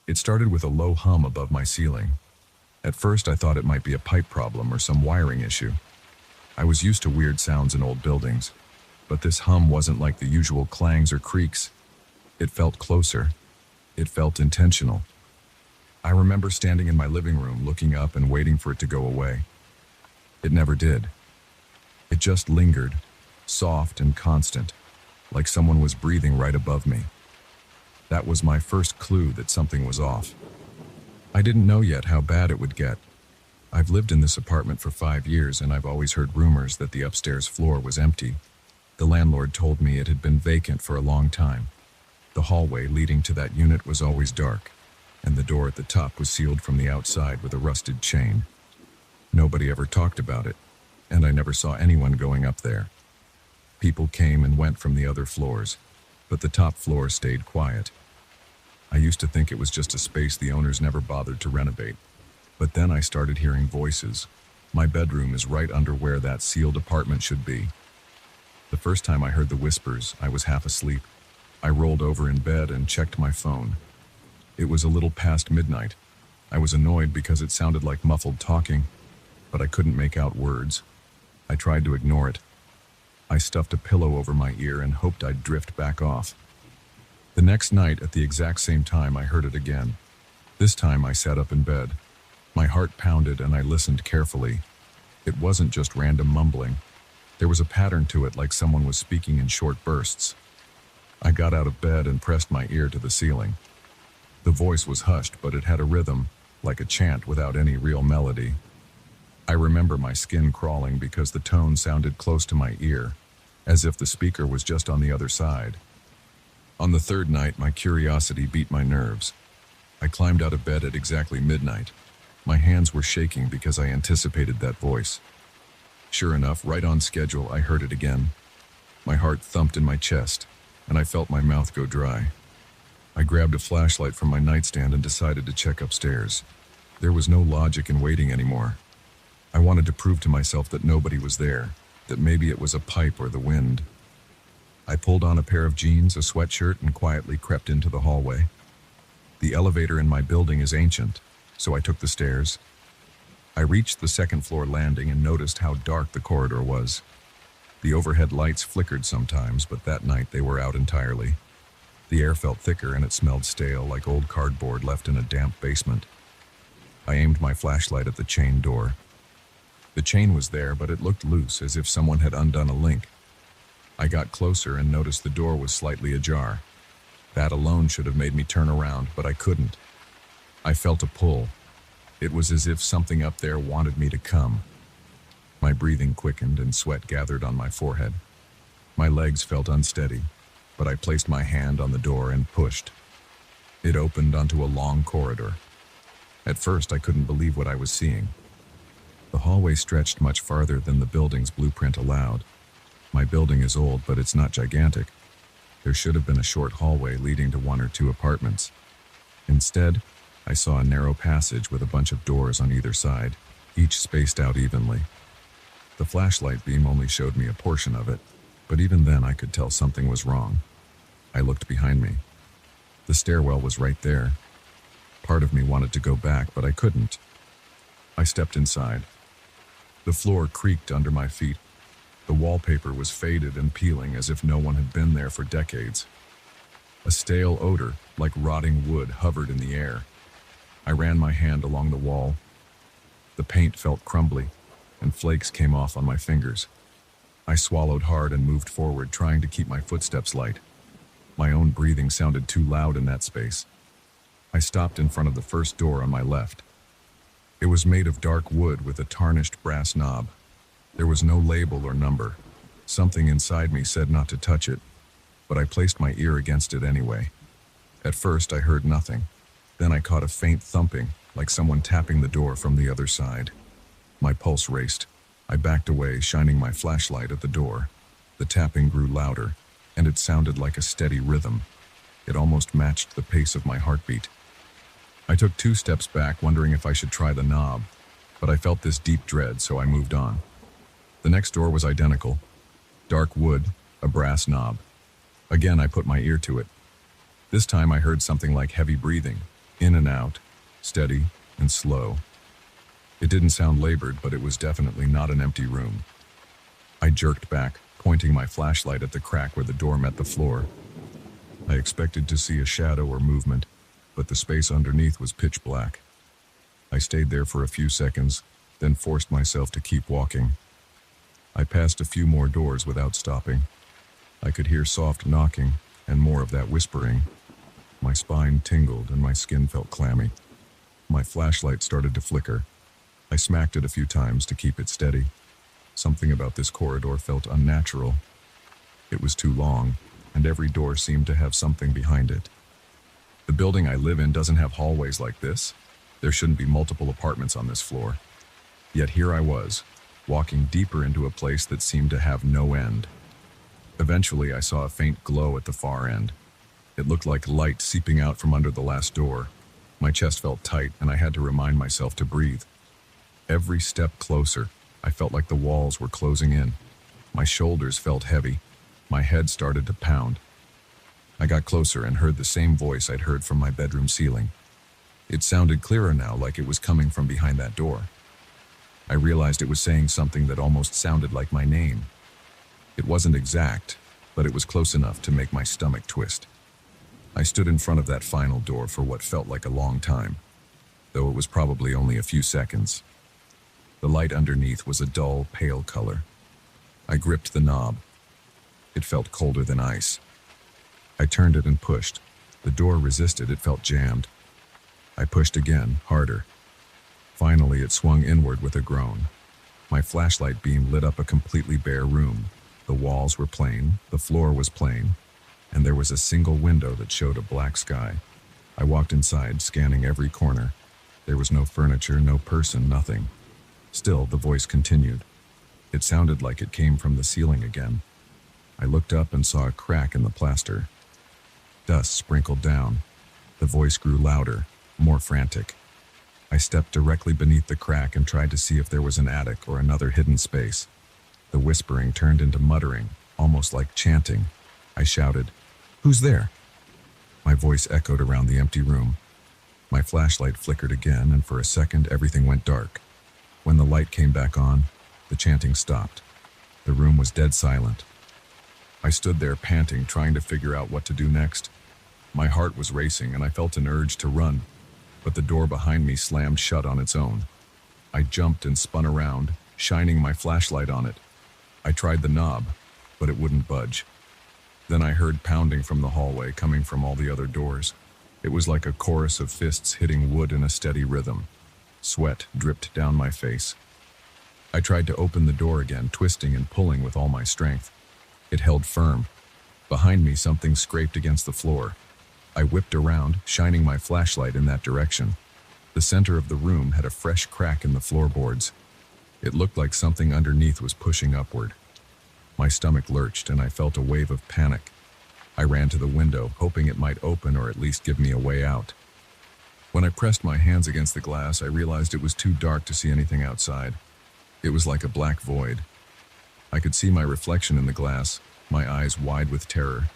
It started with a low hum above my ceiling. At first, I thought it might be a pipe problem or some wiring issue. I was used to weird sounds in old buildings, but this hum wasn't like the usual clangs or creaks. It felt closer. It felt intentional. I remember standing in my living room, looking up and waiting for it to go away. It never did. It just lingered, soft and constant, like someone was breathing right above me. That was my first clue that something was off. I didn't know yet how bad it would get. I've lived in this apartment for 5 years, and I've always heard rumors that the upstairs floor was empty. The landlord told me it had been vacant for a long time. The hallway leading to that unit was always dark, and the door at the top was sealed from the outside with a rusted chain. Nobody ever talked about it, and I never saw anyone going up there. People came and went from the other floors, but the top floor stayed quiet. I used to think it was just a space the owners never bothered to renovate. But then I started hearing voices. My bedroom is right under where that sealed apartment should be. The first time I heard the whispers, I was half asleep. I rolled over in bed and checked my phone. It was a little past midnight. I was annoyed because it sounded like muffled talking, but I couldn't make out words. I tried to ignore it. I stuffed a pillow over my ear and hoped I'd drift back off. The next night, at the exact same time, I heard it again. This time I sat up in bed. My heart pounded and I listened carefully. It wasn't just random mumbling. There was a pattern to it, like someone was speaking in short bursts. I got out of bed and pressed my ear to the ceiling. The voice was hushed, but it had a rhythm, like a chant without any real melody. I remember my skin crawling because the tone sounded close to my ear, as if the speaker was just on the other side. On the third night, my curiosity beat my nerves. I climbed out of bed at exactly midnight. My hands were shaking because I anticipated that voice. Sure enough, right on schedule, I heard it again. My heart thumped in my chest, and I felt my mouth go dry. I grabbed a flashlight from my nightstand and decided to check upstairs. There was no logic in waiting anymore. I wanted to prove to myself that nobody was there, that maybe it was a pipe or the wind. I pulled on a pair of jeans, a sweatshirt, and quietly crept into the hallway. The elevator in my building is ancient, so I took the stairs. I reached the second-floor landing and noticed how dark the corridor was. The overhead lights flickered sometimes, but that night they were out entirely. The air felt thicker and it smelled stale, like old cardboard left in a damp basement. I aimed my flashlight at the chain door. The chain was there, but it looked loose, as if someone had undone a link. I got closer and noticed the door was slightly ajar. That alone should have made me turn around, but I couldn't. I felt a pull. It was as if something up there wanted me to come. My breathing quickened and sweat gathered on my forehead. My legs felt unsteady, but I placed my hand on the door and pushed. It opened onto a long corridor. At first, I couldn't believe what I was seeing. The hallway stretched much farther than the building's blueprint allowed. My building is old, but it's not gigantic. There should have been a short hallway leading to 1 or 2 apartments. Instead, I saw a narrow passage with a bunch of doors on either side, each spaced out evenly. The flashlight beam only showed me a portion of it, but even then I could tell something was wrong. I looked behind me. The stairwell was right there. Part of me wanted to go back, but I couldn't. I stepped inside. The floor creaked under my feet. The wallpaper was faded and peeling as if no one had been there for decades. A stale odor, like rotting wood, hovered in the air. I ran my hand along the wall. The paint felt crumbly, and flakes came off on my fingers. I swallowed hard and moved forward, trying to keep my footsteps light. My own breathing sounded too loud in that space. I stopped in front of the first door on my left. It was made of dark wood with a tarnished brass knob. There was no label or number. Something inside me said not to touch it, but I placed my ear against it anyway. At first, I heard nothing. Then I caught a faint thumping, like someone tapping the door from the other side. My pulse raced. I backed away, shining my flashlight at the door. The tapping grew louder, and it sounded like a steady rhythm. It almost matched the pace of my heartbeat. I took 2 steps back, wondering if I should try the knob, but I felt this deep dread, so I moved on. The next door was identical. Dark wood, a brass knob. Again, I put my ear to it. This time I heard something like heavy breathing, In and out, steady and slow. It didn't sound labored, but it was definitely not an empty room. I jerked back, pointing my flashlight at the crack where the door met the floor. I expected to see a shadow or movement, but the space underneath was pitch black. I stayed there for a few seconds, then forced myself to keep walking. I passed a few more doors without stopping. I could hear soft knocking and more of that whispering. My spine tingled and my skin felt clammy. My flashlight started to flicker. I smacked it a few times to keep it steady. Something about this corridor felt unnatural. It was too long, and every door seemed to have something behind it. The building I live in doesn't have hallways like this. There shouldn't be multiple apartments on this floor. Yet here I was, walking deeper into a place that seemed to have no end. Eventually, I saw a faint glow at the far end. It looked like light seeping out from under the last door. My chest felt tight, and I had to remind myself to breathe. Every step closer, I felt like the walls were closing in. My shoulders felt heavy. My head started to pound. I got closer and heard the same voice I'd heard from my bedroom ceiling. It sounded clearer now, like it was coming from behind that door. I realized it was saying something that almost sounded like my name. It wasn't exact, but it was close enough to make my stomach twist. I stood in front of that final door for what felt like a long time, though it was probably only a few seconds. The light underneath was a dull, pale color. I gripped the knob. It felt colder than ice. I turned it and pushed. The door resisted, it felt jammed. I pushed again, harder. Finally, it swung inward with a groan. My flashlight beam lit up a completely bare room. The walls were plain, the floor was plain, and there was a single window that showed a black sky. I walked inside, scanning every corner. There was no furniture, no person, nothing. Still, the voice continued. It sounded like it came from the ceiling again. I looked up and saw a crack in the plaster. Dust sprinkled down. The voice grew louder, more frantic. I stepped directly beneath the crack and tried to see if there was an attic or another hidden space. The whispering turned into muttering, almost like chanting. I shouted, "Who's there?" My voice echoed around the empty room. My flashlight flickered again, and for a second everything went dark. When the light came back on, the chanting stopped. The room was dead silent. I stood there panting, trying to figure out what to do next. My heart was racing, and I felt an urge to run, but the door behind me slammed shut on its own. I jumped and spun around, shining my flashlight on it. I tried the knob, but it wouldn't budge. Then I heard pounding from the hallway, coming from all the other doors. It was like a chorus of fists hitting wood in a steady rhythm. Sweat dripped down my face. I tried to open the door again, twisting and pulling with all my strength. It held firm. Behind me, something scraped against the floor. I whipped around, shining my flashlight in that direction. The center of the room had a fresh crack in the floorboards. It looked like something underneath was pushing upward. My stomach lurched, and I felt a wave of panic. I ran to the window, hoping it might open or at least give me a way out. When I pressed my hands against the glass, I realized it was too dark to see anything outside. It was like a black void. I could see my reflection in the glass, my eyes wide with terror,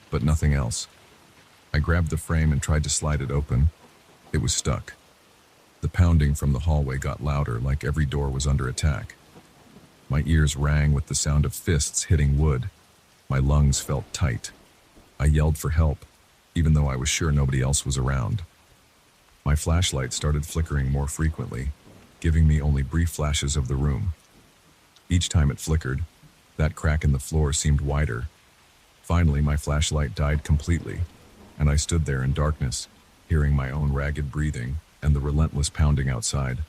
but nothing else. I grabbed the frame and tried to slide it open. It was stuck. The pounding from the hallway got louder, like every door was under attack. My ears rang with the sound of fists hitting wood. My lungs felt tight. I yelled for help, even though I was sure nobody else was around. My flashlight started flickering more frequently, giving me only brief flashes of the room. Each time it flickered, that crack in the floor seemed wider. Finally, my flashlight died completely, and I stood there in darkness, hearing my own ragged breathing and the relentless pounding outside.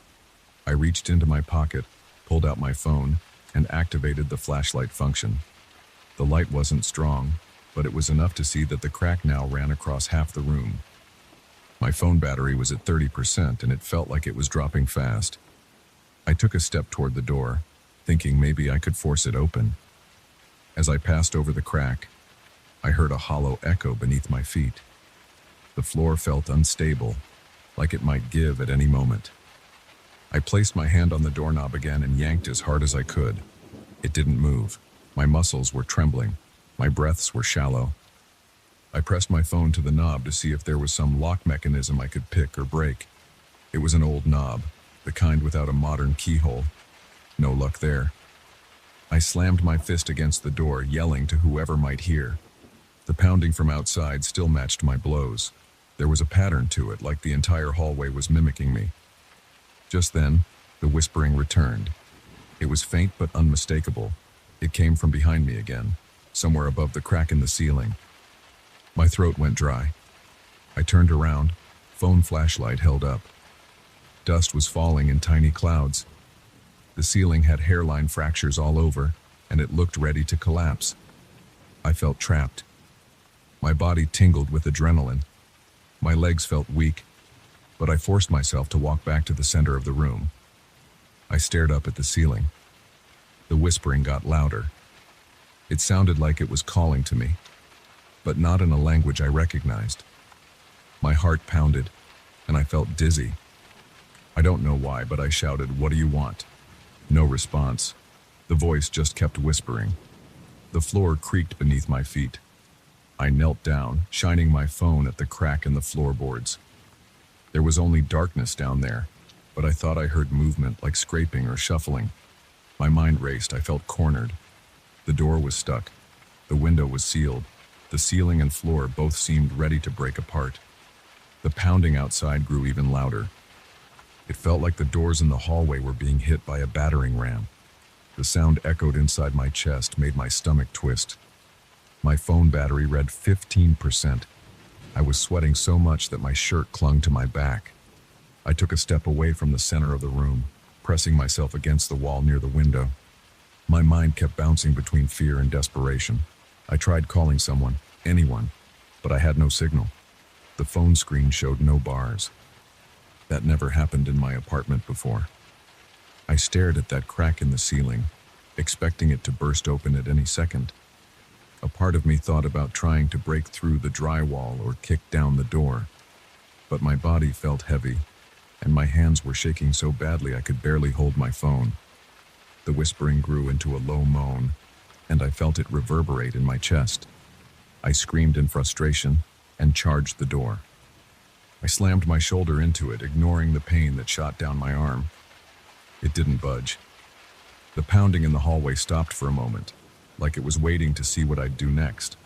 I reached into my pocket, pulled out my phone, and activated the flashlight function. The light wasn't strong, but it was enough to see that the crack now ran across half the room. My phone battery was at 30%, and it felt like it was dropping fast. I took a step toward the door, thinking maybe I could force it open. As I passed over the crack, I heard a hollow echo beneath my feet. The floor felt unstable, like it might give at any moment. I placed my hand on the doorknob again and yanked as hard as I could. It didn't move. My muscles were trembling. My breaths were shallow. I pressed my phone to the knob to see if there was some lock mechanism I could pick or break. It was an old knob, the kind without a modern keyhole. No luck there. I slammed my fist against the door, yelling to whoever might hear. The pounding from outside still matched my blows. There was a pattern to it, like the entire hallway was mimicking me. Just then, the whispering returned. It was faint but unmistakable. It came from behind me again, somewhere above the crack in the ceiling. My throat went dry. I turned around, phone flashlight held up. Dust was falling in tiny clouds. The ceiling had hairline fractures all over, and it looked ready to collapse. I felt trapped. My body tingled with adrenaline. My legs felt weak, but I forced myself to walk back to the center of the room. I stared up at the ceiling. The whispering got louder. It sounded like it was calling to me, but not in a language I recognized. My heart pounded, and I felt dizzy. I don't know why, but I shouted, "What do you want?" No response. The voice just kept whispering. The floor creaked beneath my feet. I knelt down, shining my phone at the crack in the floorboards. There was only darkness down there, but I thought I heard movement, like scraping or shuffling. My mind raced. I felt cornered. The door was stuck. The window was sealed. The ceiling and floor both seemed ready to break apart. The pounding outside grew even louder. It felt like the doors in the hallway were being hit by a battering ram. The sound echoed inside my chest, made my stomach twist. My phone battery read 15%. I was sweating so much that my shirt clung to my back. I took a step away from the center of the room, pressing myself against the wall near the window. My mind kept bouncing between fear and desperation. I tried calling someone, anyone, but I had no signal. The phone screen showed no bars. That never happened in my apartment before. I stared at that crack in the ceiling, expecting it to burst open at any second. A part of me thought about trying to break through the drywall or kick down the door, but my body felt heavy, and my hands were shaking so badly I could barely hold my phone. The whispering grew into a low moan, and I felt it reverberate in my chest. I screamed in frustration and charged the door. I slammed my shoulder into it, ignoring the pain that shot down my arm. It didn't budge. The pounding in the hallway stopped for a moment, like it was waiting to see what I'd do next.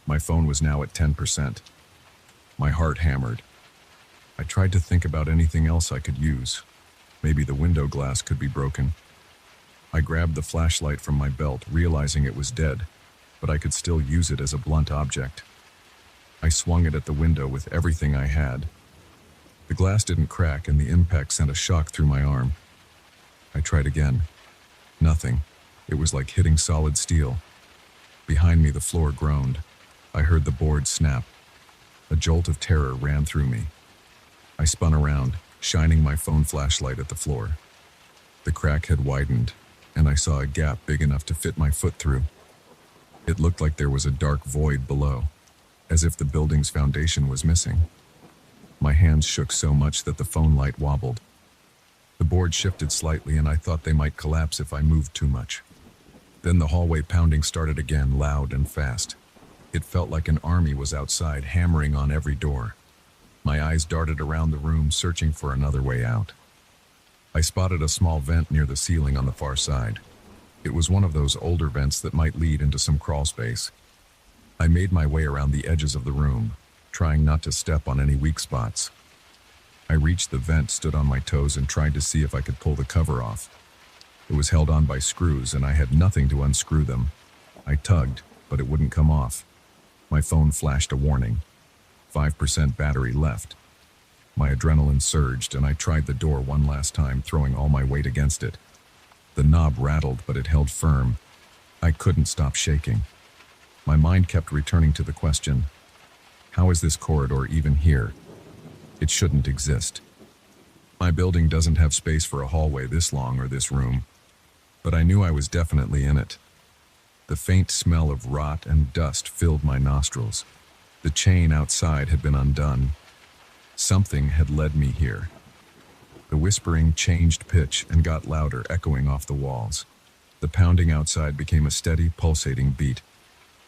My phone was now at 10%. My heart hammered. I tried to think about anything else I could use. Maybe the window glass could be broken. I grabbed the flashlight from my belt, realizing it was dead, but I could still use it as a blunt object. I swung it at the window with everything I had. The glass didn't crack, and the impact sent a shock through my arm. I tried again. Nothing. It was like hitting solid steel. Behind me, the floor groaned. I heard the board snap. A jolt of terror ran through me. I spun around, shining my phone flashlight at the floor. The crack had widened, and I saw a gap big enough to fit my foot through. It looked like there was a dark void below, as if the building's foundation was missing. My hands shook so much that the phone light wobbled. The board shifted slightly, and I thought they might collapse if I moved too much. Then the hallway pounding started again, loud and fast. It felt like an army was outside, hammering on every door. My eyes darted around the room, searching for another way out. I spotted a small vent near the ceiling on the far side. It was one of those older vents that might lead into some crawl space. I made my way around the edges of the room, trying not to step on any weak spots. I reached the vent, stood on my toes, and tried to see if I could pull the cover off. It was held on by screws, and I had nothing to unscrew them. I tugged, but it wouldn't come off. My phone flashed a warning. 5% battery left. My adrenaline surged, and I tried the door one last time, throwing all my weight against it. The knob rattled, but it held firm. I couldn't stop shaking. My mind kept returning to the question, how is this corridor even here? It shouldn't exist. My building doesn't have space for a hallway this long or this room, but I knew I was definitely in it. The faint smell of rot and dust filled my nostrils. The chain outside had been undone. Something had led me here. The whispering changed pitch and got louder, echoing off the walls. The pounding outside became a steady, pulsating beat.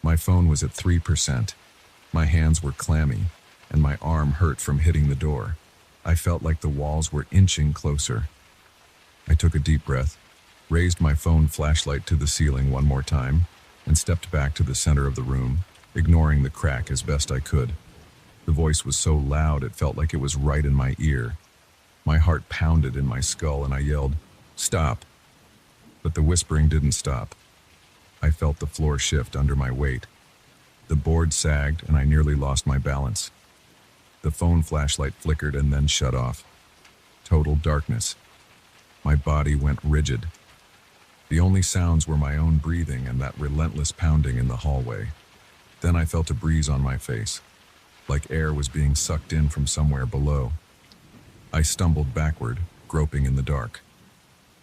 My phone was at 3%. My hands were clammy, and my arm hurt from hitting the door. I felt like the walls were inching closer. I took a deep breath, raised my phone flashlight to the ceiling one more time, and stepped back to the center of the room, ignoring the crack as best I could. The voice was so loud it felt like it was right in my ear. My heart pounded in my skull and I yelled, "Stop!" But the whispering didn't stop. I felt the floor shift under my weight. The board sagged and I nearly lost my balance. The phone flashlight flickered and then shut off. Total darkness. My body went rigid. The only sounds were my own breathing and that relentless pounding in the hallway. Then I felt a breeze on my face, like air was being sucked in from somewhere below. I stumbled backward, groping in the dark.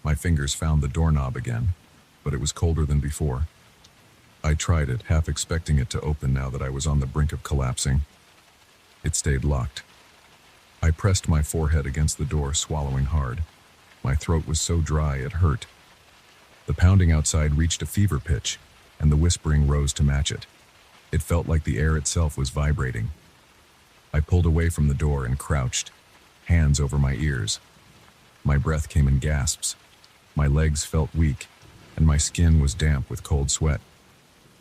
My fingers found the doorknob again, but it was colder than before. I tried it, half expecting it to open now that I was on the brink of collapsing. It stayed locked. I pressed my forehead against the door, swallowing hard. My throat was so dry it hurt. The pounding outside reached a fever pitch, and the whispering rose to match it. It felt like the air itself was vibrating. I pulled away from the door and crouched, hands over my ears. My breath came in gasps. My legs felt weak, and my skin was damp with cold sweat.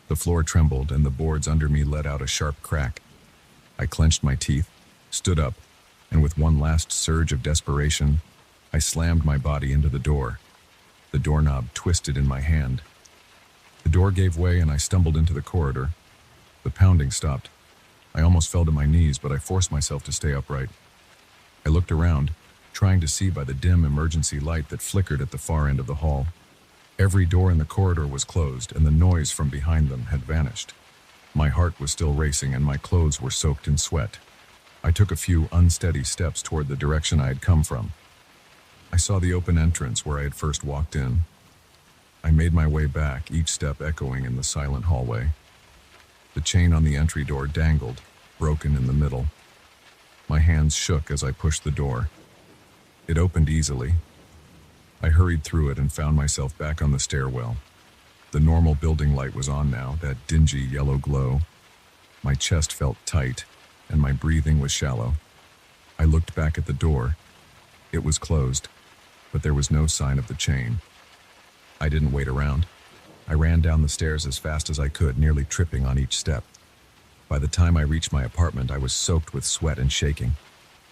The floor trembled, and the boards under me let out a sharp crack. I clenched my teeth, stood up, and with one last surge of desperation, I slammed my body into the door. The doorknob twisted in my hand. The door gave way and I stumbled into the corridor. The pounding stopped. I almost fell to my knees, but I forced myself to stay upright. I looked around, trying to see by the dim emergency light that flickered at the far end of the hall. Every door in the corridor was closed and the noise from behind them had vanished. My heart was still racing and my clothes were soaked in sweat. I took a few unsteady steps toward the direction I had come from. I saw the open entrance where I had first walked in. I made my way back, each step echoing in the silent hallway. The chain on the entry door dangled, broken in the middle. My hands shook as I pushed the door. It opened easily. I hurried through it and found myself back on the stairwell. The normal building light was on now, that dingy yellow glow. My chest felt tight, and my breathing was shallow. I looked back at the door. It was closed, but there was no sign of the chain. I didn't wait around. I ran down the stairs as fast as I could, nearly tripping on each step. By the time I reached my apartment, I was soaked with sweat and shaking.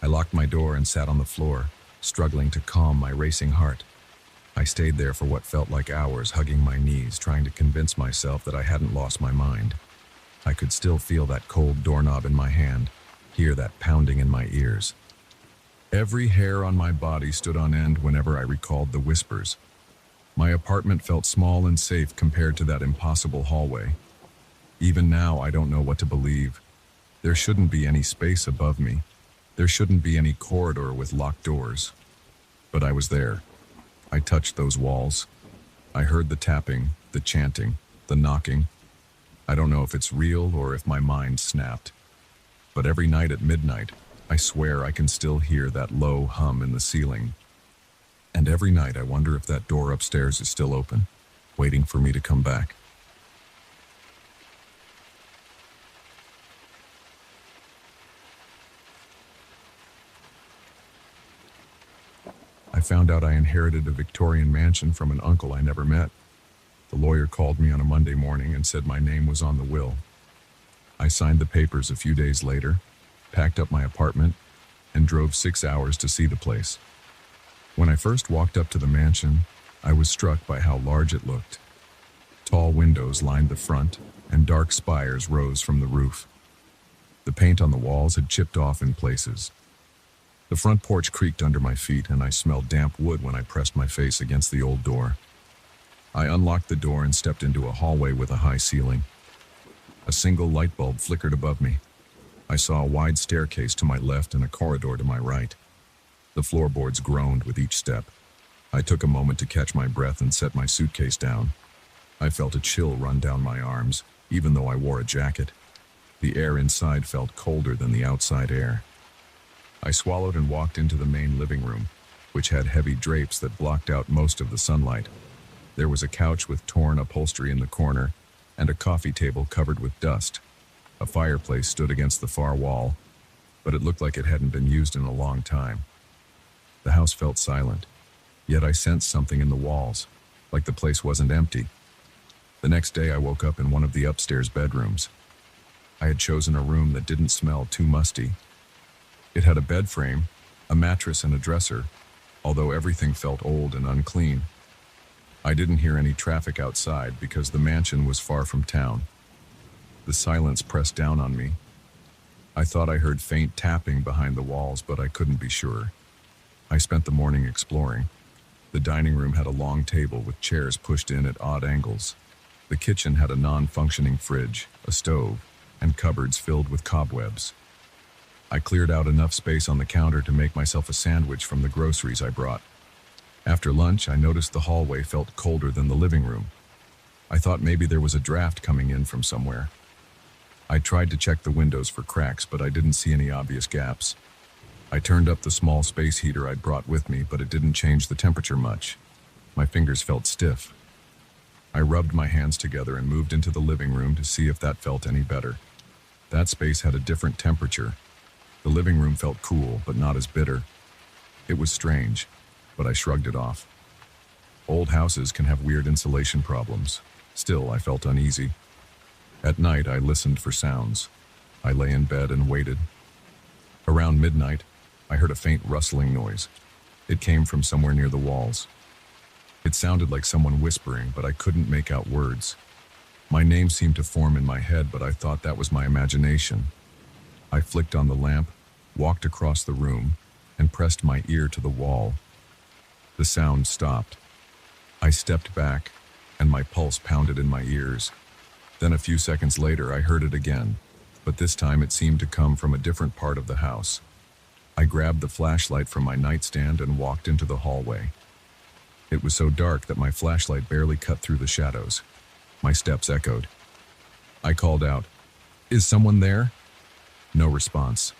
I locked my door and sat on the floor, struggling to calm my racing heart. I stayed there for what felt like hours, hugging my knees, trying to convince myself that I hadn't lost my mind. I could still feel that cold doorknob in my hand, hear that pounding in my ears. Every hair on my body stood on end whenever I recalled the whispers. My apartment felt small and safe compared to that impossible hallway. Even now, I don't know what to believe. There shouldn't be any space above me. There shouldn't be any corridor with locked doors. But I was there. I touched those walls. I heard the tapping, the chanting, the knocking. I don't know if it's real or if my mind snapped. But every night at midnight, I swear I can still hear that low hum in the ceiling. And every night I wonder if that door upstairs is still open, waiting for me to come back. I found out I inherited a Victorian mansion from an uncle I never met. The lawyer called me on a Monday morning and said my name was on the will. I signed the papers a few days later, packed up my apartment, and drove 6 hours to see the place. When I first walked up to the mansion, I was struck by how large it looked. Tall windows lined the front, and dark spires rose from the roof. The paint on the walls had chipped off in places. The front porch creaked under my feet, and I smelled damp wood when I pressed my face against the old door. I unlocked the door and stepped into a hallway with a high ceiling. A single light bulb flickered above me. I saw a wide staircase to my left and a corridor to my right. The floorboards groaned with each step. I took a moment to catch my breath and set my suitcase down. I felt a chill run down my arms, even though I wore a jacket. The air inside felt colder than the outside air. I swallowed and walked into the main living room, which had heavy drapes that blocked out most of the sunlight. There was a couch with torn upholstery in the corner, and a coffee table covered with dust. A fireplace stood against the far wall, but it looked like it hadn't been used in a long time. The house felt silent, yet I sensed something in the walls, like the place wasn't empty. The next day I woke up in one of the upstairs bedrooms. I had chosen a room that didn't smell too musty. It had a bed frame, a mattress and a dresser, although everything felt old and unclean. I didn't hear any traffic outside because the mansion was far from town. The silence pressed down on me. I thought I heard faint tapping behind the walls, but I couldn't be sure. I spent the morning exploring. The dining room had a long table with chairs pushed in at odd angles. The kitchen had a non-functioning fridge, a stove, and cupboards filled with cobwebs. I cleared out enough space on the counter to make myself a sandwich from the groceries I brought. After lunch, I noticed the hallway felt colder than the living room. I thought maybe there was a draft coming in from somewhere. I tried to check the windows for cracks, but I didn't see any obvious gaps. I turned up the small space heater I'd brought with me, but it didn't change the temperature much. My fingers felt stiff. I rubbed my hands together and moved into the living room to see if that felt any better. That space had a different temperature. The living room felt cool, but not as bitter. It was strange, but I shrugged it off. Old houses can have weird insulation problems. Still, I felt uneasy. At night, I listened for sounds. I lay in bed and waited. Around midnight, I heard a faint rustling noise. It came from somewhere near the walls. It sounded like someone whispering, but I couldn't make out words. My name seemed to form in my head, but I thought that was my imagination. I flicked on the lamp, walked across the room, and pressed my ear to the wall. The sound stopped. I stepped back, and my pulse pounded in my ears. Then a few seconds later, I heard it again, but this time it seemed to come from a different part of the house. I grabbed the flashlight from my nightstand and walked into the hallway. It was so dark that my flashlight barely cut through the shadows. My steps echoed. I called out, "Is someone there?" No response.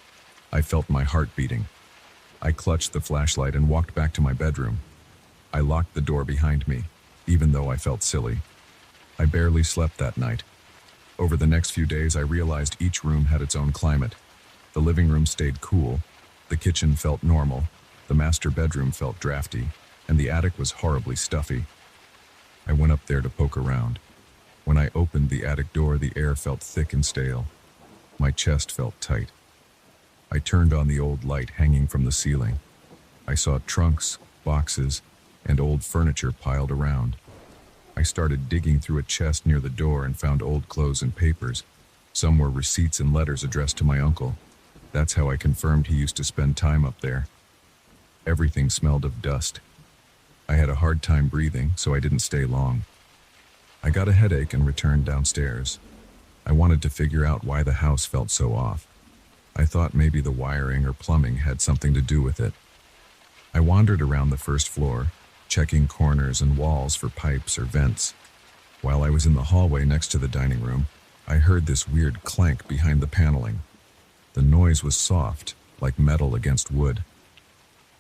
I felt my heart beating. I clutched the flashlight and walked back to my bedroom. I locked the door behind me, even though I felt silly. I barely slept that night. Over the next few days, I realized each room had its own climate. The living room stayed cool, the kitchen felt normal, the master bedroom felt drafty, and the attic was horribly stuffy. I went up there to poke around. When I opened the attic door, the air felt thick and stale. My chest felt tight. I turned on the old light hanging from the ceiling. I saw trunks, boxes, and old furniture piled around. I started digging through a chest near the door and found old clothes and papers. Some were receipts and letters addressed to my uncle. That's how I confirmed he used to spend time up there. Everything smelled of dust. I had a hard time breathing, so I didn't stay long. I got a headache and returned downstairs. I wanted to figure out why the house felt so off. I thought maybe the wiring or plumbing had something to do with it. I wandered around the first floor, checking corners and walls for pipes or vents. While I was in the hallway next to the dining room, I heard this weird clank behind the paneling. The noise was soft, like metal against wood.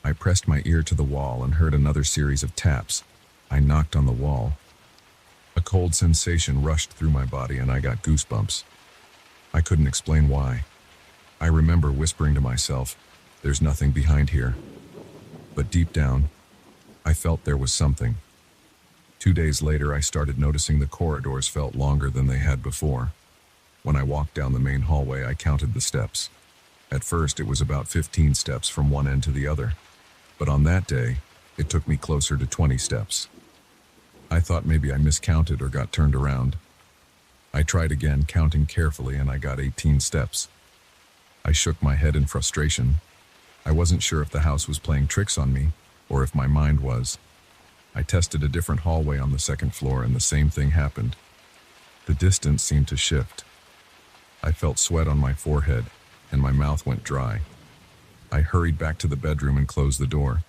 I pressed my ear to the wall and heard another series of taps. I knocked on the wall. A cold sensation rushed through my body and I got goosebumps. I couldn't explain why. I remember whispering to myself, "There's nothing behind here." But deep down, I felt there was something. 2 days later, I started noticing the corridors felt longer than they had before. When I walked down the main hallway, I counted the steps. At first, it was about 15 steps from one end to the other. But on that day, it took me closer to 20 steps. I thought maybe I miscounted or got turned around. I tried again, counting carefully, and I got 18 steps. I shook my head in frustration. I wasn't sure if the house was playing tricks on me, or if my mind was. I tested a different hallway on the second floor, and the same thing happened. The distance seemed to shift. I felt sweat on my forehead, and my mouth went dry. I hurried back to the bedroom and closed the door.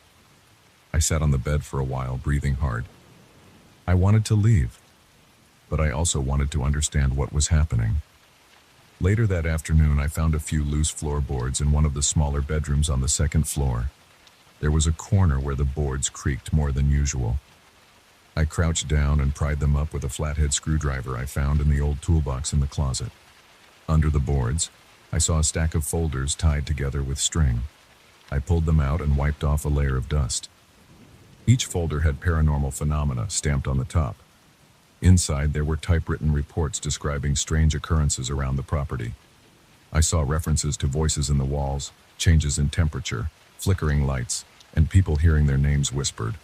I sat on the bed for a while, breathing hard. I wanted to leave, but I also wanted to understand what was happening. Later that afternoon, I found a few loose floorboards in one of the smaller bedrooms on the second floor. There was a corner where the boards creaked more than usual. I crouched down and pried them up with a flathead screwdriver I found in the old toolbox in the closet. Under the boards, I saw a stack of folders tied together with string. I pulled them out and wiped off a layer of dust. Each folder had paranormal phenomena stamped on the top. Inside, there were typewritten reports describing strange occurrences around the property. I saw references to voices in the walls, changes in temperature, flickering lights, and people hearing their names whispered.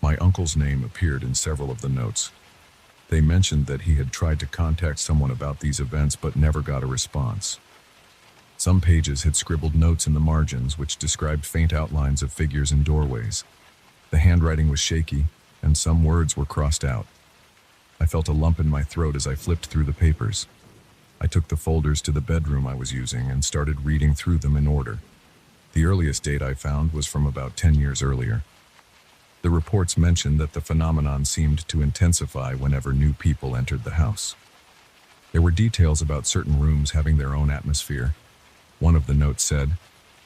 My uncle's name appeared in several of the notes. They mentioned that he had tried to contact someone about these events but never got a response. Some pages had scribbled notes in the margins which described faint outlines of figures in doorways. The handwriting was shaky, and some words were crossed out. I felt a lump in my throat as I flipped through the papers. I took the folders to the bedroom I was using and started reading through them in order. The earliest date I found was from about 10 years earlier. The reports mentioned that the phenomenon seemed to intensify whenever new people entered the house. There were details about certain rooms having their own atmosphere. One of the notes said,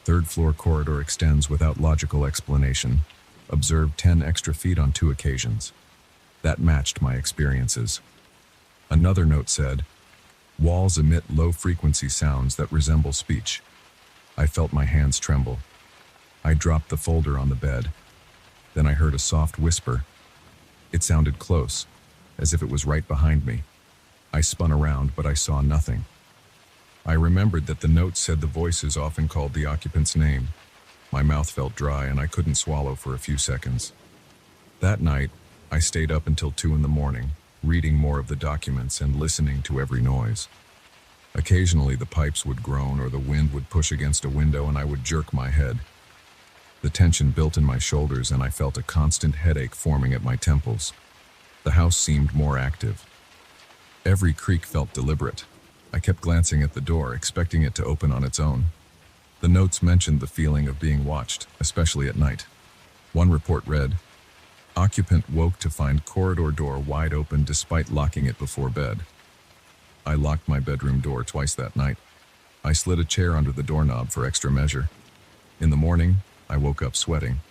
"Third floor corridor extends without logical explanation. Observed 10 extra feet on 2 occasions." That matched my experiences. Another note said, "Walls emit low-frequency sounds that resemble speech." I felt my hands tremble. I dropped the folder on the bed. Then I heard a soft whisper. It sounded close, as if it was right behind me. I spun around, but I saw nothing. I remembered that the note said the voices often called the occupant's name. My mouth felt dry and I couldn't swallow for a few seconds. That night, I stayed up until 2 in the morning, reading more of the documents and listening to every noise. Occasionally the pipes would groan or the wind would push against a window and I would jerk my head. The tension built in my shoulders and I felt a constant headache forming at my temples. The house seemed more active. Every creak felt deliberate. I kept glancing at the door, expecting it to open on its own. The notes mentioned the feeling of being watched, especially at night. One report read, "Occupant woke to find corridor door wide open despite locking it before bed." I locked my bedroom door twice that night. I slid a chair under the doorknob for extra measure. In the morning, I woke up sweating.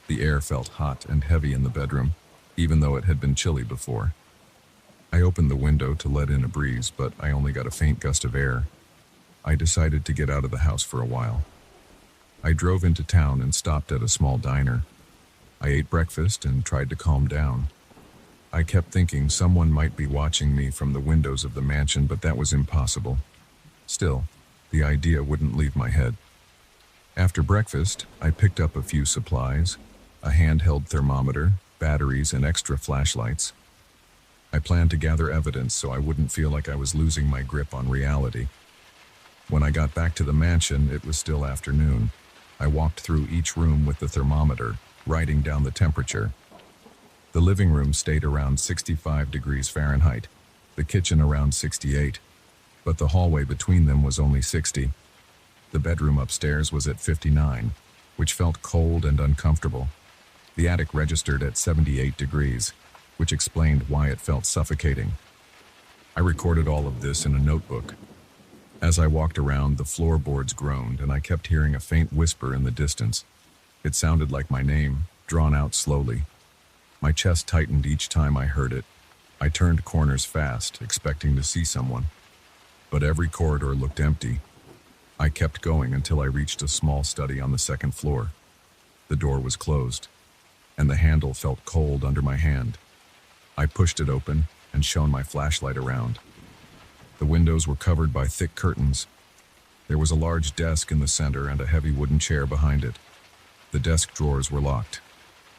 The air felt hot and heavy in the bedroom, even though it had been chilly before. I opened the window to let in a breeze, but I only got a faint gust of air. I decided to get out of the house for a while. I drove into town and stopped at a small diner. I ate breakfast and tried to calm down. I kept thinking someone might be watching me from the windows of the mansion, but that was impossible. Still, the idea wouldn't leave my head. After breakfast, I picked up a few supplies, a handheld thermometer, batteries, and extra flashlights. I planned to gather evidence so I wouldn't feel like I was losing my grip on reality. When I got back to the mansion, it was still afternoon. I walked through each room with the thermometer, writing down the temperature. The living room stayed around 65 degrees Fahrenheit, the kitchen around 68, but the hallway between them was only 60. The bedroom upstairs was at 59, which felt cold and uncomfortable. The attic registered at 78 degrees, which explained why it felt suffocating. I recorded all of this in a notebook. As I walked around, the floorboards groaned, and I kept hearing a faint whisper in the distance. It sounded like my name, drawn out slowly. My chest tightened each time I heard it. I turned corners fast, expecting to see someone. But every corridor looked empty. I kept going until I reached a small study on the second floor. The door was closed, and the handle felt cold under my hand. I pushed it open and shone my flashlight around. The windows were covered by thick curtains. There was a large desk in the center and a heavy wooden chair behind it. The desk drawers were locked.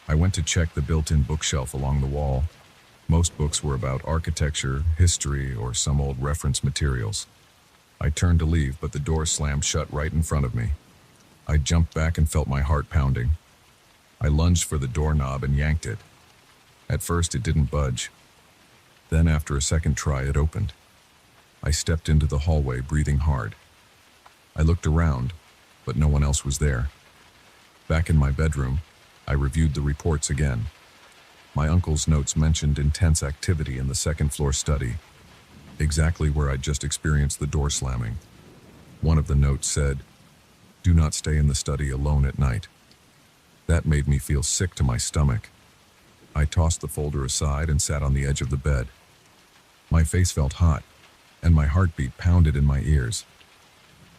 I went to check the built-in bookshelf along the wall. Most books were about architecture, history, or some old reference materials. I turned to leave, but the door slammed shut right in front of me. I jumped back and felt my heart pounding. I lunged for the doorknob and yanked it. At first, it didn't budge. Then, after a second try, it opened. I stepped into the hallway, breathing hard. I looked around, but no one else was there. Back in my bedroom, I reviewed the reports again. My uncle's notes mentioned intense activity in the second-floor study, exactly where I'd just experienced the door slamming. One of the notes said, "Do not stay in the study alone at night." That made me feel sick to my stomach. I tossed the folder aside and sat on the edge of the bed. My face felt hot. and my heartbeat pounded in my ears.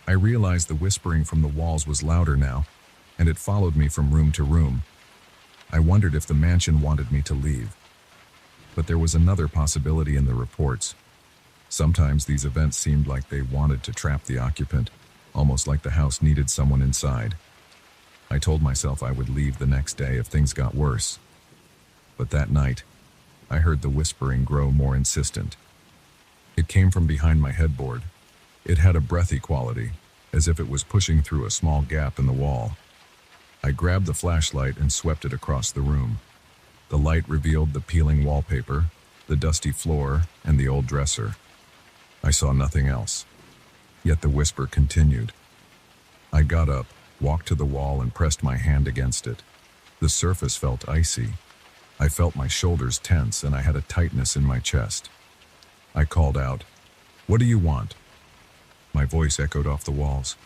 I realized the whispering from the walls was louder now, and it followed me from room to room. I wondered if the mansion wanted me to leave. But there was another possibility in the reports. Sometimes these events seemed like they wanted to trap the occupant, almost like the house needed someone inside. I told myself I would leave the next day if things got worse. But that night, I heard the whispering grow more insistent. It came from behind my headboard. It had a breathy quality, as if it was pushing through a small gap in the wall. I grabbed the flashlight and swept it across the room. The light revealed the peeling wallpaper, the dusty floor, and the old dresser. I saw nothing else. Yet the whisper continued. I got up, walked to the wall, and pressed my hand against it. The surface felt icy. I felt my shoulders tense, and I had a tightness in my chest. I called out, "What do you want?" My voice echoed off the walls.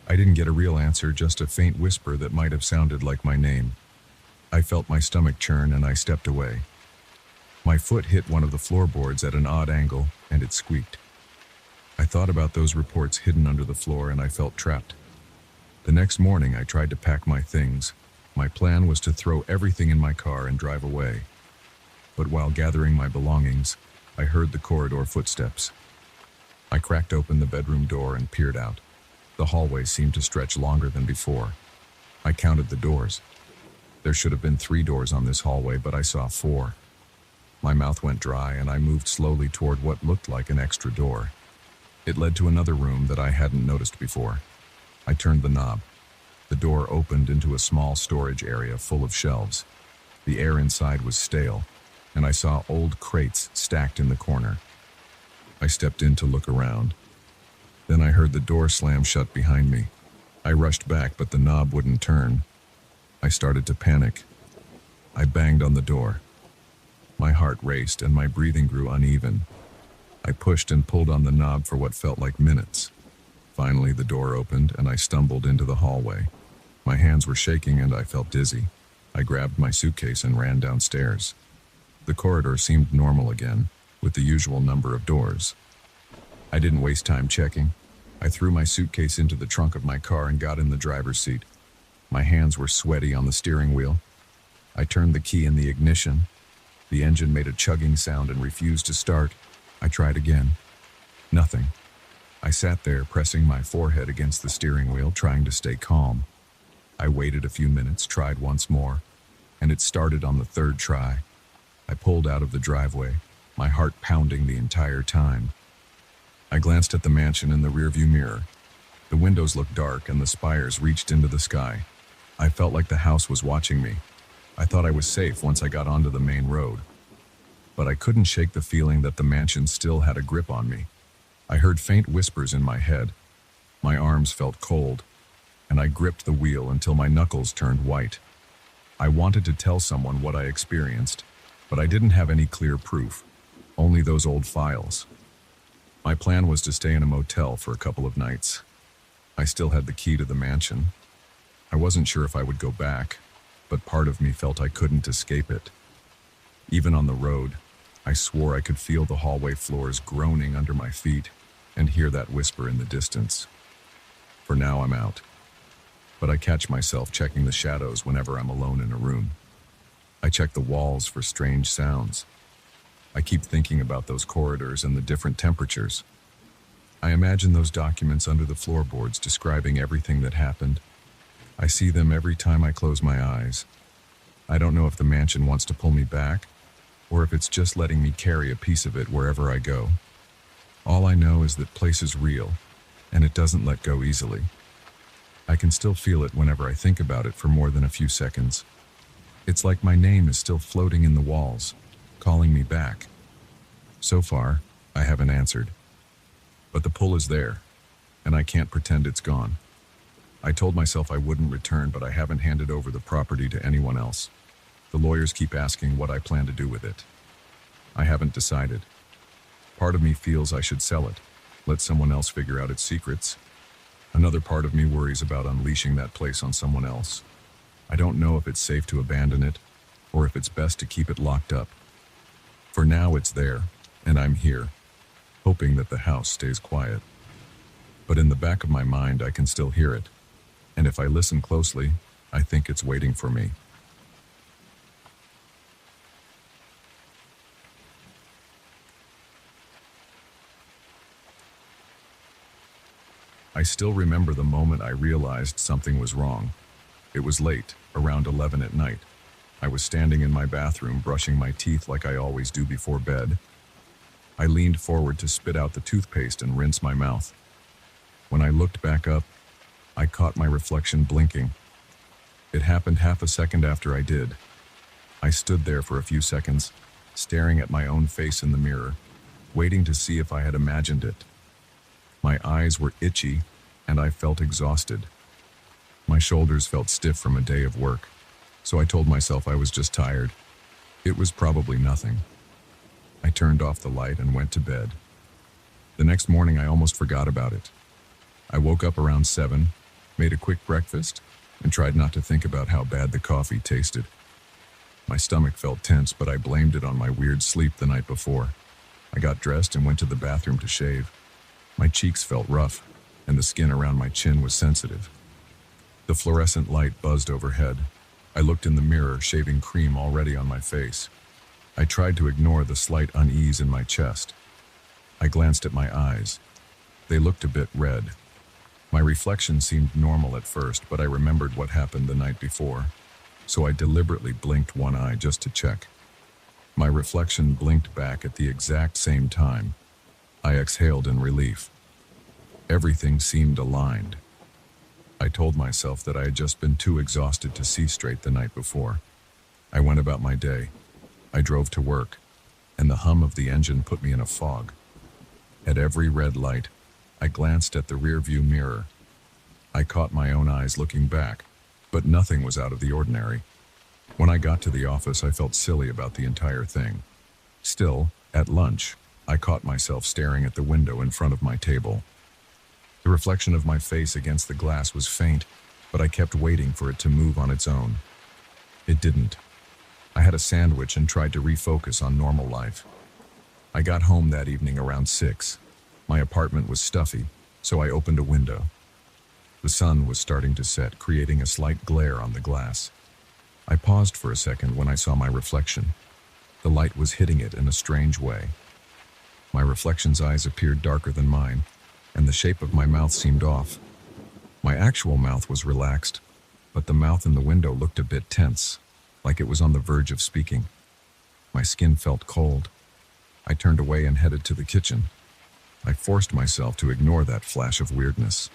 I didn't get a real answer, just a faint whisper that might have sounded like my name. I felt my stomach churn, and I stepped away. My foot hit one of the floorboards at an odd angle, and it squeaked. I thought about those reports hidden under the floor, and I felt trapped. The next morning, I tried to pack my things. My plan was to throw everything in my car and drive away. But while gathering my belongings, I heard the corridor footsteps. I cracked open the bedroom door and peered out. The hallway seemed to stretch longer than before. I counted the doors. There should have been 3 doors on this hallway, but I saw 4. My mouth went dry, and I moved slowly toward what looked like an extra door. It led to another room that I hadn't noticed before. I turned the knob. The door opened into a small storage area full of shelves. The air inside was stale, and I saw old crates stacked in the corner. I stepped in to look around. Then I heard the door slam shut behind me. I rushed back, but the knob wouldn't turn. I started to panic. I banged on the door. My heart raced and my breathing grew uneven. I pushed and pulled on the knob for what felt like minutes. Finally, the door opened and I stumbled into the hallway. My hands were shaking and I felt dizzy. I grabbed my suitcase and ran downstairs. The corridor seemed normal again, with the usual number of doors. I didn't waste time checking. I threw my suitcase into the trunk of my car and got in the driver's seat. My hands were sweaty on the steering wheel. I turned the key in the ignition. The engine made a chugging sound and refused to start. I tried again. Nothing. I sat there, pressing my forehead against the steering wheel, trying to stay calm. I waited a few minutes, tried once more, and it started on the 3rd try. I pulled out of the driveway, my heart pounding the entire time. I glanced at the mansion in the rearview mirror. The windows looked dark and the spires reached into the sky. I felt like the house was watching me. I thought I was safe once I got onto the main road. But I couldn't shake the feeling that the mansion still had a grip on me. I heard faint whispers in my head. My arms felt cold, and I gripped the wheel until my knuckles turned white. I wanted to tell someone what I experienced, but I didn't have any clear proof, only those old files. My plan was to stay in a motel for a couple of nights. I still had the key to the mansion. I wasn't sure if I would go back, but part of me felt I couldn't escape it. Even on the road, I swore I could feel the hallway floors groaning under my feet and hear that whisper in the distance. For now, I'm out. But I catch myself checking the shadows whenever I'm alone in a room. I check the walls for strange sounds. I keep thinking about those corridors and the different temperatures. I imagine those documents under the floorboards describing everything that happened. I see them every time I close my eyes. I don't know if the mansion wants to pull me back, or if it's just letting me carry a piece of it wherever I go. All I know is that place is real, and it doesn't let go easily. I can still feel it whenever I think about it for more than a few seconds. It's like my name is still floating in the walls, calling me back. So far, I haven't answered. But the pull is there, and I can't pretend it's gone. I told myself I wouldn't return, but I haven't handed over the property to anyone else. The lawyers keep asking what I plan to do with it. I haven't decided. Part of me feels I should sell it, let someone else figure out its secrets. Another part of me worries about unleashing that place on someone else. I don't know if it's safe to abandon it, or if it's best to keep it locked up. For now, it's there, and I'm here. hoping that the house stays quiet. But in the back of my mind, I can still hear it. And if I listen closely, I think it's waiting for me. I still remember the moment I realized something was wrong. It was late, around 11 at night. I was standing in my bathroom brushing my teeth like I always do before bed. I leaned forward to spit out the toothpaste and rinse my mouth. When I looked back up, I caught my reflection blinking. It happened half a second after I did. I stood there for a few seconds, staring at my own face in the mirror, waiting to see if I had imagined it. My eyes were itchy, and I felt exhausted. My shoulders felt stiff from a day of work, so I told myself I was just tired. It was probably nothing. I turned off the light and went to bed. The next morning, I almost forgot about it. I woke up around 7, made a quick breakfast, and tried not to think about how bad the coffee tasted. My stomach felt tense, but I blamed it on my weird sleep the night before. I got dressed and went to the bathroom to shave. My cheeks felt rough, and the skin around my chin was sensitive. The fluorescent light buzzed overhead. I looked in the mirror, shaving cream already on my face. I tried to ignore the slight unease in my chest. I glanced at my eyes. They looked a bit red. My reflection seemed normal at first, but I remembered what happened the night before, so I deliberately blinked one eye just to check. My reflection blinked back at the exact same time. I exhaled in relief. Everything seemed aligned. I told myself that I had just been too exhausted to see straight the night before. I went about my day. I drove to work, and the hum of the engine put me in a fog. At every red light, I glanced at the rearview mirror. I caught my own eyes looking back, but nothing was out of the ordinary. When I got to the office, I felt silly about the entire thing. Still, at lunch, I caught myself staring at the window in front of my table. The reflection of my face against the glass was faint, but I kept waiting for it to move on its own. It didn't. I had a sandwich and tried to refocus on normal life. I got home that evening around 6. My apartment was stuffy, so I opened a window. The sun was starting to set, creating a slight glare on the glass. I paused for a second when I saw my reflection. The light was hitting it in a strange way. My reflection's eyes appeared darker than mine, and the shape of my mouth seemed off. My actual mouth was relaxed, but the mouth in the window looked a bit tense, like it was on the verge of speaking. My skin felt cold. I turned away and headed to the kitchen. I forced myself to ignore that flash of weirdness.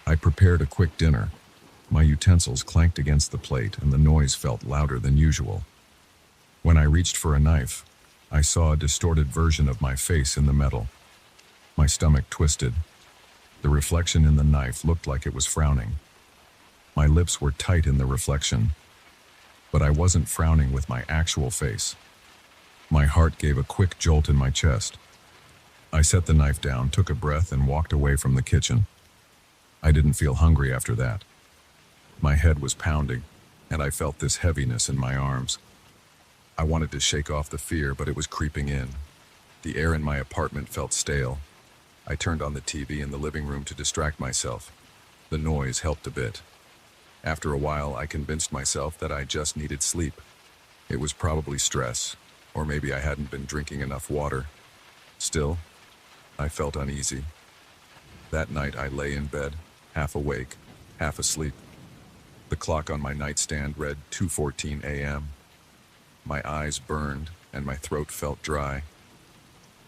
I prepared a quick dinner. My utensils clanked against the plate, and the noise felt louder than usual. When I reached for a knife, I saw a distorted version of my face in the metal. My stomach twisted. The reflection in the knife looked like it was frowning. My lips were tight in the reflection, but I wasn't frowning with my actual face. My heart gave a quick jolt in my chest. I set the knife down, took a breath, and walked away from the kitchen. I didn't feel hungry after that. My head was pounding, and I felt this heaviness in my arms. I wanted to shake off the fear, but it was creeping in. The air in my apartment felt stale. I turned on the TV in the living room to distract myself. The noise helped a bit. After a while, I convinced myself that I just needed sleep. It was probably stress, or maybe I hadn't been drinking enough water. Still, I felt uneasy. That night, I lay in bed, half awake, half asleep. The clock on my nightstand read 2:14 a.m. My eyes burned, and my throat felt dry.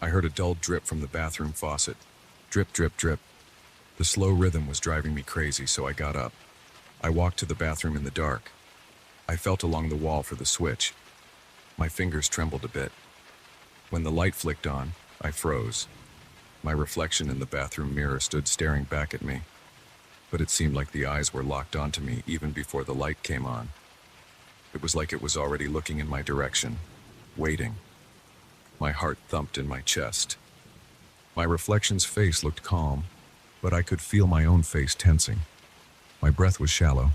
I heard a dull drip from the bathroom faucet. Drip, drip, drip. The slow rhythm was driving me crazy, so I got up. I walked to the bathroom in the dark. I felt along the wall for the switch. My fingers trembled a bit. When the light flicked on, I froze. My reflection in the bathroom mirror stood staring back at me, but it seemed like the eyes were locked onto me even before the light came on. It was like it was already looking in my direction, waiting. My heart thumped in my chest. My reflection's face looked calm, but I could feel my own face tensing. My breath was shallow.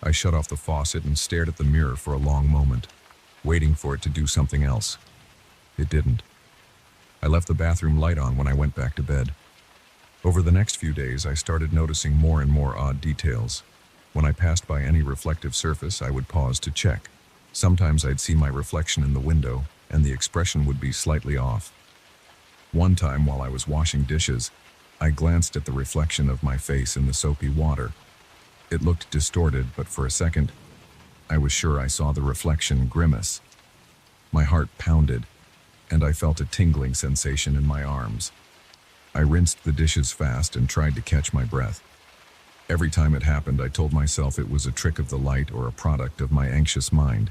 I shut off the faucet and stared at the mirror for a long moment, waiting for it to do something else. It didn't. I left the bathroom light on when I went back to bed. Over the next few days, I started noticing more and more odd details. When I passed by any reflective surface, I would pause to check. Sometimes I'd see my reflection in the window, and the expression would be slightly off. One time, while I was washing dishes, I glanced at the reflection of my face in the soapy water. It looked distorted, but for a second, I was sure I saw the reflection grimace. My heart pounded, and I felt a tingling sensation in my arms. I rinsed the dishes fast and tried to catch my breath. Every time it happened, I told myself it was a trick of the light or a product of my anxious mind.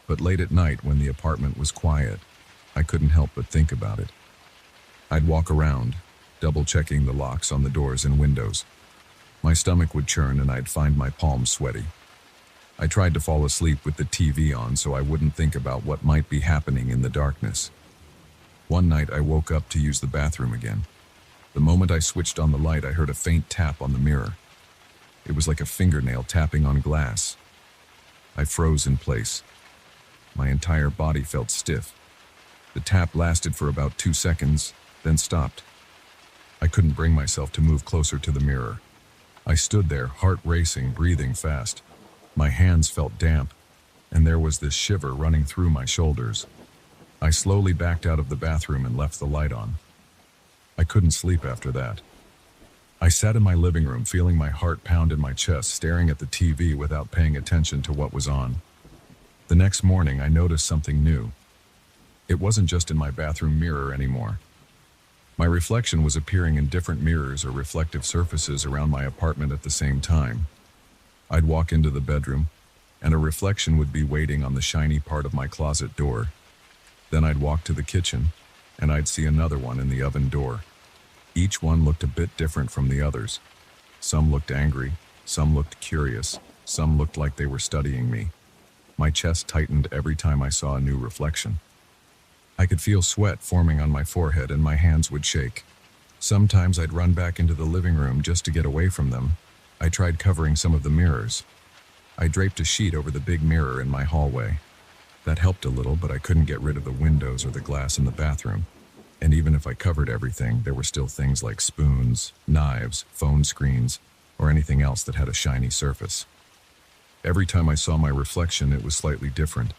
But late at night, when the apartment was quiet, I couldn't help but think about it. I'd walk around, double-checking the locks on the doors and windows. My stomach would churn and I'd find my palms sweaty. I tried to fall asleep with the TV on so I wouldn't think about what might be happening in the darkness. One night I woke up to use the bathroom again. The moment I switched on the light, I heard a faint tap on the mirror. It was like a fingernail tapping on glass. I froze in place. My entire body felt stiff. The tap lasted for about 2 seconds, then stopped. I couldn't bring myself to move closer to the mirror. I stood there, heart racing, breathing fast. My hands felt damp, and there was this shiver running through my shoulders. I slowly backed out of the bathroom and left the light on. I couldn't sleep after that. I sat in my living room, feeling my heart pound in my chest, staring at the TV without paying attention to what was on. The next morning, I noticed something new. It wasn't just in my bathroom mirror anymore. My reflection was appearing in different mirrors or reflective surfaces around my apartment at the same time. I'd walk into the bedroom, and a reflection would be waiting on the shiny part of my closet door. Then I'd walk to the kitchen, and I'd see another one in the oven door. Each one looked a bit different from the others. Some looked angry, some looked curious, some looked like they were studying me. My chest tightened every time I saw a new reflection. I could feel sweat forming on my forehead and my hands would shake. Sometimes I'd run back into the living room just to get away from them. I tried covering some of the mirrors. I draped a sheet over the big mirror in my hallway. That helped a little, but I couldn't get rid of the windows or the glass in the bathroom. And even if I covered everything, there were still things like spoons, knives, phone screens, or anything else that had a shiny surface. Every time I saw my reflection, it was slightly different.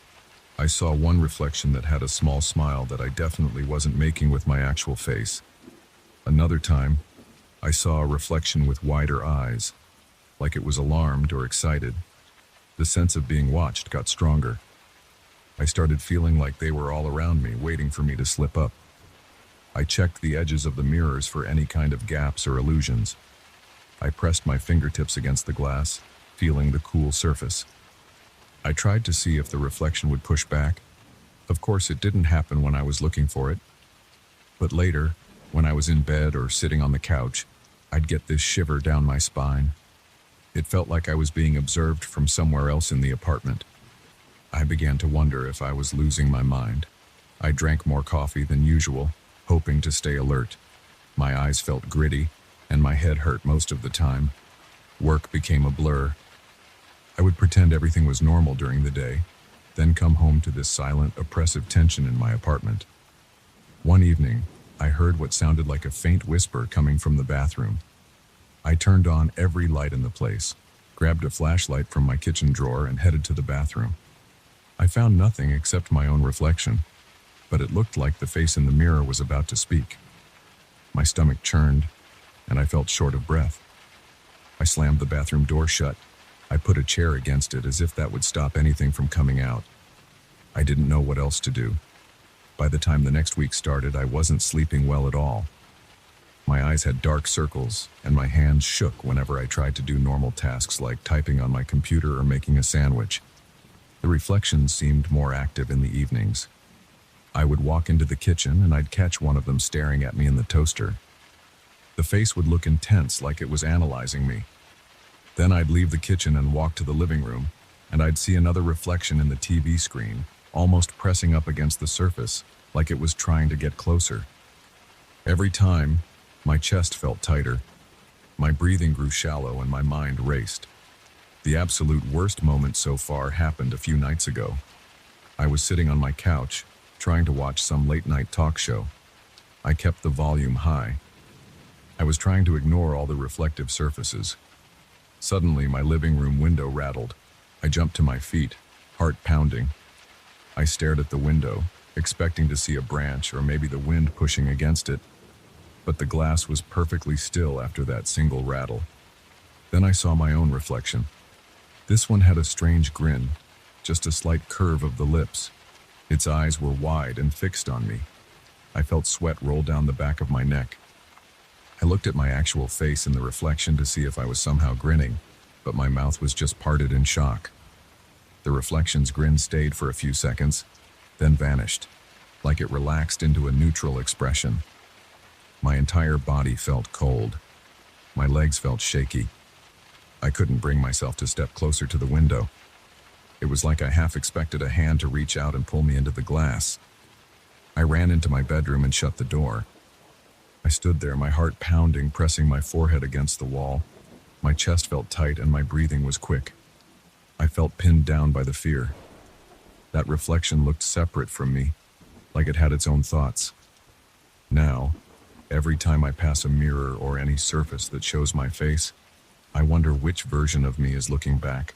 I saw one reflection that had a small smile that I definitely wasn't making with my actual face. Another time, I saw a reflection with wider eyes, like it was alarmed or excited. The sense of being watched got stronger. I started feeling like they were all around me, waiting for me to slip up. I checked the edges of the mirrors for any kind of gaps or illusions. I pressed my fingertips against the glass, feeling the cool surface. I tried to see if the reflection would push back. Of course, it didn't happen when I was looking for it. But later, when I was in bed or sitting on the couch, I'd get this shiver down my spine. It felt like I was being observed from somewhere else in the apartment. I began to wonder if I was losing my mind. I drank more coffee than usual, hoping to stay alert. My eyes felt gritty, and my head hurt most of the time. Work became a blur. I would pretend everything was normal during the day, then come home to this silent, oppressive tension in my apartment. One evening, I heard what sounded like a faint whisper coming from the bathroom. I turned on every light in the place, grabbed a flashlight from my kitchen drawer, and headed to the bathroom. I found nothing except my own reflection, but it looked like the face in the mirror was about to speak. My stomach churned, and I felt short of breath. I slammed the bathroom door shut. I put a chair against it as if that would stop anything from coming out. I didn't know what else to do. By the time the next week started, I wasn't sleeping well at all. My eyes had dark circles, and my hands shook whenever I tried to do normal tasks like typing on my computer or making a sandwich. The reflections seemed more active in the evenings. I would walk into the kitchen and I'd catch one of them staring at me in the toaster. The face would look intense, like it was analyzing me. Then I'd leave the kitchen and walk to the living room, and I'd see another reflection in the TV screen, almost pressing up against the surface, like it was trying to get closer. Every time, my chest felt tighter. My breathing grew shallow and my mind raced. The absolute worst moment so far happened a few nights ago. I was sitting on my couch, trying to watch some late-night talk show. I kept the volume high. I was trying to ignore all the reflective surfaces. Suddenly, my living room window rattled. I jumped to my feet, heart pounding. I stared at the window, expecting to see a branch or maybe the wind pushing against it, but the glass was perfectly still after that single rattle. Then I saw my own reflection. This one had a strange grin, just a slight curve of the lips. Its eyes were wide and fixed on me. I felt sweat roll down the back of my neck. I looked at my actual face in the reflection to see if I was somehow grinning, but my mouth was just parted in shock. The reflection's grin stayed for a few seconds, then vanished, like it relaxed into a neutral expression. My entire body felt cold. My legs felt shaky. I couldn't bring myself to step closer to the window. It was like I half expected a hand to reach out and pull me into the glass. I ran into my bedroom and shut the door. I stood there, my heart pounding, pressing my forehead against the wall. My chest felt tight and my breathing was quick. I felt pinned down by the fear. That reflection looked separate from me, like it had its own thoughts. Now, every time I pass a mirror or any surface that shows my face, I wonder which version of me is looking back.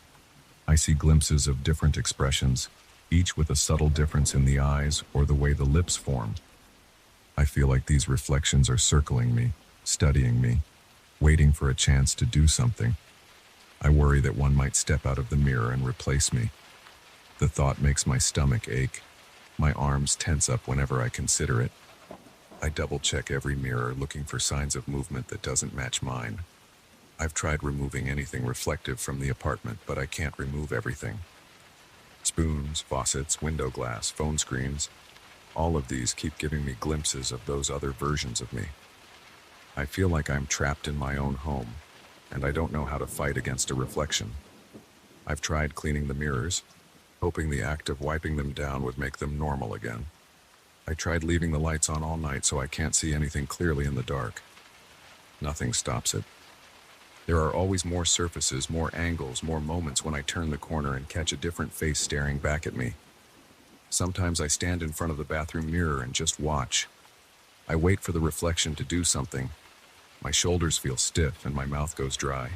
I see glimpses of different expressions, each with a subtle difference in the eyes or the way the lips form. I feel like these reflections are circling me, studying me, waiting for a chance to do something. I worry that one might step out of the mirror and replace me. The thought makes my stomach ache. My arms tense up whenever I consider it. I double-check every mirror, looking for signs of movement that doesn't match mine. I've tried removing anything reflective from the apartment, but I can't remove everything. Spoons, faucets, window glass, phone screens, all of these keep giving me glimpses of those other versions of me. I feel like I'm trapped in my own home, and I don't know how to fight against a reflection. I've tried cleaning the mirrors, hoping the act of wiping them down would make them normal again. I tried leaving the lights on all night so I can't see anything clearly in the dark. Nothing stops it. There are always more surfaces, more angles, more moments when I turn the corner and catch a different face staring back at me. Sometimes I stand in front of the bathroom mirror and just watch. I wait for the reflection to do something. My shoulders feel stiff and my mouth goes dry.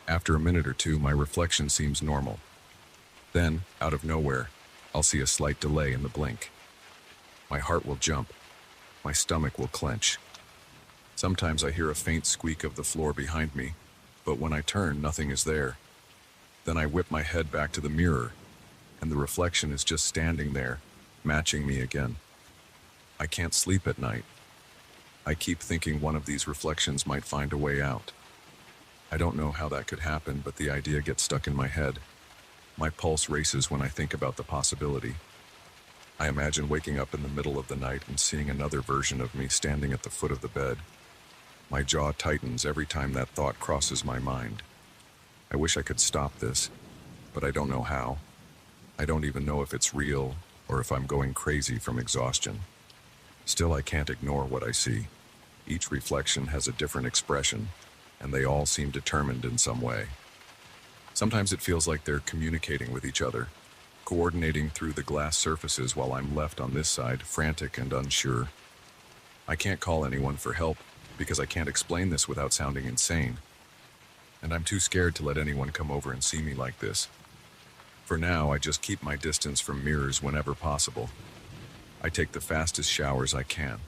After a minute or two, my reflection seems normal. Then, out of nowhere, I'll see a slight delay in the blink. My heart will jump. My stomach will clench. Sometimes I hear a faint squeak of the floor behind me, but when I turn, nothing is there. Then I whip my head back to the mirror, and the reflection is just standing there, matching me again. I can't sleep at night. I keep thinking one of these reflections might find a way out. I don't know how that could happen, but the idea gets stuck in my head. My pulse races when I think about the possibility. I imagine waking up in the middle of the night and seeing another version of me standing at the foot of the bed. My jaw tightens every time that thought crosses my mind. I wish I could stop this, but I don't know how. I don't even know if it's real or if I'm going crazy from exhaustion. Still, I can't ignore what I see. Each reflection has a different expression, and they all seem determined in some way. Sometimes it feels like they're communicating with each other, coordinating through the glass surfaces while I'm left on this side, frantic and unsure. I can't call anyone for help because I can't explain this without sounding insane. And I'm too scared to let anyone come over and see me like this. For now, I just keep my distance from mirrors whenever possible. I take the fastest showers I can.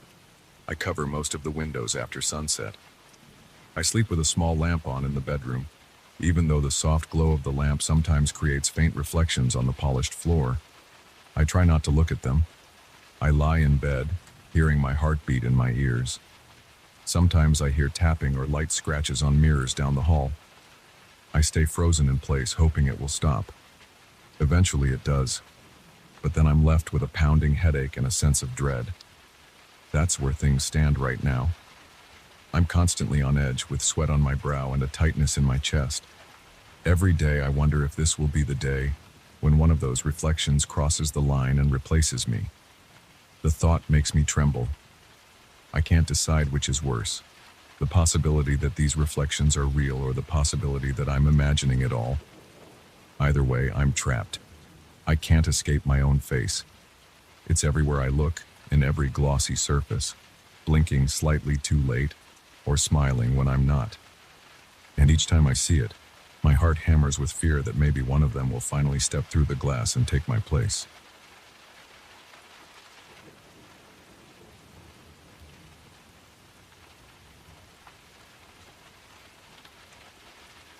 I cover most of the windows after sunset. I sleep with a small lamp on in the bedroom, even though the soft glow of the lamp sometimes creates faint reflections on the polished floor. I try not to look at them. I lie in bed, hearing my heartbeat in my ears. Sometimes I hear tapping or light scratches on mirrors down the hall. I stay frozen in place, hoping it will stop. Eventually it does, but then I'm left with a pounding headache and a sense of dread. That's where things stand right now. I'm constantly on edge, with sweat on my brow and a tightness in my chest. Every day I wonder if this will be the day when one of those reflections crosses the line and replaces me. The thought makes me tremble. I can't decide which is worse, the possibility that these reflections are real or the possibility that I'm imagining it all. Either way, I'm trapped. I can't escape my own face. It's everywhere I look, in every glossy surface. blinking slightly too late or smiling when I'm not. And each time I see it, my heart hammers with fear that maybe one of them will finally step through the glass and take my place.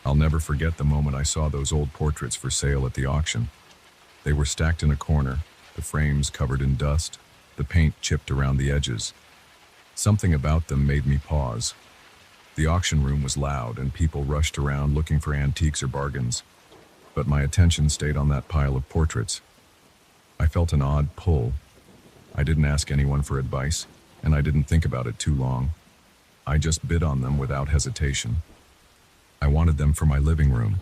I'll never forget the moment I saw those old portraits for sale at the auction. They were stacked in a corner, the frames covered in dust, the paint chipped around the edges. Something about them made me pause. The auction room was loud and people rushed around looking for antiques or bargains, but my attention stayed on that pile of portraits. I felt an odd pull. I didn't ask anyone for advice, and I didn't think about it too long. I just bid on them without hesitation. I wanted them for my living room.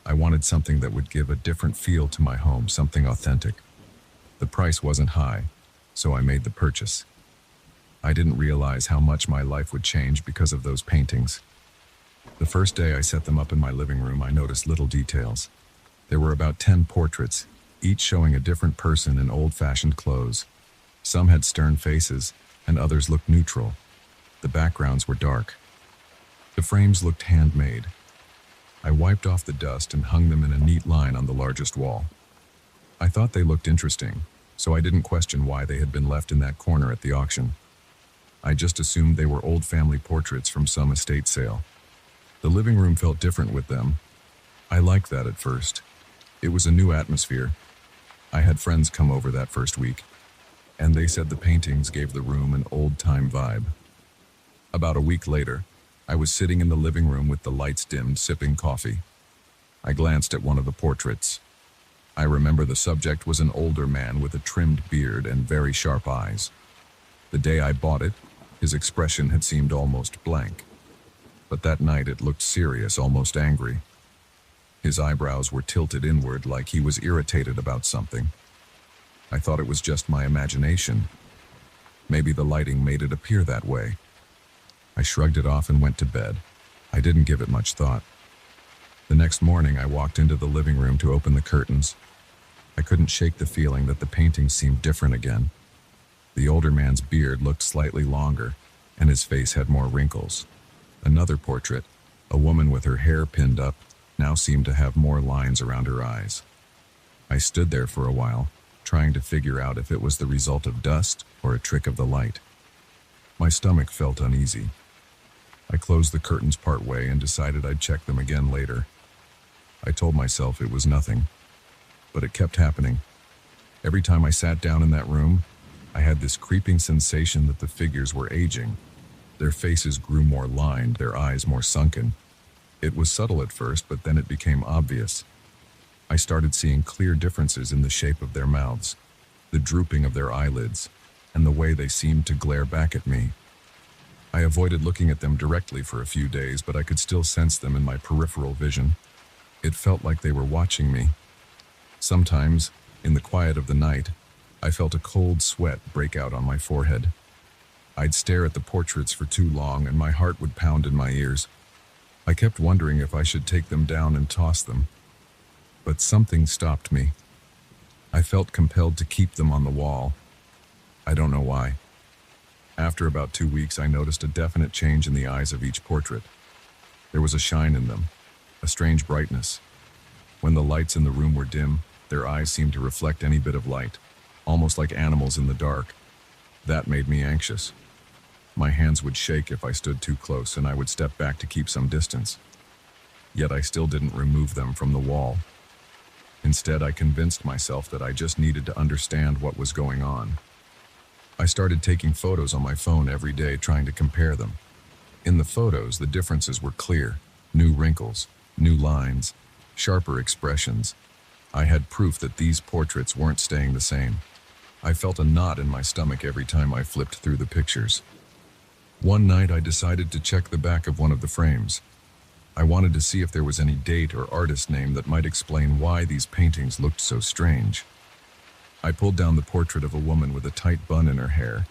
I wanted something that would give a different feel to my home, something authentic. The price wasn't high, so I made the purchase. I didn't realize how much my life would change because of those paintings. The first day I set them up in my living room, I noticed little details. There were about 10 portraits, each showing a different person in old-fashioned clothes. Some had stern faces, and others looked neutral. The backgrounds were dark. The frames looked handmade. I wiped off the dust and hung them in a neat line on the largest wall. I thought they looked interesting, so I didn't question why they had been left in that corner at the auction. I just assumed they were old family portraits from some estate sale. The living room felt different with them. I liked that at first. It was a new atmosphere. I had friends come over that first week, and they said the paintings gave the room an old-time vibe. About a week later, I was sitting in the living room with the lights dimmed, sipping coffee. I glanced at one of the portraits. I remember the subject was an older man with a trimmed beard and very sharp eyes. The day I bought it, his expression had seemed almost blank. But that night it looked serious, almost angry. His eyebrows were tilted inward like he was irritated about something. I thought it was just my imagination. Maybe the lighting made it appear that way. I shrugged it off and went to bed. I didn't give it much thought. The next morning I walked into the living room to open the curtains. I couldn't shake the feeling that the painting seemed different again. The older man's beard looked slightly longer, and his face had more wrinkles. Another portrait, a woman with her hair pinned up, now seemed to have more lines around her eyes. I stood there for a while, trying to figure out if it was the result of dust or a trick of the light. My stomach felt uneasy. I closed the curtains part way and decided I'd check them again later. I told myself it was nothing, but it kept happening. Every time I sat down in that room, I had this creeping sensation that the figures were aging. Their faces grew more lined, their eyes more sunken. It was subtle at first, but then it became obvious. I started seeing clear differences in the shape of their mouths, the drooping of their eyelids, and the way they seemed to glare back at me. I avoided looking at them directly for a few days, but I could still sense them in my peripheral vision. It felt like they were watching me. Sometimes, in the quiet of the night, I felt a cold sweat break out on my forehead. I'd stare at the portraits for too long and my heart would pound in my ears. I kept wondering if I should take them down and toss them. But something stopped me. I felt compelled to keep them on the wall. I don't know why. After about 2 weeks, I noticed a definite change in the eyes of each portrait. There was a shine in them, a strange brightness. When the lights in the room were dim, their eyes seemed to reflect any bit of light, almost like animals in the dark. That made me anxious. My hands would shake if I stood too close, and I would step back to keep some distance. Yet I still didn't remove them from the wall. Instead, I convinced myself that I just needed to understand what was going on. I started taking photos on my phone every day, trying to compare them. In the photos, the differences were clear. New wrinkles, new lines, sharper expressions. I had proof that these portraits weren't staying the same. I felt a knot in my stomach every time I flipped through the pictures. One night I decided to check the back of one of the frames. I wanted to see if there was any date or artist name that might explain why these paintings looked so strange. I pulled down the portrait of a woman with a tight bun in her hair.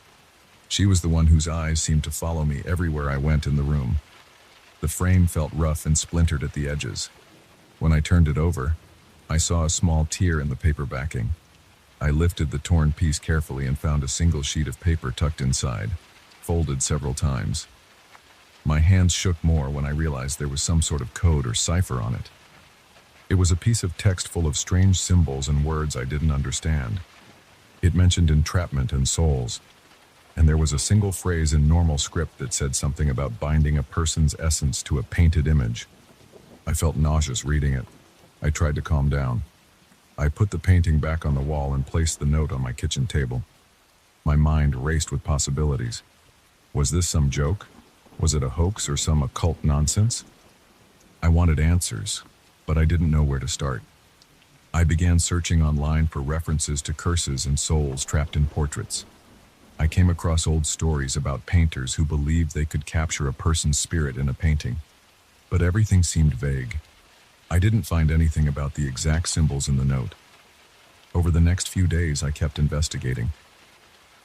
She was the one whose eyes seemed to follow me everywhere I went in the room. The frame felt rough and splintered at the edges. When I turned it over, I saw a small tear in the paper backing. I lifted the torn piece carefully and found a single sheet of paper tucked inside, folded several times. My hands shook more when I realized there was some sort of code or cipher on it. It was a piece of text full of strange symbols and words I didn't understand. It mentioned entrapment and souls, and there was a single phrase in normal script that said something about binding a person's essence to a painted image. I felt nauseous reading it. I tried to calm down. I put the painting back on the wall and placed the note on my kitchen table. My mind raced with possibilities. Was this some joke? Was it a hoax or some occult nonsense? I wanted answers, but I didn't know where to start. I began searching online for references to curses and souls trapped in portraits. I came across old stories about painters who believed they could capture a person's spirit in a painting, but everything seemed vague. I didn't find anything about the exact symbols in the note. Over the next few days, I kept investigating.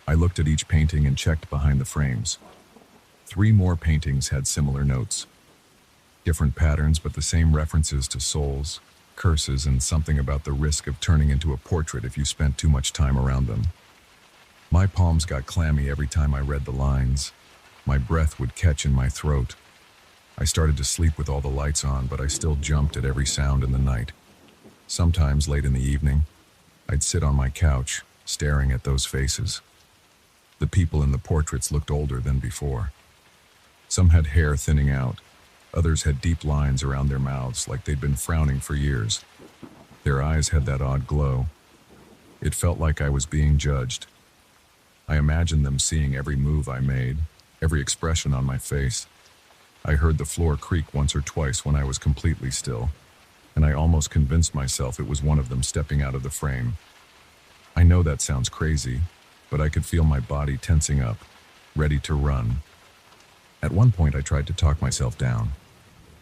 I looked at each painting and checked behind the frames. 3 more paintings had similar notes. Different patterns, but the same references to souls, curses, and something about the risk of turning into a portrait if you spent too much time around them. My palms got clammy every time I read the lines. My breath would catch in my throat. I started to sleep with all the lights on, but I still jumped at every sound in the night. Sometimes, late in the evening, I'd sit on my couch, staring at those faces. The people in the portraits looked older than before. Some had hair thinning out. Others had deep lines around their mouths, like they'd been frowning for years. Their eyes had that odd glow. It felt like I was being judged. I imagined them seeing every move I made, every expression on my face. I heard the floor creak once or twice when I was completely still, and I almost convinced myself it was one of them stepping out of the frame. I know that sounds crazy, but I could feel my body tensing up, ready to run. At one point, I tried to talk myself down.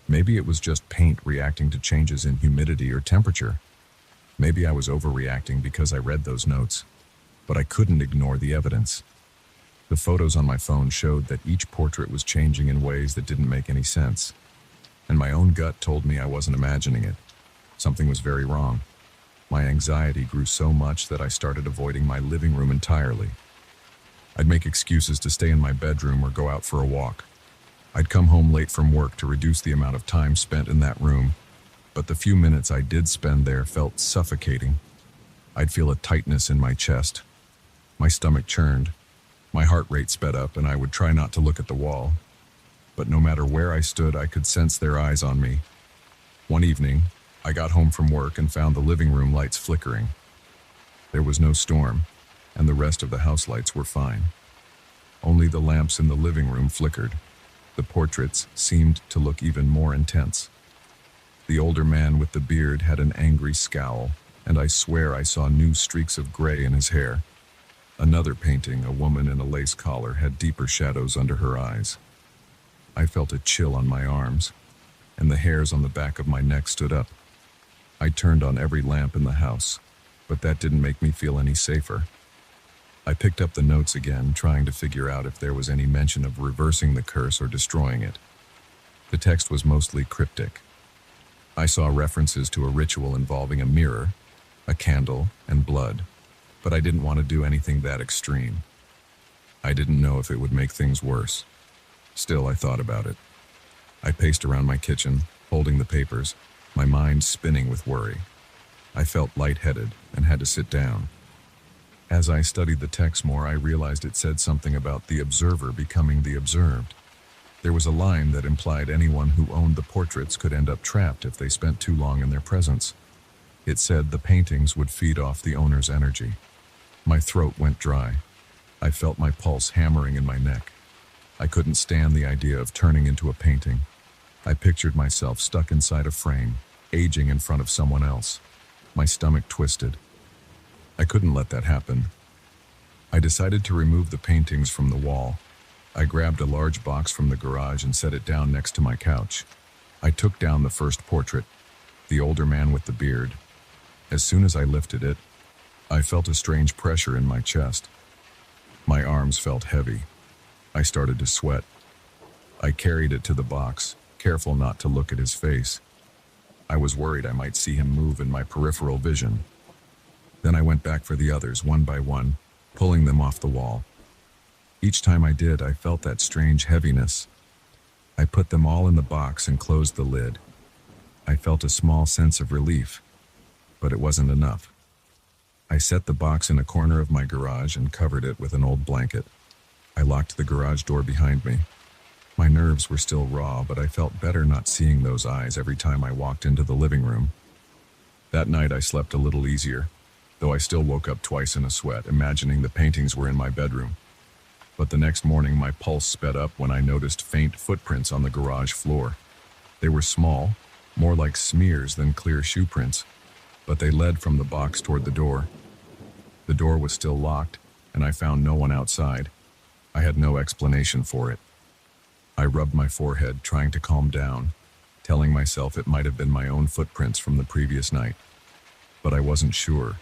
Maybe it was just paint reacting to changes in humidity or temperature. Maybe I was overreacting because I read those notes, but I couldn't ignore the evidence. The photos on my phone showed that each portrait was changing in ways that didn't make any sense, and my own gut told me I wasn't imagining it. Something was very wrong. My anxiety grew so much that I started avoiding my living room entirely. I'd make excuses to stay in my bedroom or go out for a walk. I'd come home late from work to reduce the amount of time spent in that room, but the few minutes I did spend there felt suffocating. I'd feel a tightness in my chest. My stomach churned. My heart rate sped up, and I would try not to look at the wall. But no matter where I stood, I could sense their eyes on me. One evening, I got home from work and found the living room lights flickering. There was no storm, and the rest of the house lights were fine. Only the lamps in the living room flickered. The portraits seemed to look even more intense. The older man with the beard had an angry scowl, and I swear I saw new streaks of gray in his hair. Another painting, a woman in a lace collar, had deeper shadows under her eyes. I felt a chill on my arms, and the hairs on the back of my neck stood up. I turned on every lamp in the house, but that didn't make me feel any safer. I picked up the notes again, trying to figure out if there was any mention of reversing the curse or destroying it. The text was mostly cryptic. I saw references to a ritual involving a mirror, a candle, and blood, but I didn't want to do anything that extreme. I didn't know if it would make things worse. Still, I thought about it. I paced around my kitchen, holding the papers, my mind spinning with worry. I felt lightheaded and had to sit down. As I studied the text more, I realized it said something about the observer becoming the observed. There was a line that implied anyone who owned the portraits could end up trapped if they spent too long in their presence. It said the paintings would feed off the owner's energy. My throat went dry. I felt my pulse hammering in my neck. I couldn't stand the idea of turning into a painting. I pictured myself stuck inside a frame, aging in front of someone else. My stomach twisted. I couldn't let that happen. I decided to remove the paintings from the wall. I grabbed a large box from the garage and set it down next to my couch. I took down the first portrait, the older man with the beard. As soon as I lifted it, I felt a strange pressure in my chest. My arms felt heavy. I started to sweat. I carried it to the box, careful not to look at his face. I was worried I might see him move in my peripheral vision. Then I went back for the others one by one, pulling them off the wall. Each time I did, I felt that strange heaviness. I put them all in the box and closed the lid. I felt a small sense of relief, but it wasn't enough. I set the box in a corner of my garage and covered it with an old blanket. I locked the garage door behind me. My nerves were still raw, but I felt better not seeing those eyes every time I walked into the living room. That night I slept a little easier, though I still woke up twice in a sweat, imagining the paintings were in my bedroom. But the next morning my pulse sped up when I noticed faint footprints on the garage floor. They were small, more like smears than clear shoe prints, but they led from the box toward the door. The door was still locked, and I found no one outside. I had no explanation for it. I rubbed my forehead, trying to calm down, telling myself it might have been my own footprints from the previous night. But I wasn't sure.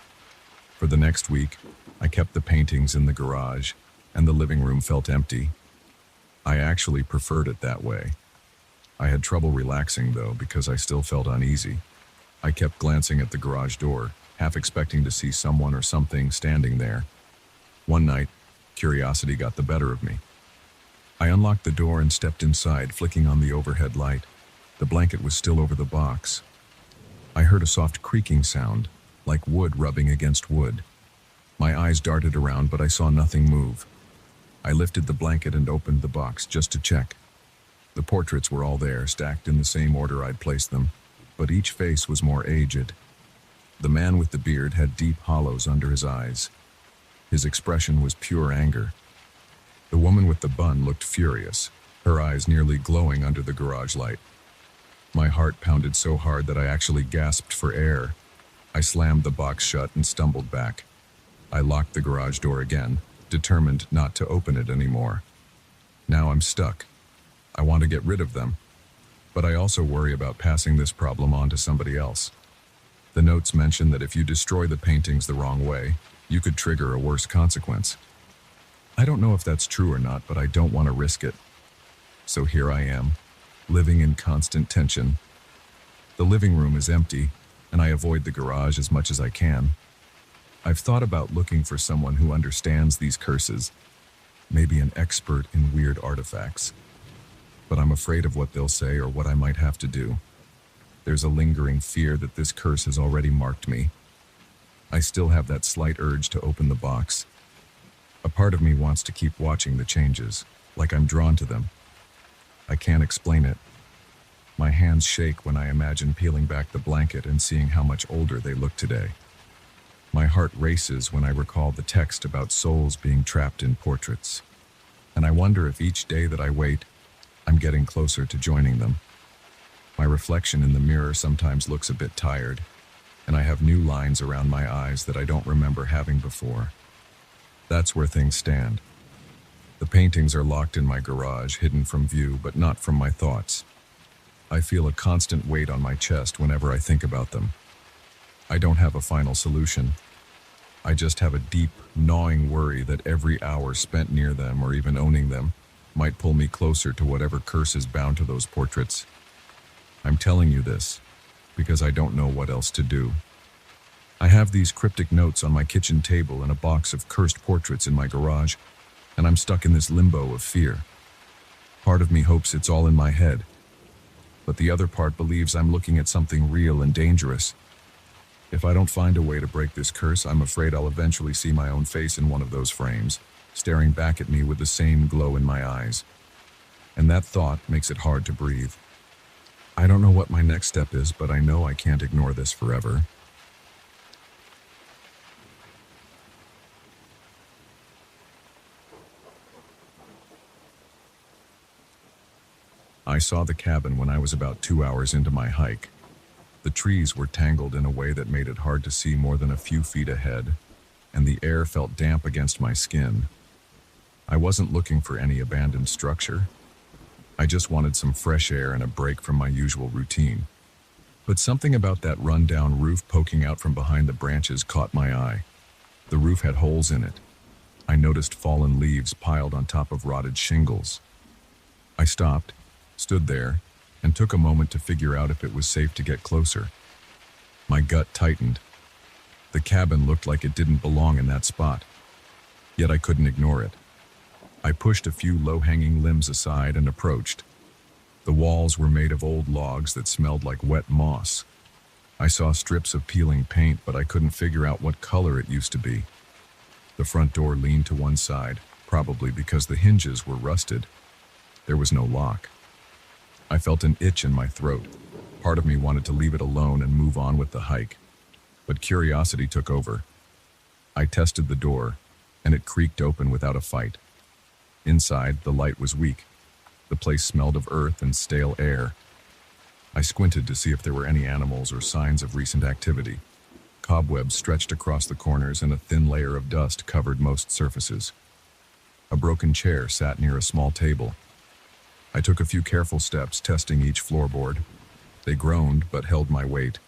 For the next week, I kept the paintings in the garage, and the living room felt empty. I actually preferred it that way. I had trouble relaxing, though, because I still felt uneasy. I kept glancing at the garage door, half expecting to see someone or something standing there. One night, curiosity got the better of me. I unlocked the door and stepped inside, flicking on the overhead light. The blanket was still over the box. I heard a soft creaking sound, like wood rubbing against wood. My eyes darted around, but I saw nothing move. I lifted the blanket and opened the box just to check. The portraits were all there, stacked in the same order I'd placed them, but each face was more aged. The man with the beard had deep hollows under his eyes. His expression was pure anger. The woman with the bun looked furious, her eyes nearly glowing under the garage light. My heart pounded so hard that I actually gasped for air. I slammed the box shut and stumbled back. I locked the garage door again, determined not to open it anymore. Now I'm stuck. I want to get rid of them, but I also worry about passing this problem on to somebody else. The notes mention that if you destroy the paintings the wrong way, you could trigger a worse consequence. I don't know if that's true or not, but I don't want to risk it. So here I am, living in constant tension. The living room is empty, and I avoid the garage as much as I can. I've thought about looking for someone who understands these curses, maybe an expert in weird artifacts. But I'm afraid of what they'll say or what I might have to do. There's a lingering fear that this curse has already marked me. I still have that slight urge to open the box. A part of me wants to keep watching the changes, like I'm drawn to them. I can't explain it. My hands shake when I imagine peeling back the blanket and seeing how much older they look today. My heart races when I recall the text about souls being trapped in portraits. And I wonder if each day that I wait, I'm getting closer to joining them. My reflection in the mirror sometimes looks a bit tired, and I have new lines around my eyes that I don't remember having before. That's where things stand. The paintings are locked in my garage, hidden from view, but not from my thoughts. I feel a constant weight on my chest whenever I think about them. I don't have a final solution. I just have a deep, gnawing worry that every hour spent near them or even owning them might pull me closer to whatever curse is bound to those portraits. I'm telling you this because I don't know what else to do. I have these cryptic notes on my kitchen table and a box of cursed portraits in my garage, and I'm stuck in this limbo of fear. Part of me hopes it's all in my head, but the other part believes I'm looking at something real and dangerous. If I don't find a way to break this curse, I'm afraid I'll eventually see my own face in one of those frames, staring back at me with the same glow in my eyes. And that thought makes it hard to breathe. I don't know what my next step is, but I know I can't ignore this forever. I saw the cabin when I was about 2 hours into my hike. The trees were tangled in a way that made it hard to see more than a few feet ahead, and the air felt damp against my skin. I wasn't looking for any abandoned structure. I just wanted some fresh air and a break from my usual routine. But something about that run-down roof poking out from behind the branches caught my eye. The roof had holes in it. I noticed fallen leaves piled on top of rotted shingles. I stopped, stood there, and took a moment to figure out if it was safe to get closer. My gut tightened. The cabin looked like it didn't belong in that spot, yet I couldn't ignore it. I pushed a few low-hanging limbs aside and approached. The walls were made of old logs that smelled like wet moss. I saw strips of peeling paint, but I couldn't figure out what color it used to be. The front door leaned to one side, probably because the hinges were rusted. There was no lock. I felt an itch in my throat. Part of me wanted to leave it alone and move on with the hike, but curiosity took over. I tested the door, and it creaked open without a fight. Inside, the light was weak. The place smelled of earth and stale air. I squinted to see if there were any animals or signs of recent activity. Cobwebs stretched across the corners and a thin layer of dust covered most surfaces. A broken chair sat near a small table. I took a few careful steps, testing each floorboard. They groaned, but held my weight.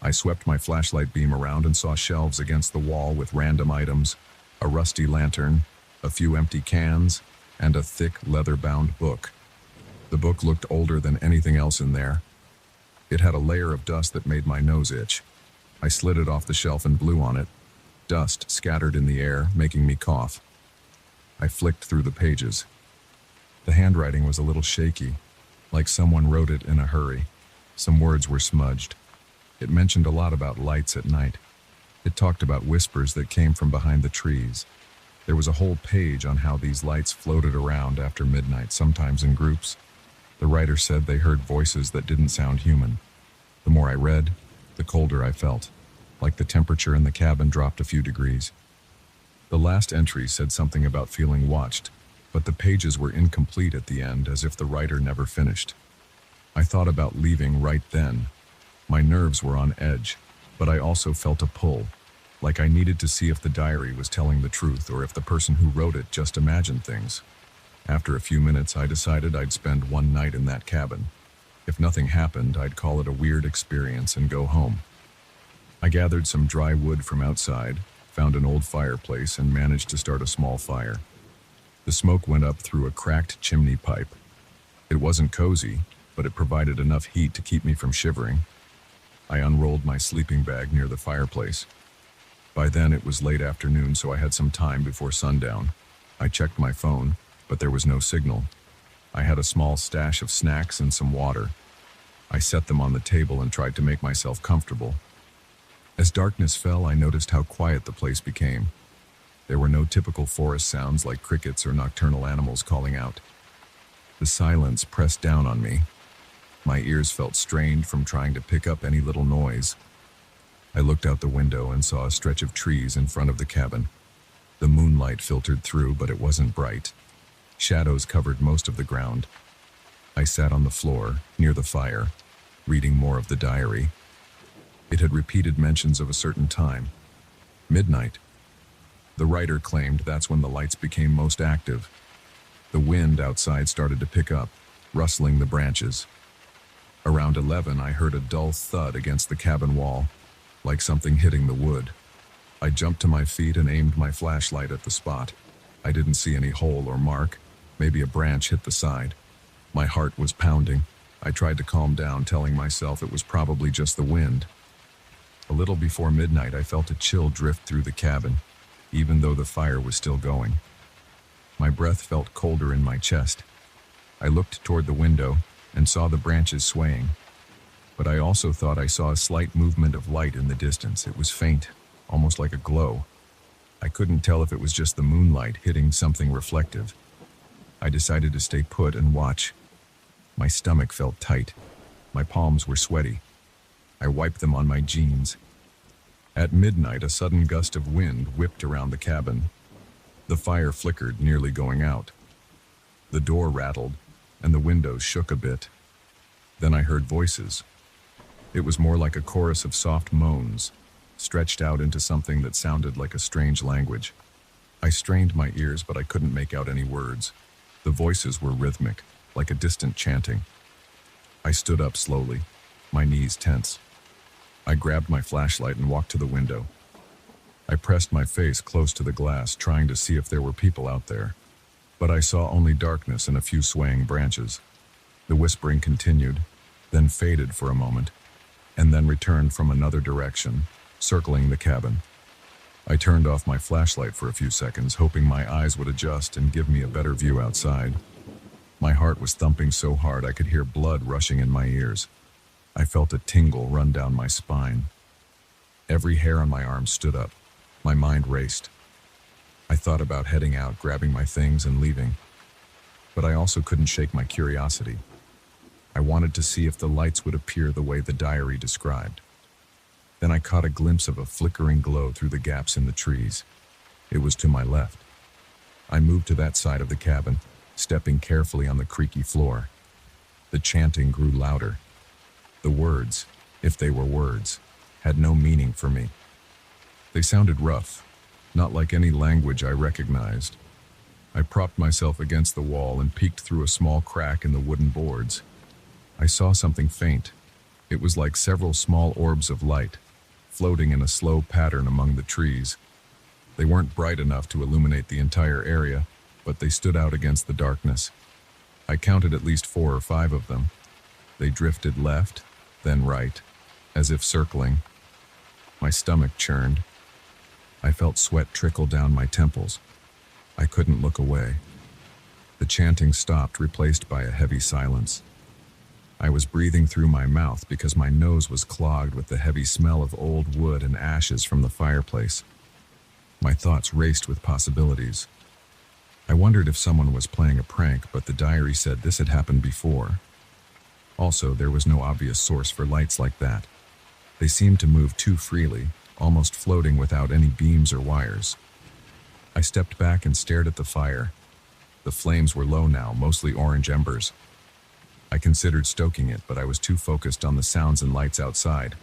I swept my flashlight beam around and saw shelves against the wall with random items, a rusty lantern, a few empty cans, and a thick, leather-bound book. The book looked older than anything else in there. It had a layer of dust that made my nose itch. I slid it off the shelf and blew on it. Dust scattered in the air, making me cough. I flicked through the pages. The handwriting was a little shaky, like someone wrote it in a hurry. Some words were smudged. It mentioned a lot about lights at night. It talked about whispers that came from behind the trees. There was a whole page on how these lights floated around after midnight, sometimes in groups. The writer said they heard voices that didn't sound human. The more I read, the colder I felt, like the temperature in the cabin dropped a few degrees. The last entry said something about feeling watched, but the pages were incomplete at the end, as if the writer never finished. I thought about leaving right then. My nerves were on edge, but I also felt a pull, like I needed to see if the diary was telling the truth or if the person who wrote it just imagined things. After a few minutes, I decided I'd spend one night in that cabin. If nothing happened, I'd call it a weird experience and go home. I gathered some dry wood from outside, found an old fireplace, and managed to start a small fire. The smoke went up through a cracked chimney pipe. It wasn't cozy, but it provided enough heat to keep me from shivering. I unrolled my sleeping bag near the fireplace. By then it was late afternoon, so I had some time before sundown. I checked my phone, but there was no signal. I had a small stash of snacks and some water. I set them on the table and tried to make myself comfortable. As darkness fell, I noticed how quiet the place became. There were no typical forest sounds like crickets or nocturnal animals calling out. The silence pressed down on me. My ears felt strained from trying to pick up any little noise. I looked out the window and saw a stretch of trees in front of the cabin. The moonlight filtered through, but it wasn't bright. Shadows covered most of the ground. I sat on the floor, near the fire, reading more of the diary. It had repeated mentions of a certain time. Midnight. The writer claimed that's when the lights became most active. The wind outside started to pick up, rustling the branches. Around 11, I heard a dull thud against the cabin wall, like something hitting the wood. I jumped to my feet and aimed my flashlight at the spot. I didn't see any hole or mark. Maybe a branch hit the side. My heart was pounding. I tried to calm down, telling myself it was probably just the wind. A little before midnight, I felt a chill drift through the cabin, even though the fire was still going. My breath felt colder in my chest. I looked toward the window and saw the branches swaying. But I also thought I saw a slight movement of light in the distance. It was faint, almost like a glow. I couldn't tell if it was just the moonlight hitting something reflective. I decided to stay put and watch. My stomach felt tight. My palms were sweaty. I wiped them on my jeans. At midnight, a sudden gust of wind whipped around the cabin. The fire flickered, nearly going out. The door rattled, and the windows shook a bit. Then I heard voices. It was more like a chorus of soft moans, stretched out into something that sounded like a strange language. I strained my ears, but I couldn't make out any words. The voices were rhythmic, like a distant chanting. I stood up slowly, my knees tense. I grabbed my flashlight and walked to the window. I pressed my face close to the glass, trying to see if there were people out there. But I saw only darkness and a few swaying branches. The whispering continued, then faded for a moment, and then returned from another direction, circling the cabin. I turned off my flashlight for a few seconds, hoping my eyes would adjust and give me a better view outside. My heart was thumping so hard I could hear blood rushing in my ears. I felt a tingle run down my spine. Every hair on my arm stood up. My mind raced. I thought about heading out, grabbing my things, and leaving. But I also couldn't shake my curiosity. I wanted to see if the lights would appear the way the diary described. Then I caught a glimpse of a flickering glow through the gaps in the trees. It was to my left. I moved to that side of the cabin, stepping carefully on the creaky floor. The chanting grew louder. The words, if they were words, had no meaning for me. They sounded rough, not like any language I recognized. I propped myself against the wall and peeked through a small crack in the wooden boards. I saw something faint. It was like several small orbs of light, floating in a slow pattern among the trees. They weren't bright enough to illuminate the entire area, but they stood out against the darkness. I counted at least 4 or 5 of them. They drifted left, then right, as if circling. My stomach churned. I felt sweat trickle down my temples. I couldn't look away. The chanting stopped, replaced by a heavy silence. I was breathing through my mouth because my nose was clogged with the heavy smell of old wood and ashes from the fireplace. My thoughts raced with possibilities. I wondered if someone was playing a prank, but the diary said this had happened before. Also, there was no obvious source for lights like that. They seemed to move too freely, almost floating without any beams or wires. I stepped back and stared at the fire. The flames were low now, mostly orange embers. I considered stoking it, but I was too focused on the sounds and lights outside.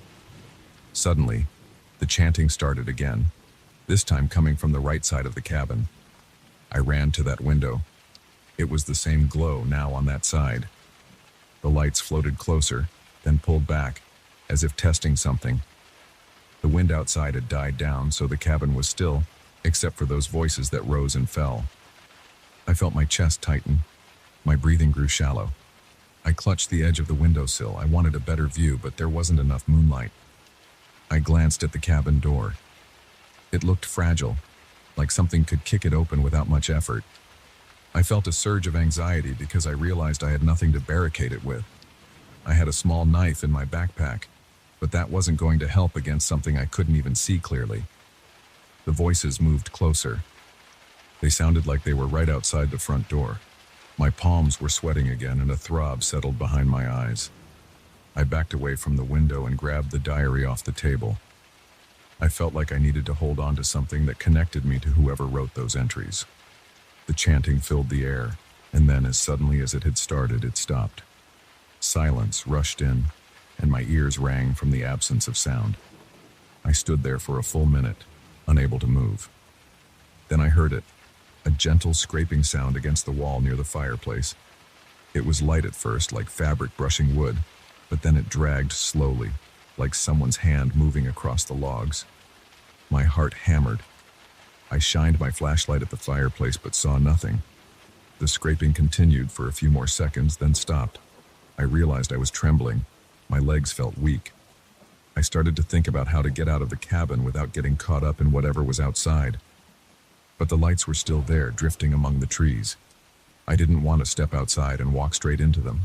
Suddenly, the chanting started again, this time coming from the right side of the cabin. I ran to that window. It was the same glow now on that side. The lights floated closer, then pulled back, as if testing something. The wind outside had died down, so the cabin was still, except for those voices that rose and fell. I felt my chest tighten. My breathing grew shallow. I clutched the edge of the windowsill. I wanted a better view, but there wasn't enough moonlight. I glanced at the cabin door. It looked fragile, like something could kick it open without much effort. I felt a surge of anxiety because I realized I had nothing to barricade it with. I had a small knife in my backpack, but that wasn't going to help against something I couldn't even see clearly. The voices moved closer. They sounded like they were right outside the front door. My palms were sweating again, and a throb settled behind my eyes. I backed away from the window and grabbed the diary off the table. I felt like I needed to hold on to something that connected me to whoever wrote those entries. The chanting filled the air, and then, as suddenly as it had started, it stopped. Silence rushed in, and my ears rang from the absence of sound. I stood there for a full minute, unable to move. Then I heard it, a gentle scraping sound against the wall near the fireplace. It was light at first, like fabric brushing wood, but then it dragged slowly, like someone's hand moving across the logs. My heart hammered. I shined my flashlight at the fireplace but saw nothing. The scraping continued for a few more seconds, then stopped. I realized I was trembling. My legs felt weak. I started to think about how to get out of the cabin without getting caught up in whatever was outside. But the lights were still there, drifting among the trees. I didn't want to step outside and walk straight into them.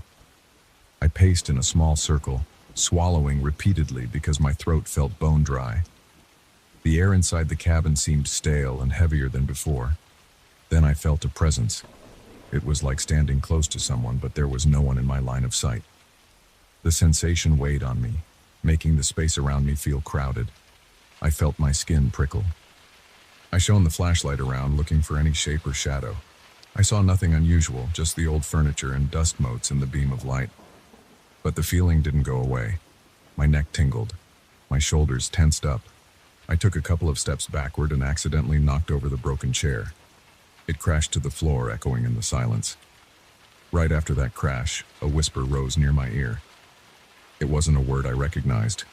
I paced in a small circle, swallowing repeatedly because my throat felt bone dry. The air inside the cabin seemed stale and heavier than before. Then I felt a presence. It was like standing close to someone, but there was no one in my line of sight. The sensation weighed on me, making the space around me feel crowded. I felt my skin prickle. I shone the flashlight around, looking for any shape or shadow. I saw nothing unusual, just the old furniture and dust motes in the beam of light. But the feeling didn't go away. My neck tingled. My shoulders tensed up. I took a couple of steps backward and accidentally knocked over the broken chair. It crashed to the floor, echoing in the silence. Right after that crash, a whisper rose near my ear. It wasn't a word I recognized.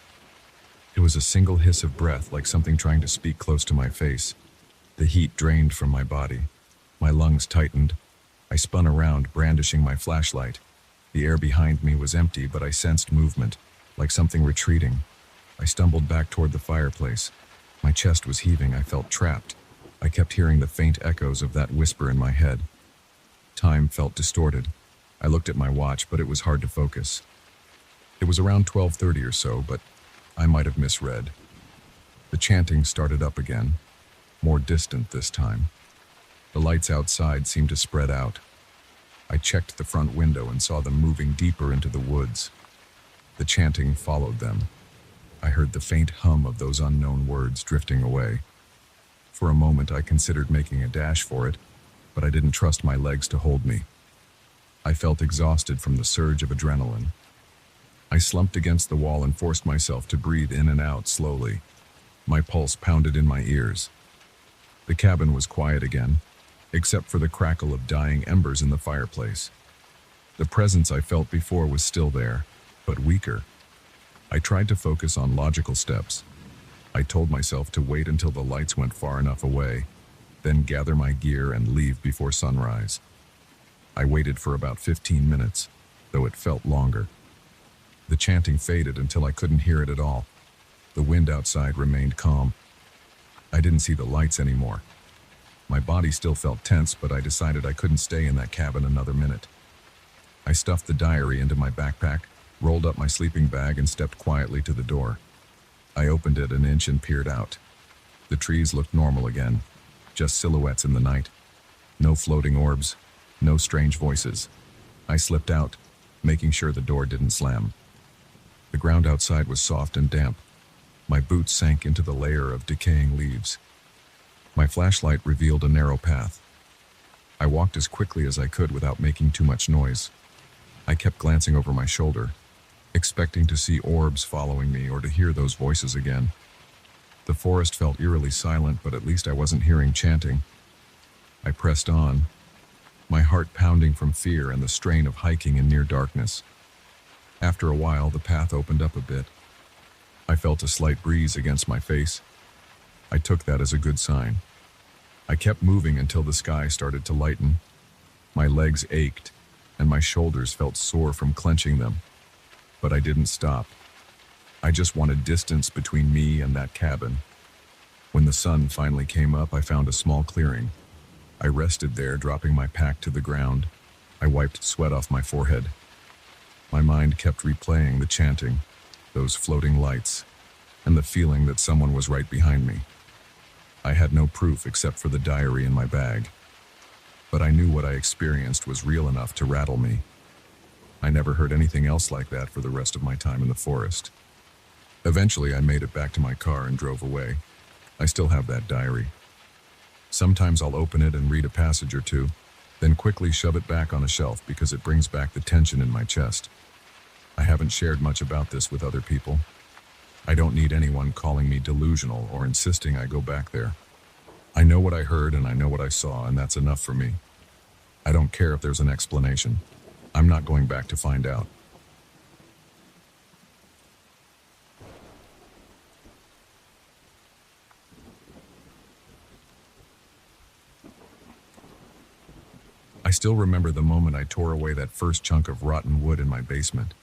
It was a single hiss of breath, like something trying to speak close to my face. The heat drained from my body. My lungs tightened. I spun around, brandishing my flashlight. The air behind me was empty, but I sensed movement, like something retreating. I stumbled back toward the fireplace. My chest was heaving. I felt trapped. I kept hearing the faint echoes of that whisper in my head. Time felt distorted. I looked at my watch, but it was hard to focus. It was around 12:30 or so, but I might have misread. The chanting started up again, more distant this time. The lights outside seemed to spread out. I checked the front window and saw them moving deeper into the woods. The chanting followed them. I heard the faint hum of those unknown words drifting away. For a moment, I considered making a dash for it, but I didn't trust my legs to hold me. I felt exhausted from the surge of adrenaline. I slumped against the wall and forced myself to breathe in and out slowly. My pulse pounded in my ears. The cabin was quiet again, except for the crackle of dying embers in the fireplace. The presence I felt before was still there, but weaker. I tried to focus on logical steps. I told myself to wait until the lights went far enough away, then gather my gear and leave before sunrise. I waited for about 15 minutes, though it felt longer. The chanting faded until I couldn't hear it at all. The wind outside remained calm. I didn't see the lights anymore. My body still felt tense, but I decided I couldn't stay in that cabin another minute. I stuffed the diary into my backpack, rolled up my sleeping bag, and stepped quietly to the door. I opened it an inch and peered out. The trees looked normal again, just silhouettes in the night. No floating orbs, no strange voices. I slipped out, making sure the door didn't slam. The ground outside was soft and damp. My boots sank into the layer of decaying leaves. My flashlight revealed a narrow path. I walked as quickly as I could without making too much noise. I kept glancing over my shoulder, expecting to see orbs following me or to hear those voices again. The forest felt eerily silent, but at least I wasn't hearing chanting. I pressed on, my heart pounding from fear and the strain of hiking in near darkness. After a while, the path opened up a bit. I felt a slight breeze against my face. I took that as a good sign. I kept moving until the sky started to lighten. My legs ached, and my shoulders felt sore from clenching them. But I didn't stop. I just wanted distance between me and that cabin. When the sun finally came up, I found a small clearing. I rested there, dropping my pack to the ground. I wiped sweat off my forehead. My mind kept replaying the chanting, those floating lights, and the feeling that someone was right behind me. I had no proof except for the diary in my bag, but I knew what I experienced was real enough to rattle me. I never heard anything else like that for the rest of my time in the forest. Eventually, I made it back to my car and drove away. I still have that diary. Sometimes I'll open it and read a passage or two, then quickly shove it back on a shelf because it brings back the tension in my chest. I haven't shared much about this with other people. I don't need anyone calling me delusional or insisting I go back there. I know what I heard and I know what I saw, and that's enough for me. I don't care if there's an explanation. I'm not going back to find out. I still remember the moment I tore away that first chunk of rotten wood in my basement.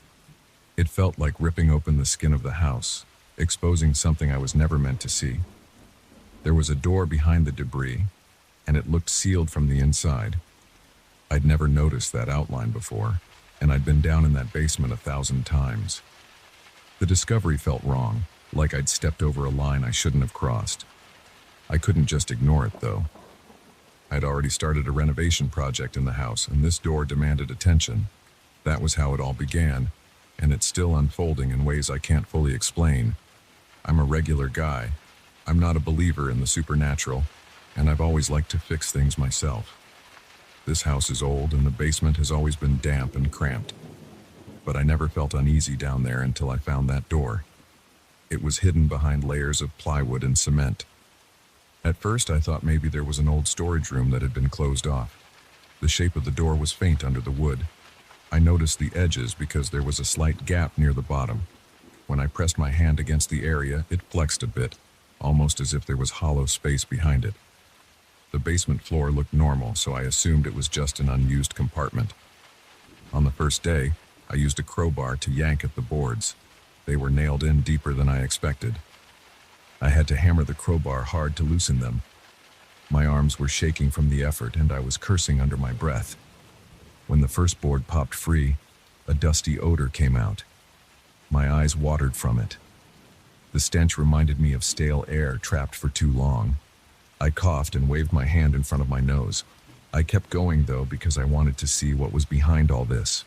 It felt like ripping open the skin of the house, exposing something I was never meant to see. There was a door behind the debris, and it looked sealed from the inside. I'd never noticed that outline before, and I'd been down in that basement 1,000 times. The discovery felt wrong, like I'd stepped over a line I shouldn't have crossed. I couldn't just ignore it, though. I'd already started a renovation project in the house, and this door demanded attention. That was how it all began, and it's still unfolding in ways I can't fully explain. I'm a regular guy. I'm not a believer in the supernatural, and I've always liked to fix things myself. This house is old, and the basement has always been damp and cramped. But I never felt uneasy down there until I found that door. It was hidden behind layers of plywood and cement. At first, I thought maybe there was an old storage room that had been closed off. The shape of the door was faint under the wood. I noticed the edges because there was a slight gap near the bottom. When I pressed my hand against the area, it flexed a bit, almost as if there was hollow space behind it. The basement floor looked normal, so I assumed it was just an unused compartment. On the first day, I used a crowbar to yank at the boards. They were nailed in deeper than I expected. I had to hammer the crowbar hard to loosen them. My arms were shaking from the effort, and I was cursing under my breath. When the first board popped free, a dusty odor came out. My eyes watered from it. The stench reminded me of stale air trapped for too long. I coughed and waved my hand in front of my nose. I kept going, though, because I wanted to see what was behind all this.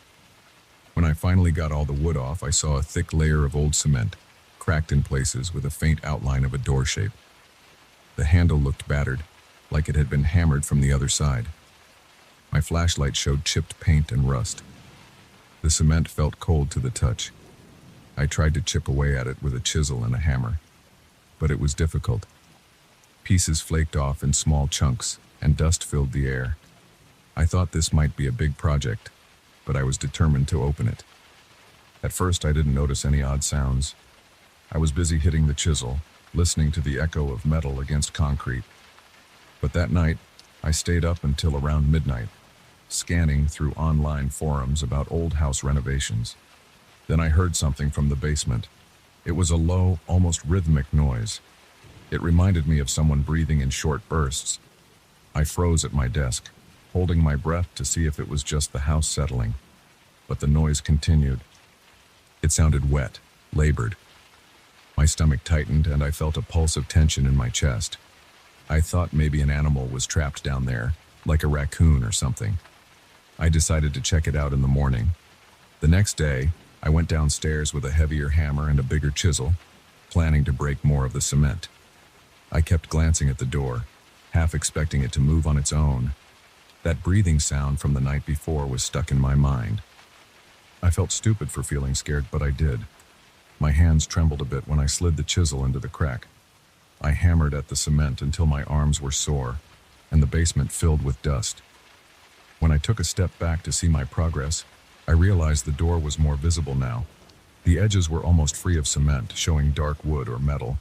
When I finally got all the wood off, I saw a thick layer of old cement, cracked in places with a faint outline of a door shape. The handle looked battered, like it had been hammered from the other side. My flashlight showed chipped paint and rust. The cement felt cold to the touch. I tried to chip away at it with a chisel and a hammer, but it was difficult. Pieces flaked off in small chunks, and dust filled the air. I thought this might be a big project, but I was determined to open it. At first, I didn't notice any odd sounds. I was busy hitting the chisel, listening to the echo of metal against concrete. But that night, I stayed up until around midnight, scanning through online forums about old house renovations. Then I heard something from the basement. It was a low, almost rhythmic noise. It reminded me of someone breathing in short bursts. I froze at my desk, holding my breath to see if it was just the house settling. But the noise continued. It sounded wet, labored. My stomach tightened, and I felt a pulse of tension in my chest. I thought maybe an animal was trapped down there, like a raccoon or something. I decided to check it out in the morning. The next day, I went downstairs with a heavier hammer and a bigger chisel, planning to break more of the cement. I kept glancing at the door, half expecting it to move on its own. That breathing sound from the night before was stuck in my mind. I felt stupid for feeling scared, but I did. My hands trembled a bit when I slid the chisel into the crack. I hammered at the cement until my arms were sore, and the basement filled with dust. When I took a step back to see my progress, I realized the door was more visible now. The edges were almost free of cement, showing dark wood or metal.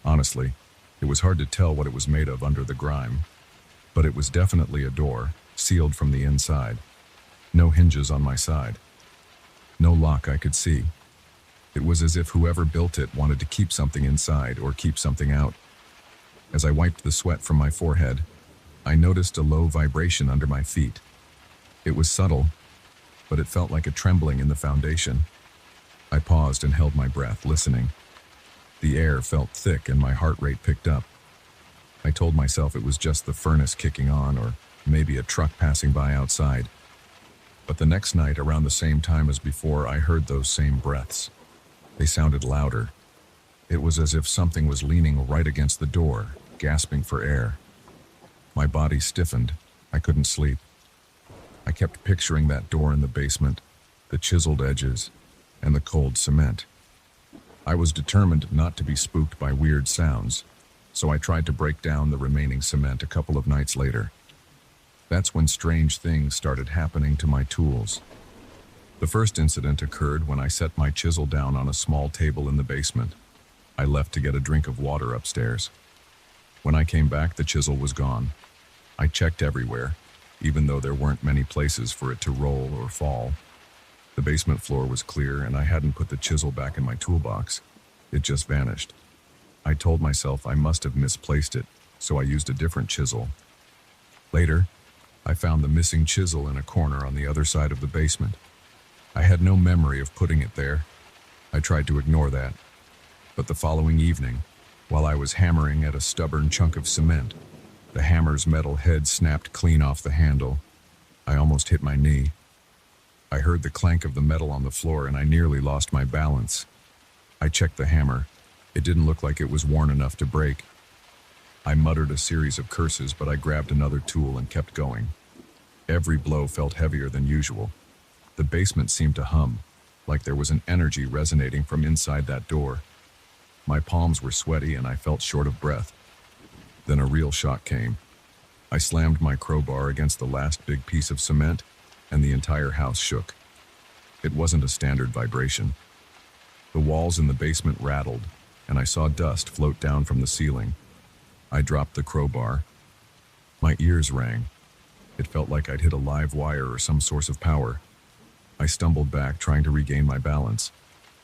Honestly, it was hard to tell what it was made of under the grime. But it was definitely a door, sealed from the inside. No hinges on my side. No lock I could see. It was as if whoever built it wanted to keep something inside or keep something out. As I wiped the sweat from my forehead, I noticed a low vibration under my feet. It was subtle, but it felt like a trembling in the foundation. I paused and held my breath, listening. The air felt thick and my heart rate picked up. I told myself it was just the furnace kicking on, or maybe a truck passing by outside. But the next night, around the same time as before, I heard those same breaths. They sounded louder. It was as if something was leaning right against the door, gasping for air. My body stiffened. I couldn't sleep. I kept picturing that door in the basement, the chiseled edges, and the cold cement. I was determined not to be spooked by weird sounds, so I tried to break down the remaining cement a couple of nights later. That's when strange things started happening to my tools. The first incident occurred when I set my chisel down on a small table in the basement. I left to get a drink of water upstairs. When I came back, the chisel was gone. I checked everywhere, even though there weren't many places for it to roll or fall. The basement floor was clear, and I hadn't put the chisel back in my toolbox. It just vanished. I told myself I must have misplaced it, so I used a different chisel. Later, I found the missing chisel in a corner on the other side of the basement. I had no memory of putting it there. I tried to ignore that. But the following evening, while I was hammering at a stubborn chunk of cement, the hammer's metal head snapped clean off the handle. I almost hit my knee. I heard the clank of the metal on the floor, and I nearly lost my balance. I checked the hammer. It didn't look like it was worn enough to break. I muttered a series of curses, but I grabbed another tool and kept going. Every blow felt heavier than usual. The basement seemed to hum, like there was an energy resonating from inside that door. My palms were sweaty and I felt short of breath. Then a real shock came. I slammed my crowbar against the last big piece of cement, and the entire house shook. It wasn't a standard vibration. The walls in the basement rattled, and I saw dust float down from the ceiling. I dropped the crowbar. My ears rang. It felt like I'd hit a live wire or some source of power. I stumbled back, trying to regain my balance.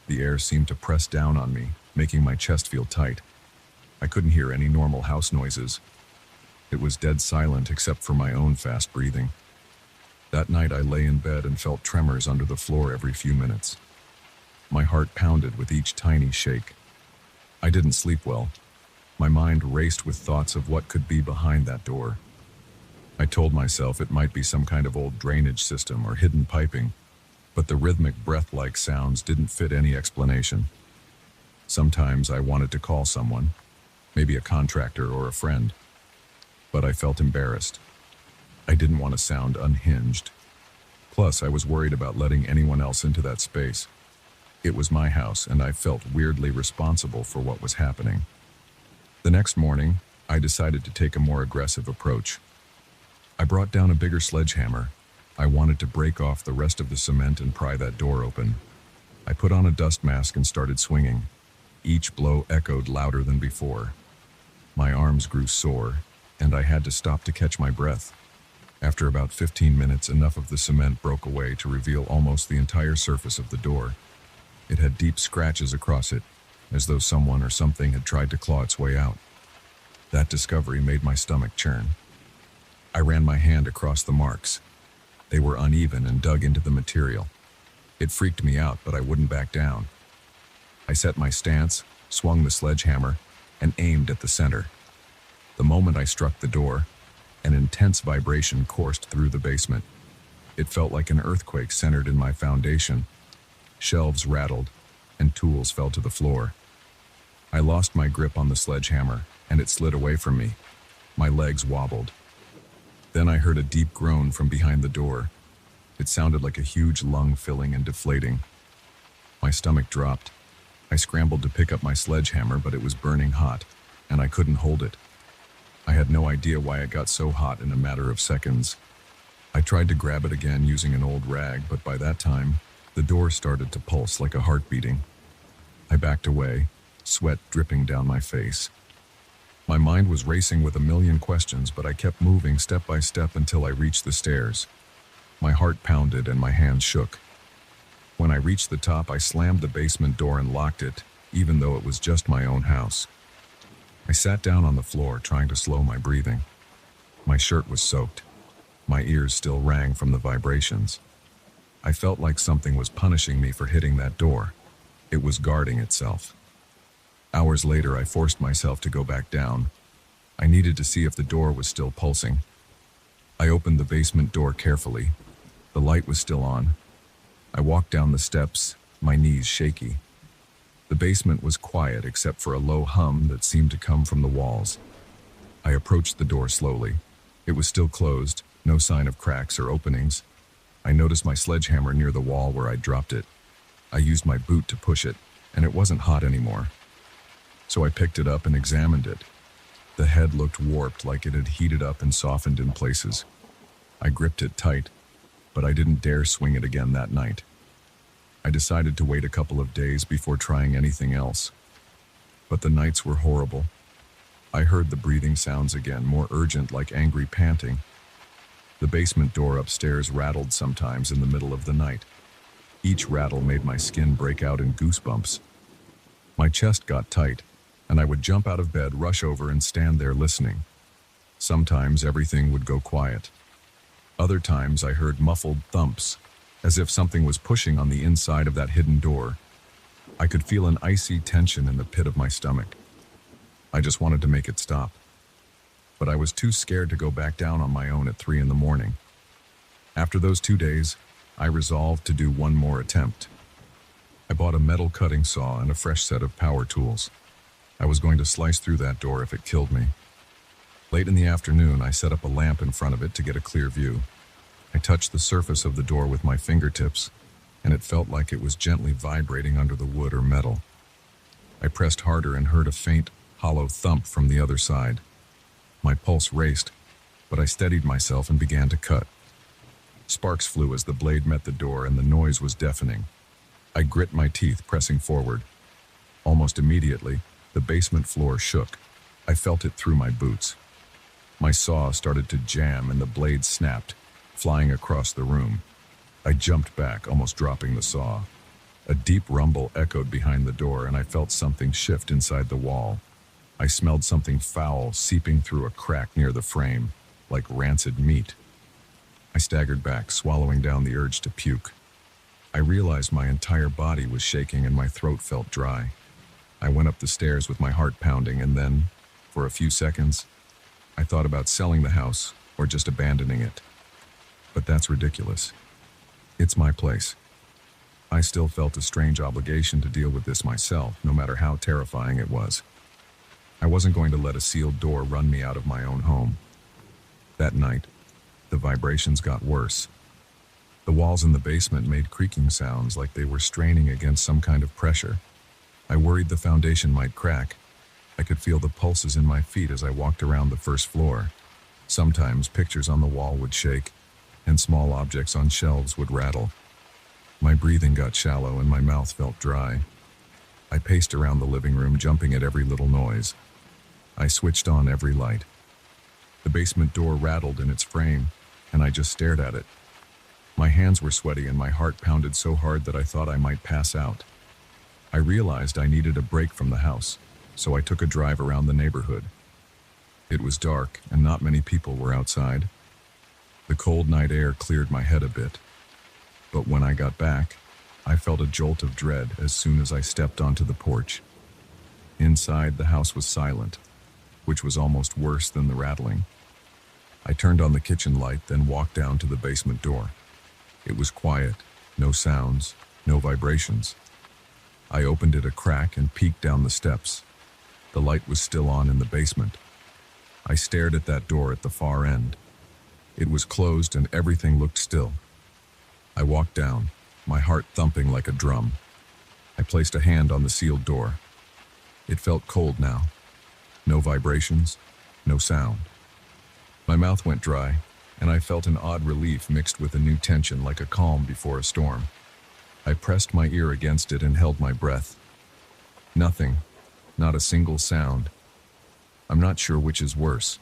The air seemed to press down on me, making my chest feel tight. I couldn't hear any normal house noises. It was dead silent except for my own fast breathing. That night I lay in bed and felt tremors under the floor every few minutes. My heart pounded with each tiny shake. I didn't sleep well. My mind raced with thoughts of what could be behind that door. I told myself it might be some kind of old drainage system or hidden piping, but the rhythmic breath-like sounds didn't fit any explanation. Sometimes I wanted to call someone, maybe a contractor or a friend, but I felt embarrassed. I didn't want to sound unhinged. Plus, I was worried about letting anyone else into that space. It was my house, and I felt weirdly responsible for what was happening. The next morning, I decided to take a more aggressive approach. I brought down a bigger sledgehammer. I wanted to break off the rest of the cement and pry that door open. I put on a dust mask and started swinging. Each blow echoed louder than before. My arms grew sore, and I had to stop to catch my breath. After about 15 minutes, enough of the cement broke away to reveal almost the entire surface of the door. It had deep scratches across it, as though someone or something had tried to claw its way out. That discovery made my stomach churn. I ran my hand across the marks. They were uneven and dug into the material. It freaked me out, but I wouldn't back down. I set my stance, swung the sledgehammer, and aimed at the center. The moment I struck the door, an intense vibration coursed through the basement. It felt like an earthquake centered in my foundation. Shelves rattled, and tools fell to the floor. I lost my grip on the sledgehammer, and it slid away from me. My legs wobbled. Then I heard a deep groan from behind the door. It sounded like a huge lung filling and deflating. My stomach dropped. I scrambled to pick up my sledgehammer, but it was burning hot, and I couldn't hold it. I had no idea why it got so hot in a matter of seconds. I tried to grab it again using an old rag, but by that time, the door started to pulse like a heart beating. I backed away, sweat dripping down my face. My mind was racing with a million questions, but I kept moving step by step until I reached the stairs. My heart pounded and my hands shook. When I reached the top, I slammed the basement door and locked it, even though it was just my own house. I sat down on the floor, trying to slow my breathing. My shirt was soaked. My ears still rang from the vibrations. I felt like something was punishing me for hitting that door. It was guarding itself. Hours later, I forced myself to go back down. I needed to see if the door was still pulsing. I opened the basement door carefully. The light was still on. I walked down the steps, my knees shaky. The basement was quiet except for a low hum that seemed to come from the walls. I approached the door slowly. It was still closed, no sign of cracks or openings. I noticed my sledgehammer near the wall where I'd dropped it. I used my boot to push it, and it wasn't hot anymore. So I picked it up and examined it. The head looked warped, like it had heated up and softened in places. I gripped it tight, but I didn't dare swing it again that night. I decided to wait a couple of days before trying anything else. But the nights were horrible. I heard the breathing sounds again, more urgent, like angry panting. The basement door upstairs rattled sometimes in the middle of the night. Each rattle made my skin break out in goosebumps. My chest got tight, and I would jump out of bed, rush over, and stand there listening. Sometimes everything would go quiet. Other times I heard muffled thumps, as if something was pushing on the inside of that hidden door. I could feel an icy tension in the pit of my stomach. I just wanted to make it stop. But I was too scared to go back down on my own at 3 a.m. After those 2 days, I resolved to do one more attempt. I bought a metal cutting saw and a fresh set of power tools. I was going to slice through that door if it killed me. Late in the afternoon, I set up a lamp in front of it to get a clear view. I touched the surface of the door with my fingertips, and it felt like it was gently vibrating under the wood or metal. I pressed harder and heard a faint, hollow thump from the other side. My pulse raced, but I steadied myself and began to cut. Sparks flew as the blade met the door, and the noise was deafening. I grit my teeth, pressing forward. Almost immediately, the basement floor shook. I felt it through my boots. My saw started to jam and the blade snapped, flying across the room. I jumped back, almost dropping the saw. A deep rumble echoed behind the door, and I felt something shift inside the wall. I smelled something foul seeping through a crack near the frame, like rancid meat. I staggered back, swallowing down the urge to puke. I realized my entire body was shaking and my throat felt dry. I went up the stairs with my heart pounding, and then, for a few seconds, I thought about selling the house or just abandoning it. But that's ridiculous. It's my place. I still felt a strange obligation to deal with this myself, no matter how terrifying it was. I wasn't going to let a sealed door run me out of my own home. That night, the vibrations got worse. The walls in the basement made creaking sounds like they were straining against some kind of pressure. I worried the foundation might crack. I could feel the pulses in my feet as I walked around the first floor. Sometimes pictures on the wall would shake, and small objects on shelves would rattle. My breathing got shallow and my mouth felt dry. I paced around the living room, jumping at every little noise. I switched on every light. The basement door rattled in its frame, and I just stared at it. My hands were sweaty and my heart pounded so hard that I thought I might pass out. I realized I needed a break from the house, so I took a drive around the neighborhood. It was dark and not many people were outside. The cold night air cleared my head a bit. But when I got back, I felt a jolt of dread as soon as I stepped onto the porch. Inside, the house was silent, which was almost worse than the rattling. I turned on the kitchen light, then walked down to the basement door. It was quiet, no sounds, no vibrations. I opened it a crack and peeked down the steps. The light was still on in the basement. I stared at that door at the far end. It was closed and everything looked still. I walked down, my heart thumping like a drum. I placed a hand on the sealed door. It felt cold now. No vibrations, no sound. My mouth went dry, and I felt an odd relief mixed with a new tension, like a calm before a storm. I pressed my ear against it and held my breath. Nothing, not a single sound. I'm not sure which is worse,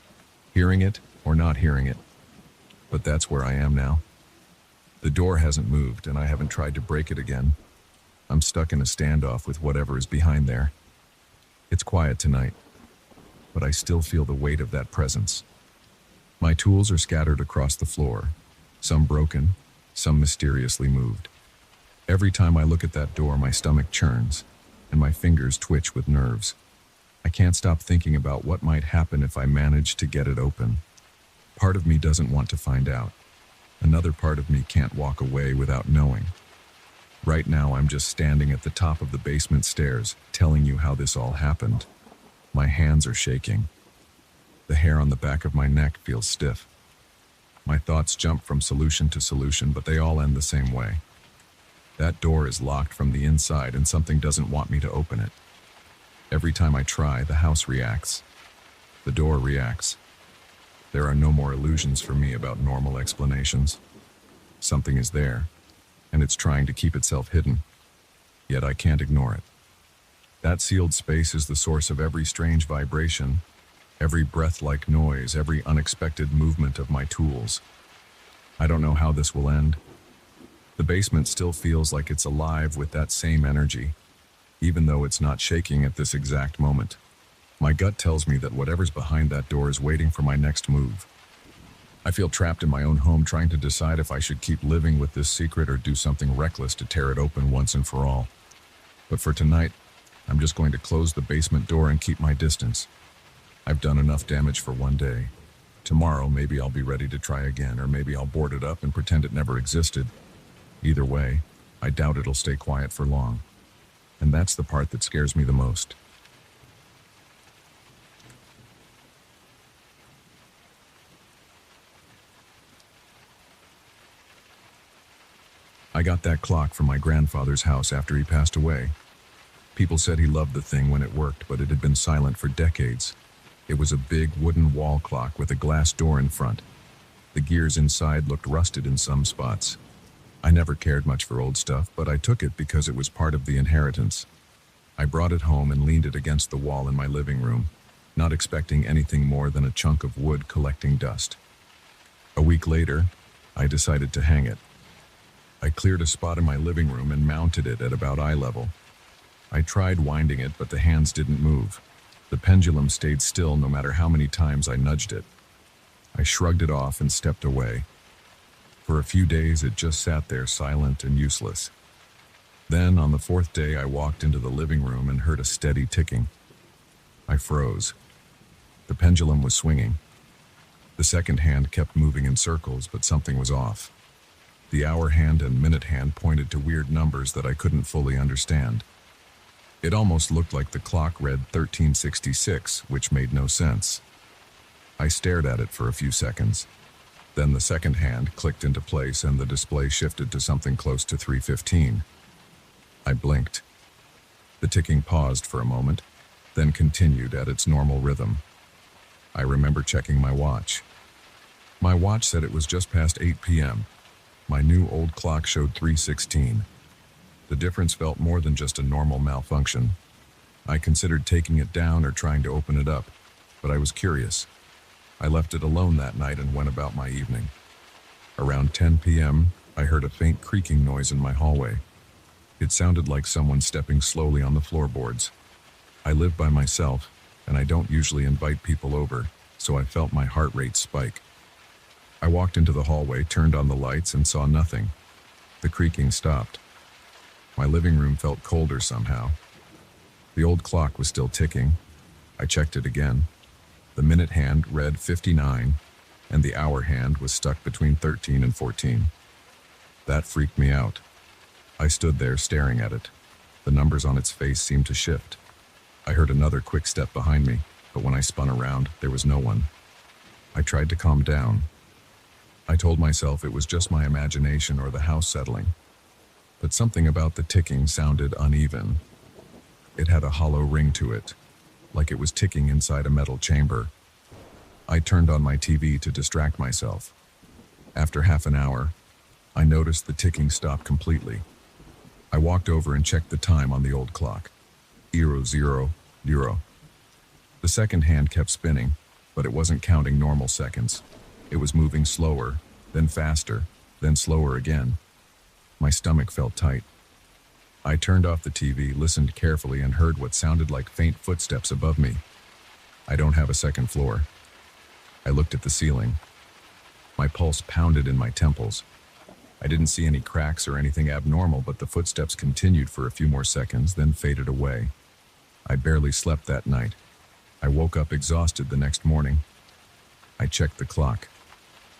hearing it or not hearing it. But that's where I am now. The door hasn't moved, and I haven't tried to break it again. I'm stuck in a standoff with whatever is behind there. It's quiet tonight, but I still feel the weight of that presence. My tools are scattered across the floor, some broken, some mysteriously moved. Every time I look at that door, my stomach churns, and my fingers twitch with nerves. I can't stop thinking about what might happen if I manage to get it open. Part of me doesn't want to find out. Another part of me can't walk away without knowing. Right now, I'm just standing at the top of the basement stairs, telling you how this all happened. My hands are shaking. The hair on the back of my neck feels stiff. My thoughts jump from solution to solution, but they all end the same way. That door is locked from the inside, and something doesn't want me to open it. Every time I try, the house reacts. The door reacts. There are no more illusions for me about normal explanations. Something is there, and it's trying to keep itself hidden. Yet I can't ignore it. That sealed space is the source of every strange vibration, every breath-like noise, every unexpected movement of my tools. I don't know how this will end. The basement still feels like it's alive with that same energy, even though it's not shaking at this exact moment. My gut tells me that whatever's behind that door is waiting for my next move. I feel trapped in my own home, trying to decide if I should keep living with this secret or do something reckless to tear it open once and for all. But for tonight, I'm just going to close the basement door and keep my distance. I've done enough damage for one day. Tomorrow, maybe I'll be ready to try again, or maybe I'll board it up and pretend it never existed. Either way, I doubt it'll stay quiet for long. And that's the part that scares me the most. I got that clock from my grandfather's house after he passed away. People said he loved the thing when it worked, but it had been silent for decades. It was a big wooden wall clock with a glass door in front. The gears inside looked rusted in some spots. I never cared much for old stuff, but I took it because it was part of the inheritance. I brought it home and leaned it against the wall in my living room, not expecting anything more than a chunk of wood collecting dust. A week later, I decided to hang it. I cleared a spot in my living room and mounted it at about eye level. I tried winding it, but the hands didn't move. The pendulum stayed still no matter how many times I nudged it. I shrugged it off and stepped away. For a few days, it just sat there silent and useless. Then, on the fourth day, I walked into the living room and heard a steady ticking. I froze. The pendulum was swinging. The second hand kept moving in circles, but something was off. The hour hand and minute hand pointed to weird numbers that I couldn't fully understand. It almost looked like the clock read 1366, which made no sense. I stared at it for a few seconds. Then the second hand clicked into place and the display shifted to something close to 3:15. I blinked. The ticking paused for a moment, then continued at its normal rhythm. I remember checking my watch. My watch said it was just past 8 p.m. My new old clock showed 3:16. The difference felt more than just a normal malfunction. I considered taking it down or trying to open it up, but I was curious. I left it alone that night and went about my evening. Around 10 p.m., I heard a faint creaking noise in my hallway. It sounded like someone stepping slowly on the floorboards. I live by myself, and I don't usually invite people over, so I felt my heart rate spike. I walked into the hallway, turned on the lights, and saw nothing. The creaking stopped. My living room felt colder somehow. The old clock was still ticking. I checked it again. The minute hand read 59, and the hour hand was stuck between 13 and 14. That freaked me out. I stood there staring at it. The numbers on its face seemed to shift. I heard another quick step behind me, but when I spun around, there was no one. I tried to calm down. I told myself it was just my imagination or the house settling. But something about the ticking sounded uneven. It had a hollow ring to it, like it was ticking inside a metal chamber. I turned on my TV to distract myself. After half an hour, I noticed the ticking stop completely. I walked over and checked the time on the old clock. 00:00. The second hand kept spinning, but it wasn't counting normal seconds. It was moving slower, then faster, then slower again. My stomach felt tight. I turned off the TV, listened carefully, and heard what sounded like faint footsteps above me. I don't have a second floor. I looked at the ceiling. My pulse pounded in my temples. I didn't see any cracks or anything abnormal, but the footsteps continued for a few more seconds, then faded away. I barely slept that night. I woke up exhausted the next morning. I checked the clock.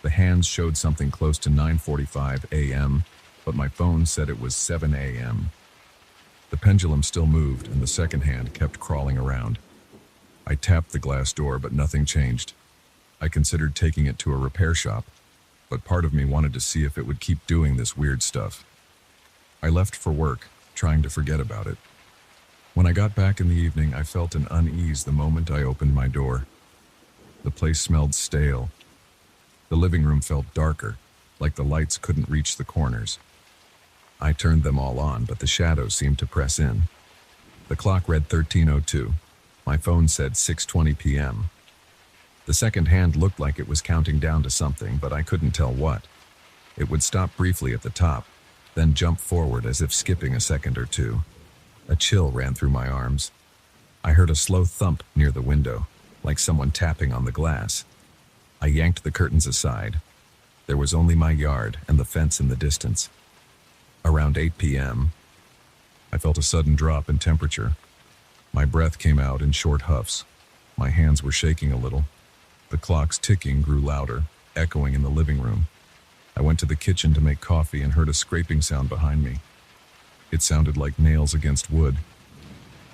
The hands showed something close to 9:45 a.m., but my phone said it was 7 a.m. The pendulum still moved, and the second hand kept crawling around. I tapped the glass door, but nothing changed. I considered taking it to a repair shop, but part of me wanted to see if it would keep doing this weird stuff. I left for work, trying to forget about it. When I got back in the evening, I felt an unease the moment I opened my door. The place smelled stale. The living room felt darker, like the lights couldn't reach the corners. I turned them all on, but the shadows seemed to press in. The clock read 13:02. My phone said 6:20 p.m. The second hand looked like it was counting down to something, but I couldn't tell what. It would stop briefly at the top, then jump forward as if skipping a second or two. A chill ran through my arms. I heard a slow thump near the window, like someone tapping on the glass. I yanked the curtains aside. There was only my yard and the fence in the distance. Around 8 p.m., I felt a sudden drop in temperature. My breath came out in short huffs. My hands were shaking a little. The clock's ticking grew louder, echoing in the living room. I went to the kitchen to make coffee and heard a scraping sound behind me. It sounded like nails against wood.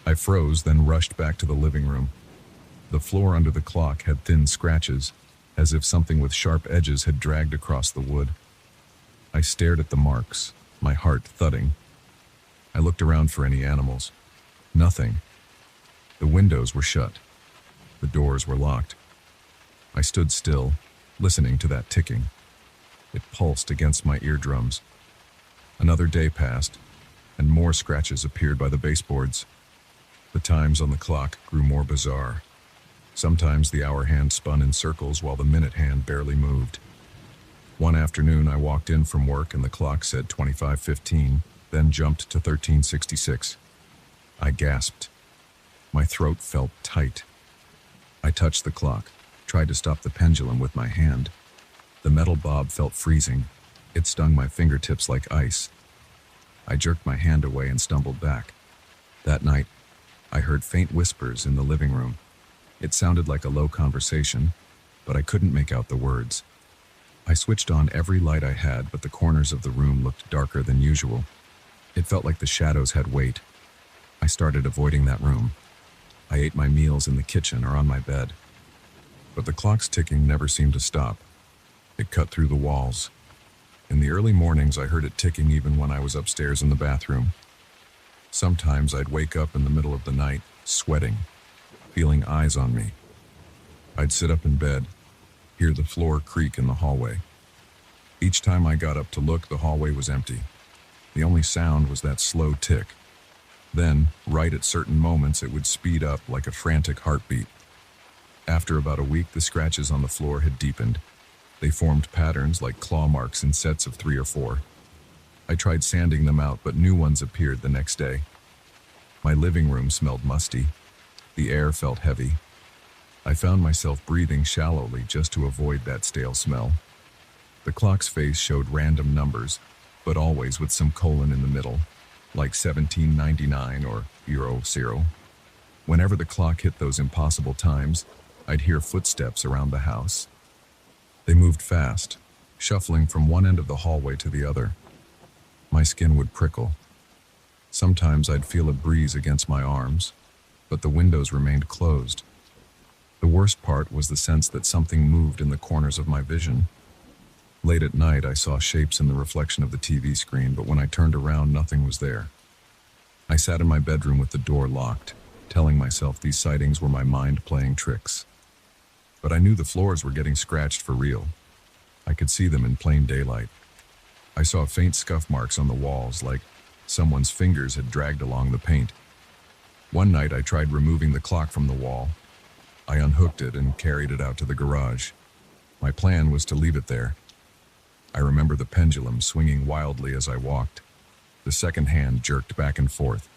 I froze, then rushed back to the living room. The floor under the clock had thin scratches, as if something with sharp edges had dragged across the wood. I stared at the marks, my heart thudding. I looked around for any animals. Nothing. The windows were shut. The doors were locked. I stood still, listening to that ticking. It pulsed against my eardrums. Another day passed, and more scratches appeared by the baseboards. The times on the clock grew more bizarre. Sometimes the hour hand spun in circles while the minute hand barely moved. One afternoon, I walked in from work and the clock said 25:15, then jumped to 13:66. I gasped. My throat felt tight. I touched the clock, tried to stop the pendulum with my hand. The metal bob felt freezing. It stung my fingertips like ice. I jerked my hand away and stumbled back. That night, I heard faint whispers in the living room. It sounded like a low conversation, but I couldn't make out the words. I switched on every light I had, but the corners of the room looked darker than usual. It felt like the shadows had weight. I started avoiding that room. I ate my meals in the kitchen or on my bed. But the clock's ticking never seemed to stop. It cut through the walls. In the early mornings, I heard it ticking even when I was upstairs in the bathroom. Sometimes I'd wake up in the middle of the night, sweating, feeling eyes on me. I'd sit up in bed, hear the floor creak in the hallway. Each time I got up to look, the hallway was empty. The only sound was that slow tick. Then, right at certain moments, it would speed up like a frantic heartbeat. After about a week, the scratches on the floor had deepened. They formed patterns like claw marks in sets of 3 or 4. I tried sanding them out, but new ones appeared the next day. My living room smelled musty. The air felt heavy. I found myself breathing shallowly just to avoid that stale smell. The clock's face showed random numbers, but always with some colon in the middle, like 1799 or €0. Whenever the clock hit those impossible times, I'd hear footsteps around the house. They moved fast, shuffling from one end of the hallway to the other. My skin would prickle. Sometimes I'd feel a breeze against my arms, but the windows remained closed. The worst part was the sense that something moved in the corners of my vision. Late at night, I saw shapes in the reflection of the TV screen, but when I turned around, nothing was there. I sat in my bedroom with the door locked, telling myself these sightings were my mind playing tricks. But I knew the floors were getting scratched for real. I could see them in plain daylight. I saw faint scuff marks on the walls, like someone's fingers had dragged along the paint. One night, I tried removing the clock from the wall. I unhooked it and carried it out to the garage. My plan was to leave it there. I remember the pendulum swinging wildly as I walked. The second hand jerked back and forth.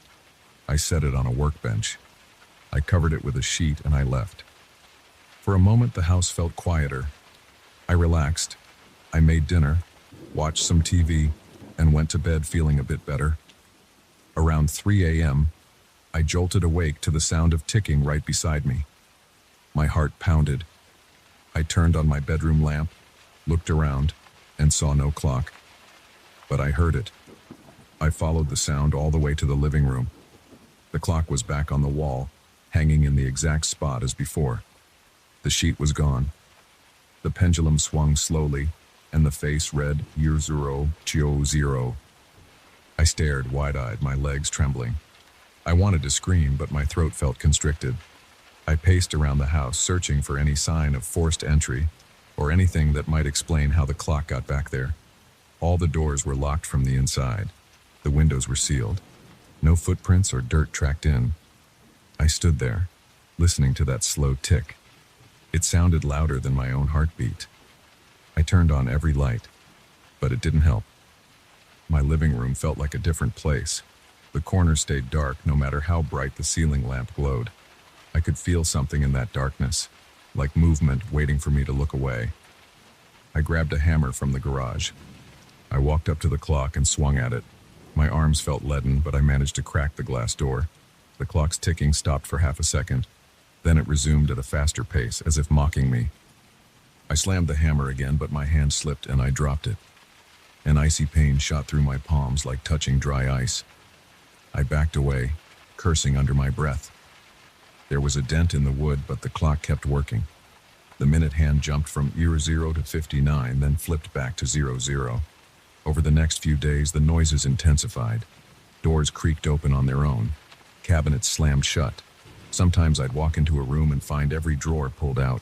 I set it on a workbench. I covered it with a sheet and I left. For a moment, the house felt quieter. I relaxed. I made dinner, watched some TV, and went to bed feeling a bit better. Around 3 a.m., I jolted awake to the sound of ticking right beside me. My heart pounded. I turned on my bedroom lamp, looked around, and saw no clock. But I heard it. I followed the sound all the way to the living room. The clock was back on the wall, hanging in the exact spot as before. The sheet was gone. The pendulum swung slowly, and the face read year 0. I stared wide-eyed, my legs trembling. I wanted to scream, but my throat felt constricted. I paced around the house, searching for any sign of forced entry, or anything that might explain how the clock got back there. All the doors were locked from the inside. The windows were sealed. No footprints or dirt tracked in. I stood there, listening to that slow tick. It sounded louder than my own heartbeat. I turned on every light, but it didn't help. My living room felt like a different place. The corners stayed dark no matter how bright the ceiling lamp glowed. I could feel something in that darkness, like movement waiting for me to look away. I grabbed a hammer from the garage. I walked up to the clock and swung at it. My arms felt leaden, but I managed to crack the glass door. The clock's ticking stopped for half a second. Then it resumed at a faster pace, as if mocking me. I slammed the hammer again, but my hand slipped and I dropped it. An icy pain shot through my palms like touching dry ice. I backed away, cursing under my breath. There was a dent in the wood, but the clock kept working. The minute hand jumped from 0 to 59, then flipped back to 00. Over the next few days, the noises intensified. Doors creaked open on their own. Cabinets slammed shut. Sometimes I'd walk into a room and find every drawer pulled out.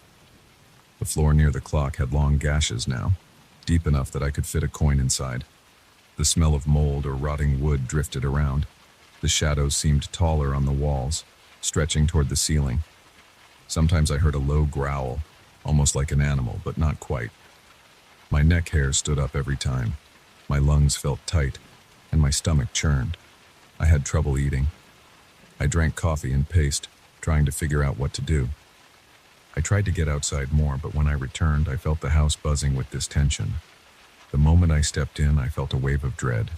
The floor near the clock had long gashes now, deep enough that I could fit a coin inside. The smell of mold or rotting wood drifted around. The shadows seemed taller on the walls, stretching toward the ceiling. Sometimes I heard a low growl, almost like an animal, but not quite. My neck hair stood up every time. My lungs felt tight, and my stomach churned. I had trouble eating. I drank coffee and paced, trying to figure out what to do. I tried to get outside more, but when I returned, I felt the house buzzing with this tension. The moment I stepped in, I felt a wave of dread.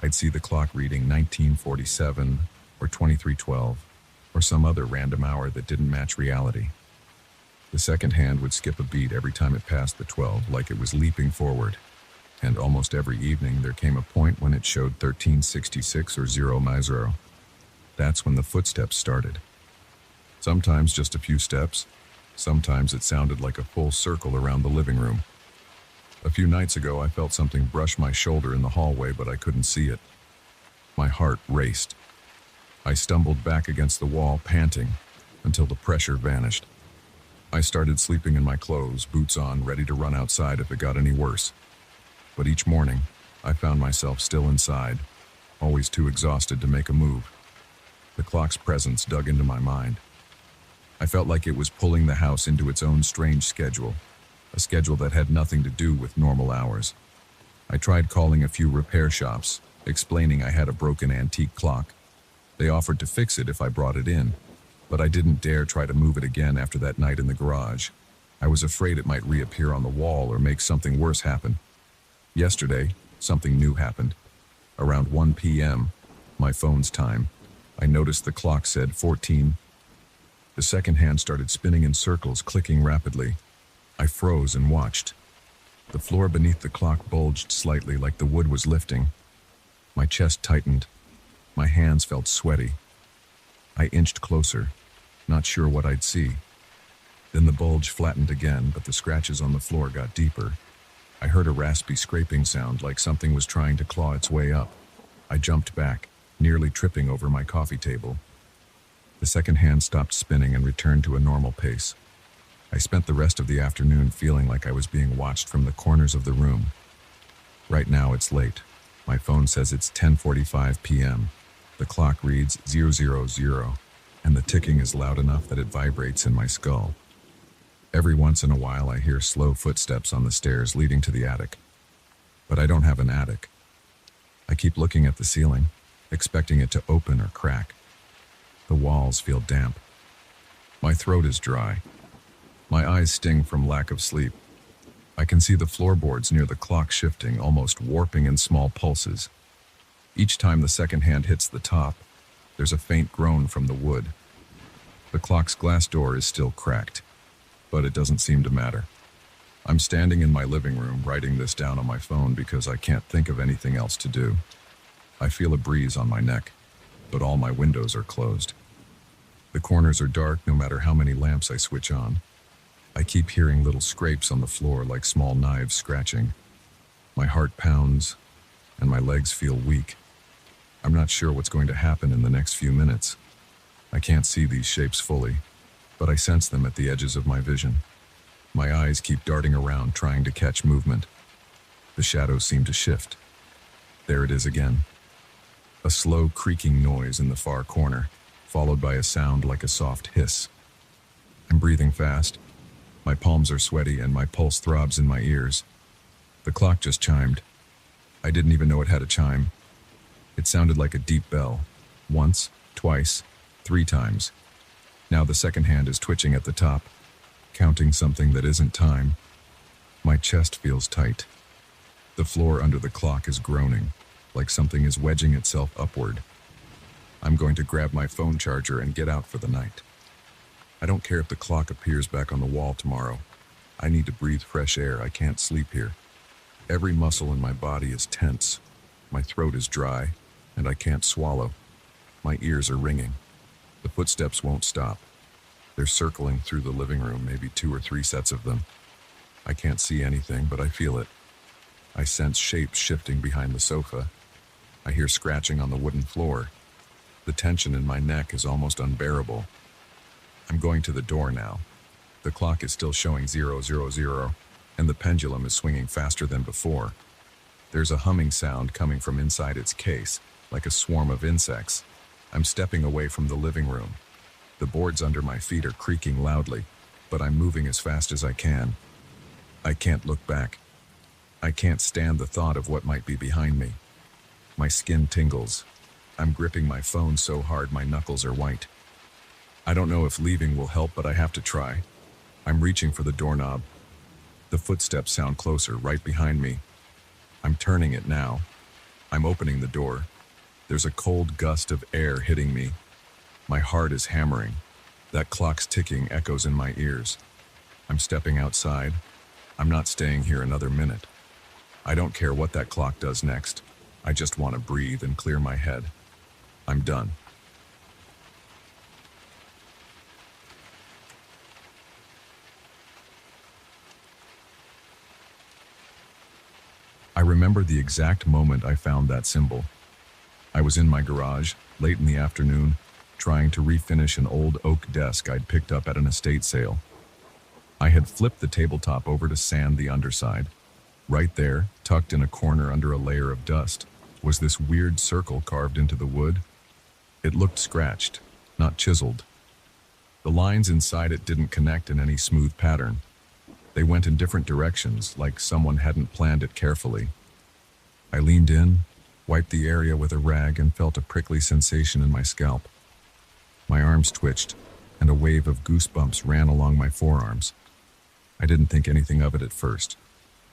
I'd see the clock reading 1947 or 2312 or some other random hour that didn't match reality. The second hand would skip a beat every time it passed the 12, like it was leaping forward. And almost every evening there came a point when it showed 1366 or 0 That's when the footsteps started. Sometimes just a few steps. Sometimes it sounded like a full circle around the living room. A few nights ago I felt something brush my shoulder in the hallway, but I couldn't see it. My heart raced. I stumbled back against the wall, panting, until the pressure vanished. I started sleeping in my clothes, boots on, ready to run outside if it got any worse. But each morning, I found myself still inside, always too exhausted to make a move. The clock's presence dug into my mind. I felt like it was pulling the house into its own strange schedule, a schedule that had nothing to do with normal hours. I tried calling a few repair shops, explaining I had a broken antique clock. They offered to fix it if I brought it in, but I didn't dare try to move it again after that night in the garage. I was afraid it might reappear on the wall or make something worse happen. Yesterday, something new happened. Around 1 p.m., my phone's time, I noticed the clock said 14. The second hand started spinning in circles, clicking rapidly. I froze and watched. The floor beneath the clock bulged slightly, like the wood was lifting. My chest tightened. My hands felt sweaty. I inched closer, not sure what I'd see. Then the bulge flattened again, but the scratches on the floor got deeper. I heard a raspy scraping sound, like something was trying to claw its way up. I jumped back, nearly tripping over my coffee table. The second hand stopped spinning and returned to a normal pace. I spent the rest of the afternoon feeling like I was being watched from the corners of the room. Right now it's late. My phone says it's 10:45 p.m. The clock reads 000, and the ticking is loud enough that it vibrates in my skull. Every once in a while I hear slow footsteps on the stairs leading to the attic. But I don't have an attic. I keep looking at the ceiling, expecting it to open or crack. The walls feel damp. My throat is dry. My eyes sting from lack of sleep. I can see the floorboards near the clock shifting, almost warping in small pulses. Each time the second hand hits the top, there's a faint groan from the wood. The clock's glass door is still cracked, but it doesn't seem to matter. I'm standing in my living room writing this down on my phone because I can't think of anything else to do. I feel a breeze on my neck, but all my windows are closed. The corners are dark no matter how many lamps I switch on. I keep hearing little scrapes on the floor like small knives scratching. My heart pounds, and my legs feel weak. I'm not sure what's going to happen in the next few minutes. I can't see these shapes fully, but I sense them at the edges of my vision. My eyes keep darting around, trying to catch movement. The shadows seem to shift. There it is again. A slow creaking noise in the far corner, followed by a sound like a soft hiss. I'm breathing fast. My palms are sweaty and my pulse throbs in my ears. The clock just chimed. I didn't even know it had a chime. It sounded like a deep bell. Once, twice, 3 times. Now the second hand is twitching at the top, counting something that isn't time. My chest feels tight. The floor under the clock is groaning, like something is wedging itself upward. I'm going to grab my phone charger and get out for the night. I don't care if the clock appears back on the wall tomorrow. I need to breathe fresh air. I can't sleep here. Every muscle in my body is tense. My throat is dry, and I can't swallow. My ears are ringing. The footsteps won't stop. They're circling through the living room, maybe 2 or 3 sets of them. I can't see anything, but I feel it. I sense shapes shifting behind the sofa. I hear scratching on the wooden floor. The tension in my neck is almost unbearable. I'm going to the door now. The clock is still showing 000, and the pendulum is swinging faster than before. There's a humming sound coming from inside its case, like a swarm of insects. I'm stepping away from the living room. The boards under my feet are creaking loudly, but I'm moving as fast as I can. I can't look back. I can't stand the thought of what might be behind me. My skin tingles. I'm gripping my phone so hard my knuckles are white. I don't know if leaving will help, but I have to try. I'm reaching for the doorknob. The footsteps sound closer, right behind me. I'm turning it now. I'm opening the door. There's a cold gust of air hitting me. My heart is hammering. That clock's ticking echoes in my ears. I'm stepping outside. I'm not staying here another minute. I don't care what that clock does next. I just want to breathe and clear my head. I'm done. I remember the exact moment I found that symbol. I was in my garage, late in the afternoon, trying to refinish an old oak desk I'd picked up at an estate sale. I had flipped the tabletop over to sand the underside. Right there, tucked in a corner under a layer of dust, was this weird circle carved into the wood. It looked scratched, not chiseled. The lines inside it didn't connect in any smooth pattern. They went in different directions, like someone hadn't planned it carefully. I leaned in, wiped the area with a rag, and felt a prickly sensation in my scalp. My arms twitched, and a wave of goosebumps ran along my forearms. I didn't think anything of it at first.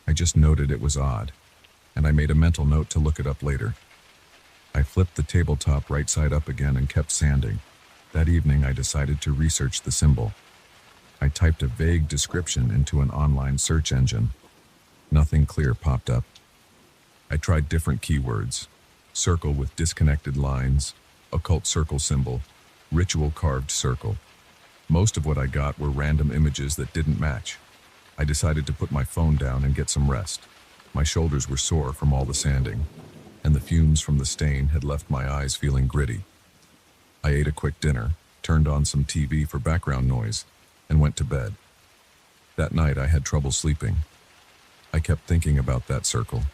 I just noted it was odd, and I made a mental note to look it up later. I flipped the tabletop right side up again and kept sanding. That evening, I decided to research the symbol. I typed a vague description into an online search engine. Nothing clear popped up. I tried different keywords: circle with disconnected lines, occult circle symbol, ritual carved circle. Most of what I got were random images that didn't match. I decided to put my phone down and get some rest. My shoulders were sore from all the sanding, and the fumes from the stain had left my eyes feeling gritty. I ate a quick dinner, turned on some TV for background noise, and went to bed. That night I had trouble sleeping. I kept thinking about that circle.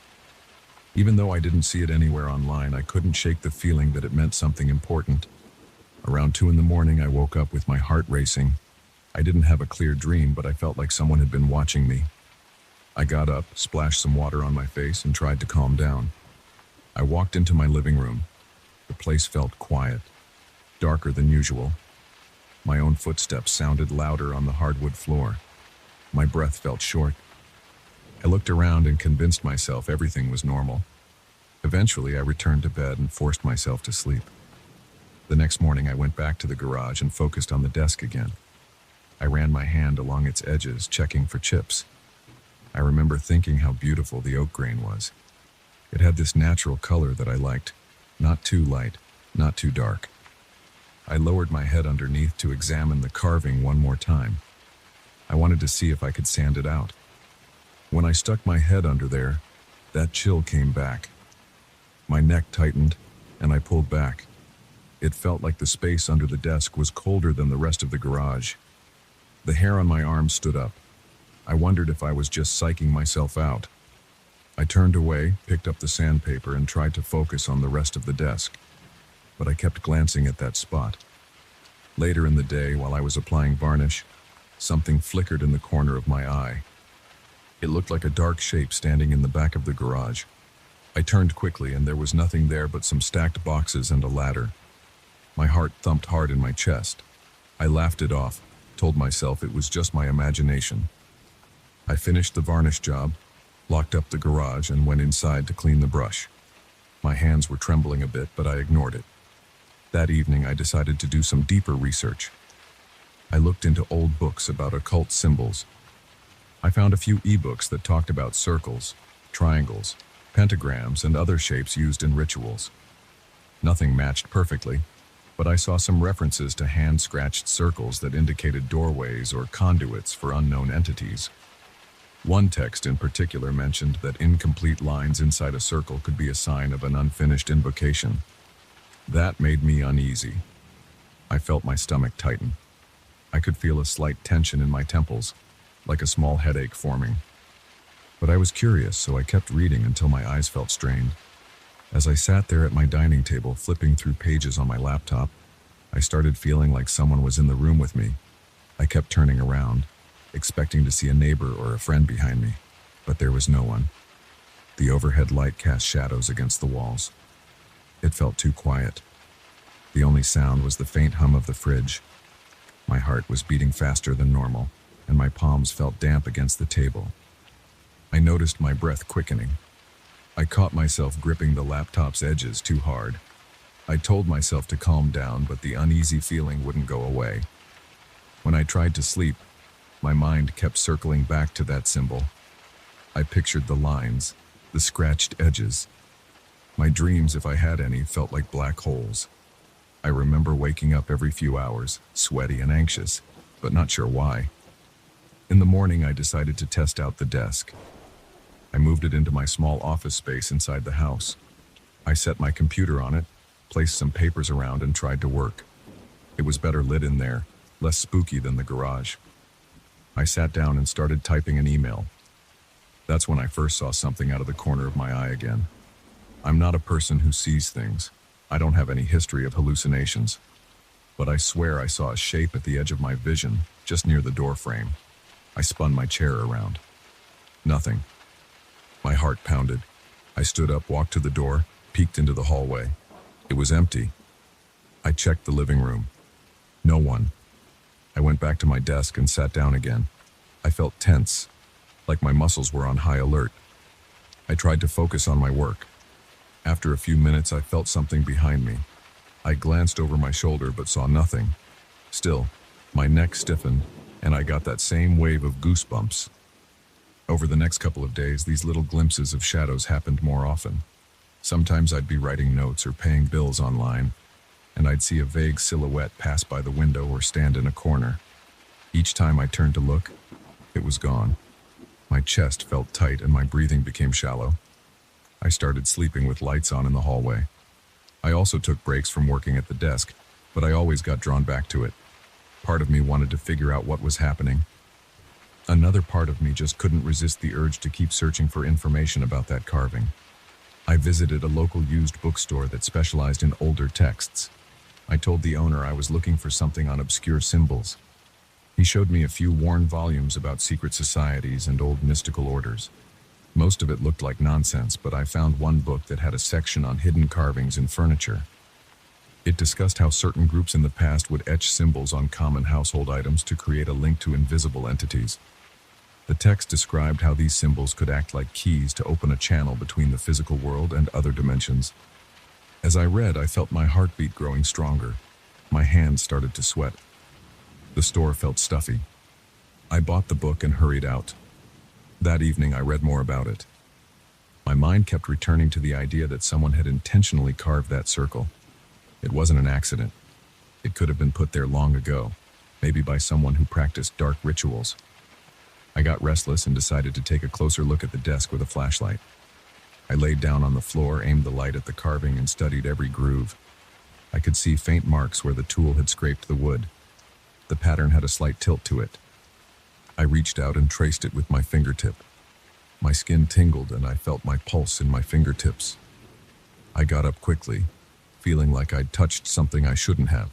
Even though I didn't see it anywhere online, I couldn't shake the feeling that it meant something important. Around 2 in the morning, I woke up with my heart racing. I didn't have a clear dream, but I felt like someone had been watching me. I got up, splashed some water on my face, and tried to calm down. I walked into my living room. The place felt quiet, darker than usual. My own footsteps sounded louder on the hardwood floor. My breath felt short. I looked around and convinced myself everything was normal. Eventually, I returned to bed and forced myself to sleep. The next morning, I went back to the garage and focused on the desk again. I ran my hand along its edges, checking for chips. I remember thinking how beautiful the oak grain was. It had this natural color that I liked, not too light, not too dark. I lowered my head underneath to examine the carving one more time. I wanted to see if I could sand it out. When I stuck my head under there, that chill came back. My neck tightened, and I pulled back. It felt like the space under the desk was colder than the rest of the garage. The hair on my arm stood up. I wondered if I was just psyching myself out. I turned away, picked up the sandpaper, and tried to focus on the rest of the desk. But I kept glancing at that spot. Later in the day, while I was applying varnish, something flickered in the corner of my eye. It looked like a dark shape standing in the back of the garage. I turned quickly, and there was nothing there but some stacked boxes and a ladder. My heart thumped hard in my chest. I laughed it off, told myself it was just my imagination. I finished the varnish job, locked up the garage, and went inside to clean the brush. My hands were trembling a bit, but I ignored it. That evening, I decided to do some deeper research. I looked into old books about occult symbols. I found a few ebooks that talked about circles, triangles, pentagrams, and other shapes used in rituals. Nothing matched perfectly, but I saw some references to hand-scratched circles that indicated doorways or conduits for unknown entities. One text in particular mentioned that incomplete lines inside a circle could be a sign of an unfinished invocation. That made me uneasy. I felt my stomach tighten. I could feel a slight tension in my temples, like a small headache forming. But I was curious, so I kept reading until my eyes felt strained. As I sat there at my dining table, flipping through pages on my laptop, I started feeling like someone was in the room with me. I kept turning around, expecting to see a neighbor or a friend behind me, but there was no one. The overhead light cast shadows against the walls. It felt too quiet. The only sound was the faint hum of the fridge, My heart was beating faster than normal, and my palms felt damp against the table. I noticed my breath quickening. I caught myself gripping the laptop's edges too hard. I told myself to calm down, but the uneasy feeling wouldn't go away. When I tried to sleep, my mind kept circling back to that symbol. I pictured the lines, the scratched edges. My dreams, if I had any, felt like black holes. I remember waking up every few hours, sweaty and anxious, but not sure why. In the morning, I decided to test out the desk. I moved it into my small office space inside the house. I set my computer on it, placed some papers around, and tried to work. It was better lit in there, less spooky than the garage. I sat down and started typing an email. That's when I first saw something out of the corner of my eye again. I'm not a person who sees things. I don't have any history of hallucinations. But I swear I saw a shape at the edge of my vision, just near the door frame. I spun my chair around. Nothing. My heart pounded. I stood up, walked to the door, peeked into the hallway. It was empty. I checked the living room. No one. I went back to my desk and sat down again. I felt tense, like my muscles were on high alert. I tried to focus on my work. After a few minutes, I felt something behind me. I glanced over my shoulder but saw nothing. Still, my neck stiffened, and I got that same wave of goosebumps. Over the next couple of days, these little glimpses of shadows happened more often. Sometimes I'd be writing notes or paying bills online, and I'd see a vague silhouette pass by the window or stand in a corner. Each time I turned to look, it was gone. My chest felt tight and my breathing became shallow. I started sleeping with lights on in the hallway. I also took breaks from working at the desk, but I always got drawn back to it. Part of me wanted to figure out what was happening. Another part of me just couldn't resist the urge to keep searching for information about that carving. I visited a local used bookstore that specialized in older texts. I told the owner I was looking for something on obscure symbols. He showed me a few worn volumes about secret societies and old mystical orders. Most of it looked like nonsense, but I found one book that had a section on hidden carvings in furniture. It discussed how certain groups in the past would etch symbols on common household items to create a link to invisible entities. The text described how these symbols could act like keys to open a channel between the physical world and other dimensions. As I read, I felt my heartbeat growing stronger. My hands started to sweat. The store felt stuffy. I bought the book and hurried out. That evening, I read more about it. My mind kept returning to the idea that someone had intentionally carved that circle. It wasn't an accident. It could have been put there long ago, maybe by someone who practiced dark rituals. I got restless and decided to take a closer look at the desk with a flashlight. I laid down on the floor, aimed the light at the carving, and studied every groove. I could see faint marks where the tool had scraped the wood. The pattern had a slight tilt to it. I reached out and traced it with my fingertip. My skin tingled and I felt my pulse in my fingertips. I got up quickly, feeling like I'd touched something I shouldn't have.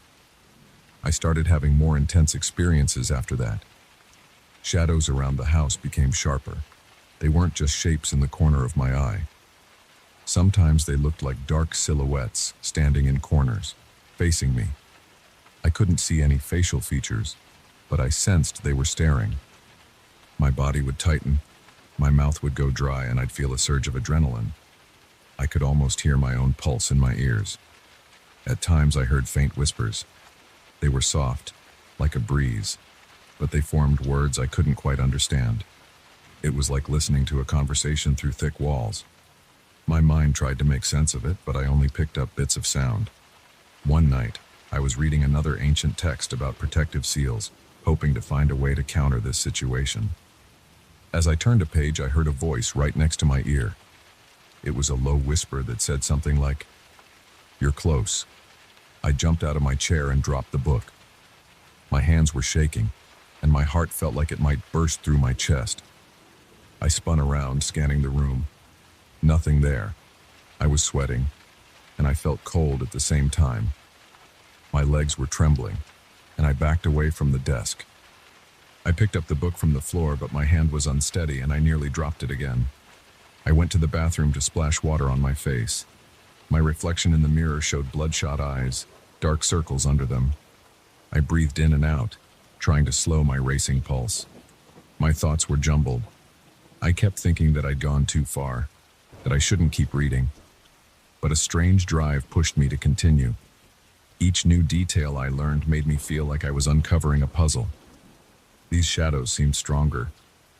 I started having more intense experiences after that. Shadows around the house became sharper. They weren't just shapes in the corner of my eye. Sometimes they looked like dark silhouettes standing in corners, facing me. I couldn't see any facial features, but I sensed they were staring. My body would tighten, my mouth would go dry, and I'd feel a surge of adrenaline. I could almost hear my own pulse in my ears. At times I heard faint whispers. They were soft, like a breeze, but they formed words I couldn't quite understand. It was like listening to a conversation through thick walls. My mind tried to make sense of it, but I only picked up bits of sound. One night, I was reading another ancient text about protective seals, hoping to find a way to counter this situation. As I turned a page, I heard a voice right next to my ear. It was a low whisper that said something like, "You're close." I jumped out of my chair and dropped the book. My hands were shaking, and my heart felt like it might burst through my chest. I spun around, scanning the room. Nothing there. I was sweating, and I felt cold at the same time. My legs were trembling, and I backed away from the desk. I picked up the book from the floor, but my hand was unsteady and I nearly dropped it again. I went to the bathroom to splash water on my face. My reflection in the mirror showed bloodshot eyes, dark circles under them. I breathed in and out, trying to slow my racing pulse. My thoughts were jumbled. I kept thinking that I'd gone too far, that I shouldn't keep reading. But a strange drive pushed me to continue. Each new detail I learned made me feel like I was uncovering a puzzle. These shadows seemed stronger,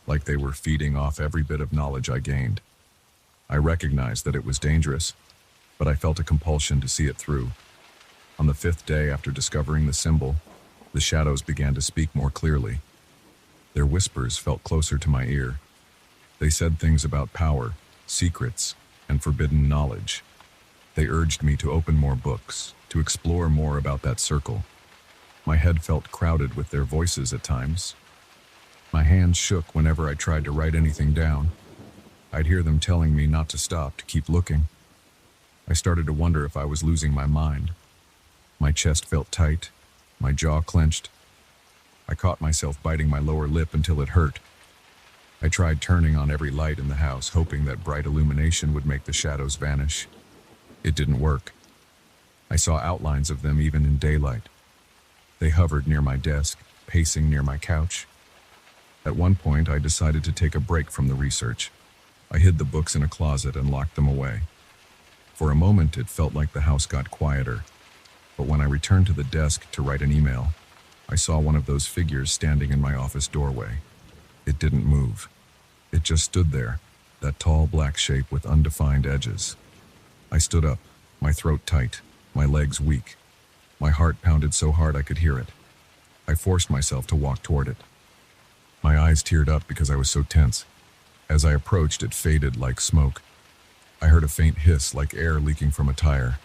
like they were feeding off every bit of knowledge I gained. I recognized that it was dangerous, but I felt a compulsion to see it through. On the 5th day after discovering the symbol, the shadows began to speak more clearly. Their whispers felt closer to my ear. They said things about power, secrets, and forbidden knowledge. They urged me to open more books, to explore more about that circle. My head felt crowded with their voices at times. My hands shook whenever I tried to write anything down. I'd hear them telling me not to stop, to keep looking. I started to wonder if I was losing my mind. My chest felt tight, my jaw clenched. I caught myself biting my lower lip until it hurt. I tried turning on every light in the house, hoping that bright illumination would make the shadows vanish. It didn't work. I saw outlines of them even in daylight. They hovered near my desk, pacing near my couch. At one point, I decided to take a break from the research. I hid the books in a closet and locked them away. For a moment, it felt like the house got quieter. But when I returned to the desk to write an email, I saw one of those figures standing in my office doorway. It didn't move. It just stood there, that tall black shape with undefined edges. I stood up, my throat tight, my legs weak. My heart pounded so hard I could hear it. I forced myself to walk toward it. My eyes teared up because I was so tense. As I approached, it faded like smoke. I heard a faint hiss like air leaking from a tire.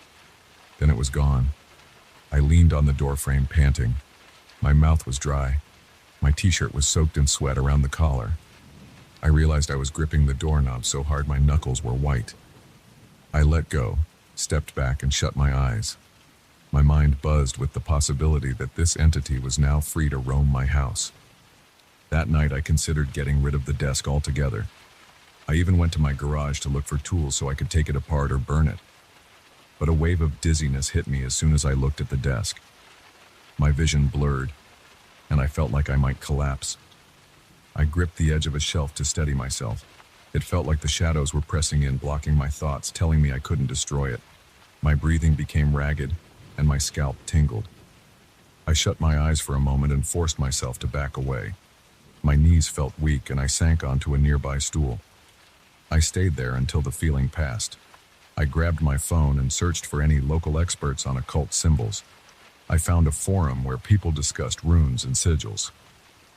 Then it was gone. I leaned on the doorframe, panting. My mouth was dry. My t-shirt was soaked in sweat around the collar. I realized I was gripping the doorknob so hard my knuckles were white. I let go, stepped back, and shut my eyes. My mind buzzed with the possibility that this entity was now free to roam my house. That night, I considered getting rid of the desk altogether. I even went to my garage to look for tools so I could take it apart or burn it. But a wave of dizziness hit me as soon as I looked at the desk. My vision blurred, and I felt like I might collapse. I gripped the edge of a shelf to steady myself. It felt like the shadows were pressing in, blocking my thoughts, telling me I couldn't destroy it. My breathing became ragged, and my scalp tingled. I shut my eyes for a moment and forced myself to back away. My knees felt weak, and I sank onto a nearby stool. I stayed there until the feeling passed. I grabbed my phone and searched for any local experts on occult symbols. I found a forum where people discussed runes and sigils.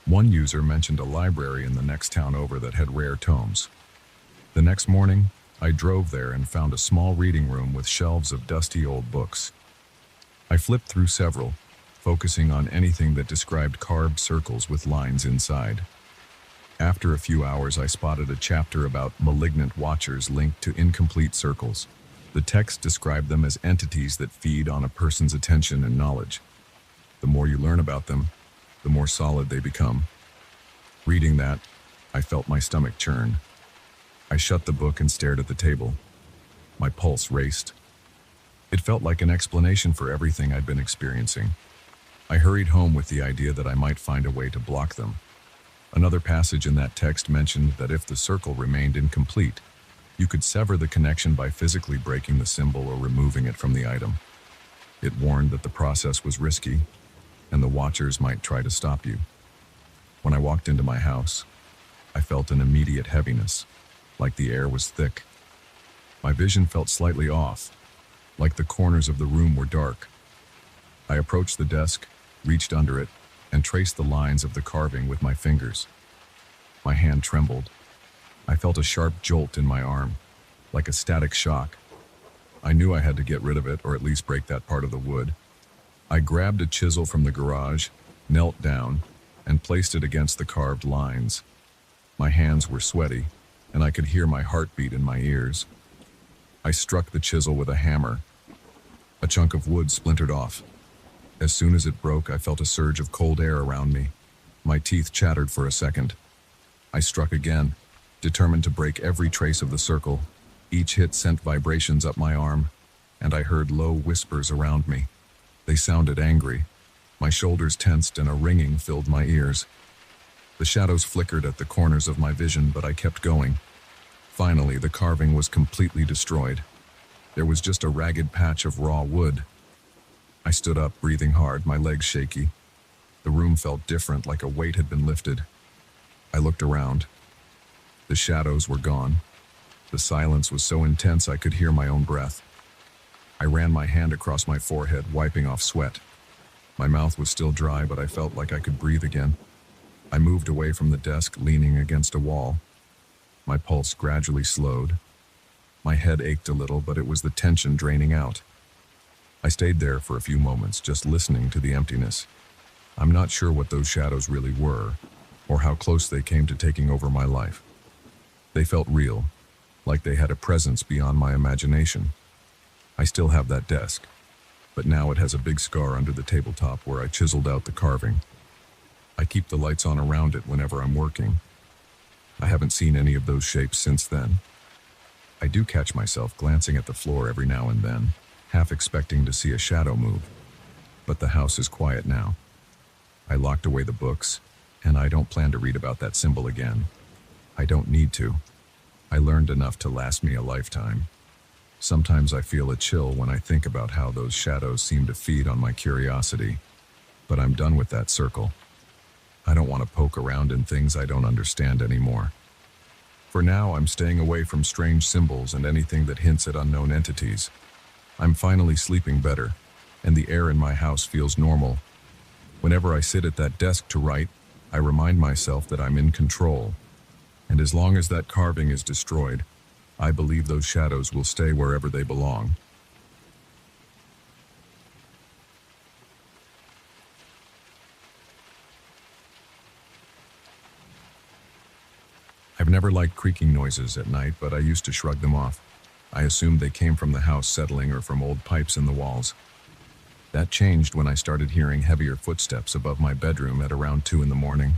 One user mentioned a library in the next town over that had rare tomes. The next morning, I drove there and found a small reading room with shelves of dusty old books. I flipped through several, focusing on anything that described carved circles with lines inside. After a few hours, I spotted a chapter about malignant watchers linked to incomplete circles. The text described them as entities that feed on a person's attention and knowledge. The more you learn about them, the more solid they become. Reading that, I felt my stomach churn. I shut the book and stared at the table. My pulse raced. It felt like an explanation for everything I'd been experiencing. I hurried home with the idea that I might find a way to block them. Another passage in that text mentioned that if the circle remained incomplete, you could sever the connection by physically breaking the symbol or removing it from the item. It warned that the process was risky, and the watchers might try to stop you. When I walked into my house, I felt an immediate heaviness, like the air was thick. My vision felt slightly off, like the corners of the room were dark. I approached the desk, reached under it, and traced the lines of the carving with my fingers. My hand trembled. I felt a sharp jolt in my arm, like a static shock. I knew I had to get rid of it, or at least break that part of the wood. I grabbed a chisel from the garage, knelt down, and placed it against the carved lines. My hands were sweaty, and I could hear my heartbeat in my ears. I struck the chisel with a hammer. A chunk of wood splintered off. As soon as it broke, I felt a surge of cold air around me. My teeth chattered for a second. I struck again, determined to break every trace of the circle. Each hit sent vibrations up my arm, and I heard low whispers around me. They sounded angry, My shoulders tensed and a ringing filled my ears. The shadows flickered at the corners of my vision, but I kept going. Finally, the carving was completely destroyed. There was just a ragged patch of raw wood. I stood up, breathing hard, my legs shaky. The room felt different, like a weight had been lifted. I looked around. The shadows were gone. The silence was so intense I could hear my own breath. I ran my hand across my forehead, wiping off sweat. My mouth was still dry, but I felt like I could breathe again. I moved away from the desk, leaning against a wall. My pulse gradually slowed. My head ached a little, but it was the tension draining out. I stayed there for a few moments, just listening to the emptiness. I'm not sure what those shadows really were, or how close they came to taking over my life. They felt real, like they had a presence beyond my imagination. I still have that desk, but now it has a big scar under the tabletop where I chiseled out the carving. I keep the lights on around it whenever I'm working. I haven't seen any of those shapes since then. I do catch myself glancing at the floor every now and then, half expecting to see a shadow move. But the house is quiet now. I locked away the books, and I don't plan to read about that symbol again. I don't need to. I learned enough to last me a lifetime. Sometimes I feel a chill when I think about how those shadows seem to feed on my curiosity. But I'm done with that circle. I don't want to poke around in things I don't understand anymore. For now, I'm staying away from strange symbols and anything that hints at unknown entities. I'm finally sleeping better, and the air in my house feels normal. Whenever I sit at that desk to write, I remind myself that I'm in control. And as long as that carving is destroyed, I believe those shadows will stay wherever they belong. I've never liked creaking noises at night, but I used to shrug them off. I assumed they came from the house settling or from old pipes in the walls. That changed when I started hearing heavier footsteps above my bedroom at around 2 in the morning.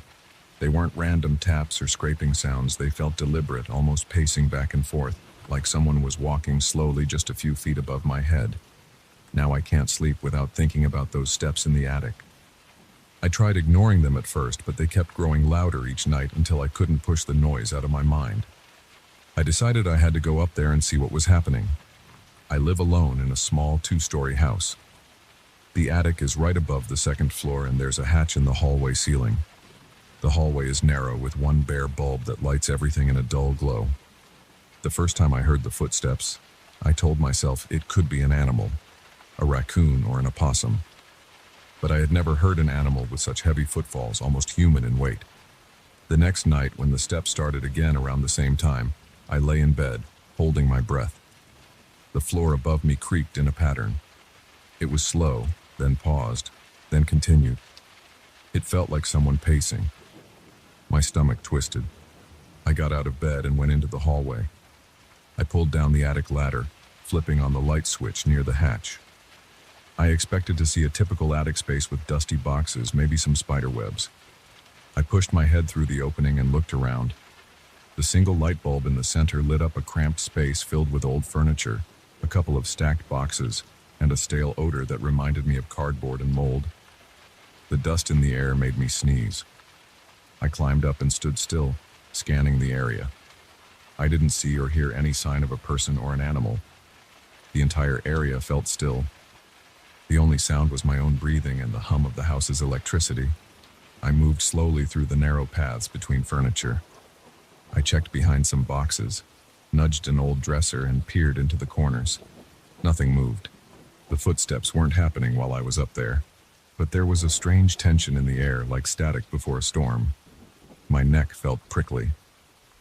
They weren't random taps or scraping sounds. They felt deliberate, almost pacing back and forth, like someone was walking slowly just a few feet above my head. Now I can't sleep without thinking about those steps in the attic. I tried ignoring them at first, but they kept growing louder each night until I couldn't push the noise out of my mind. I decided I had to go up there and see what was happening. I live alone in a small 2-story house. The attic is right above the second floor, and there's a hatch in the hallway ceiling. The hallway is narrow with one bare bulb that lights everything in a dull glow. The first time I heard the footsteps, I told myself it could be an animal, a raccoon or an opossum. But I had never heard an animal with such heavy footfalls, almost human in weight. The next night, when the steps started again around the same time, I lay in bed, holding my breath. The floor above me creaked in a pattern. It was slow, then paused, then continued. It felt like someone pacing. My stomach twisted. I got out of bed and went into the hallway. I pulled down the attic ladder, flipping on the light switch near the hatch. I expected to see a typical attic space with dusty boxes, maybe some spider webs. I pushed my head through the opening and looked around. The single light bulb in the center lit up a cramped space filled with old furniture, a couple of stacked boxes, and a stale odor that reminded me of cardboard and mold. The dust in the air made me sneeze. I climbed up and stood still, scanning the area. I didn't see or hear any sign of a person or an animal. The entire area felt still. The only sound was my own breathing and the hum of the house's electricity. I moved slowly through the narrow paths between furniture. I checked behind some boxes, nudged an old dresser, and peered into the corners. Nothing moved. The footsteps weren't happening while I was up there, but there was a strange tension in the air, like static before a storm. My neck felt prickly.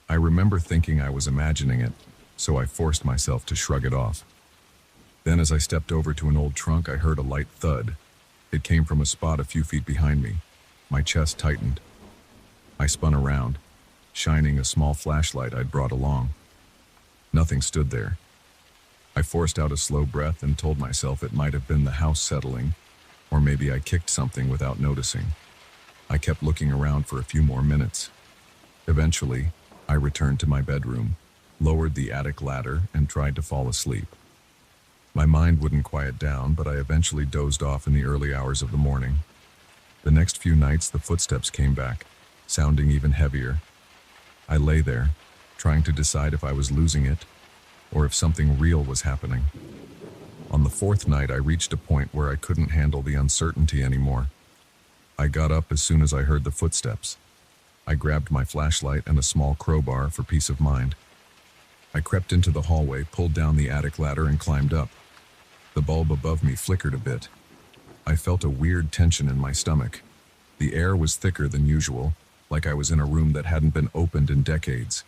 I remember thinking I was imagining it, so I forced myself to shrug it off. Then as I stepped over to an old trunk, I heard a light thud. It came from a spot a few feet behind me. My chest tightened. I spun around, shining a small flashlight I'd brought along. Nothing stood there. I forced out a slow breath and told myself it might have been the house settling, or maybe I kicked something without noticing. I kept looking around for a few more minutes. Eventually, I returned to my bedroom, lowered the attic ladder, and tried to fall asleep. My mind wouldn't quiet down, but I eventually dozed off in the early hours of the morning. The next few nights, the footsteps came back, sounding even heavier. I lay there, trying to decide if I was losing it or if something real was happening. On the fourth night, I reached a point where I couldn't handle the uncertainty anymore. I got up as soon as I heard the footsteps. I grabbed my flashlight and a small crowbar for peace of mind. I crept into the hallway, pulled down the attic ladder, and climbed up. The bulb above me flickered a bit. I felt a weird tension in my stomach. The air was thicker than usual, like I was in a room that hadn't been opened in decades.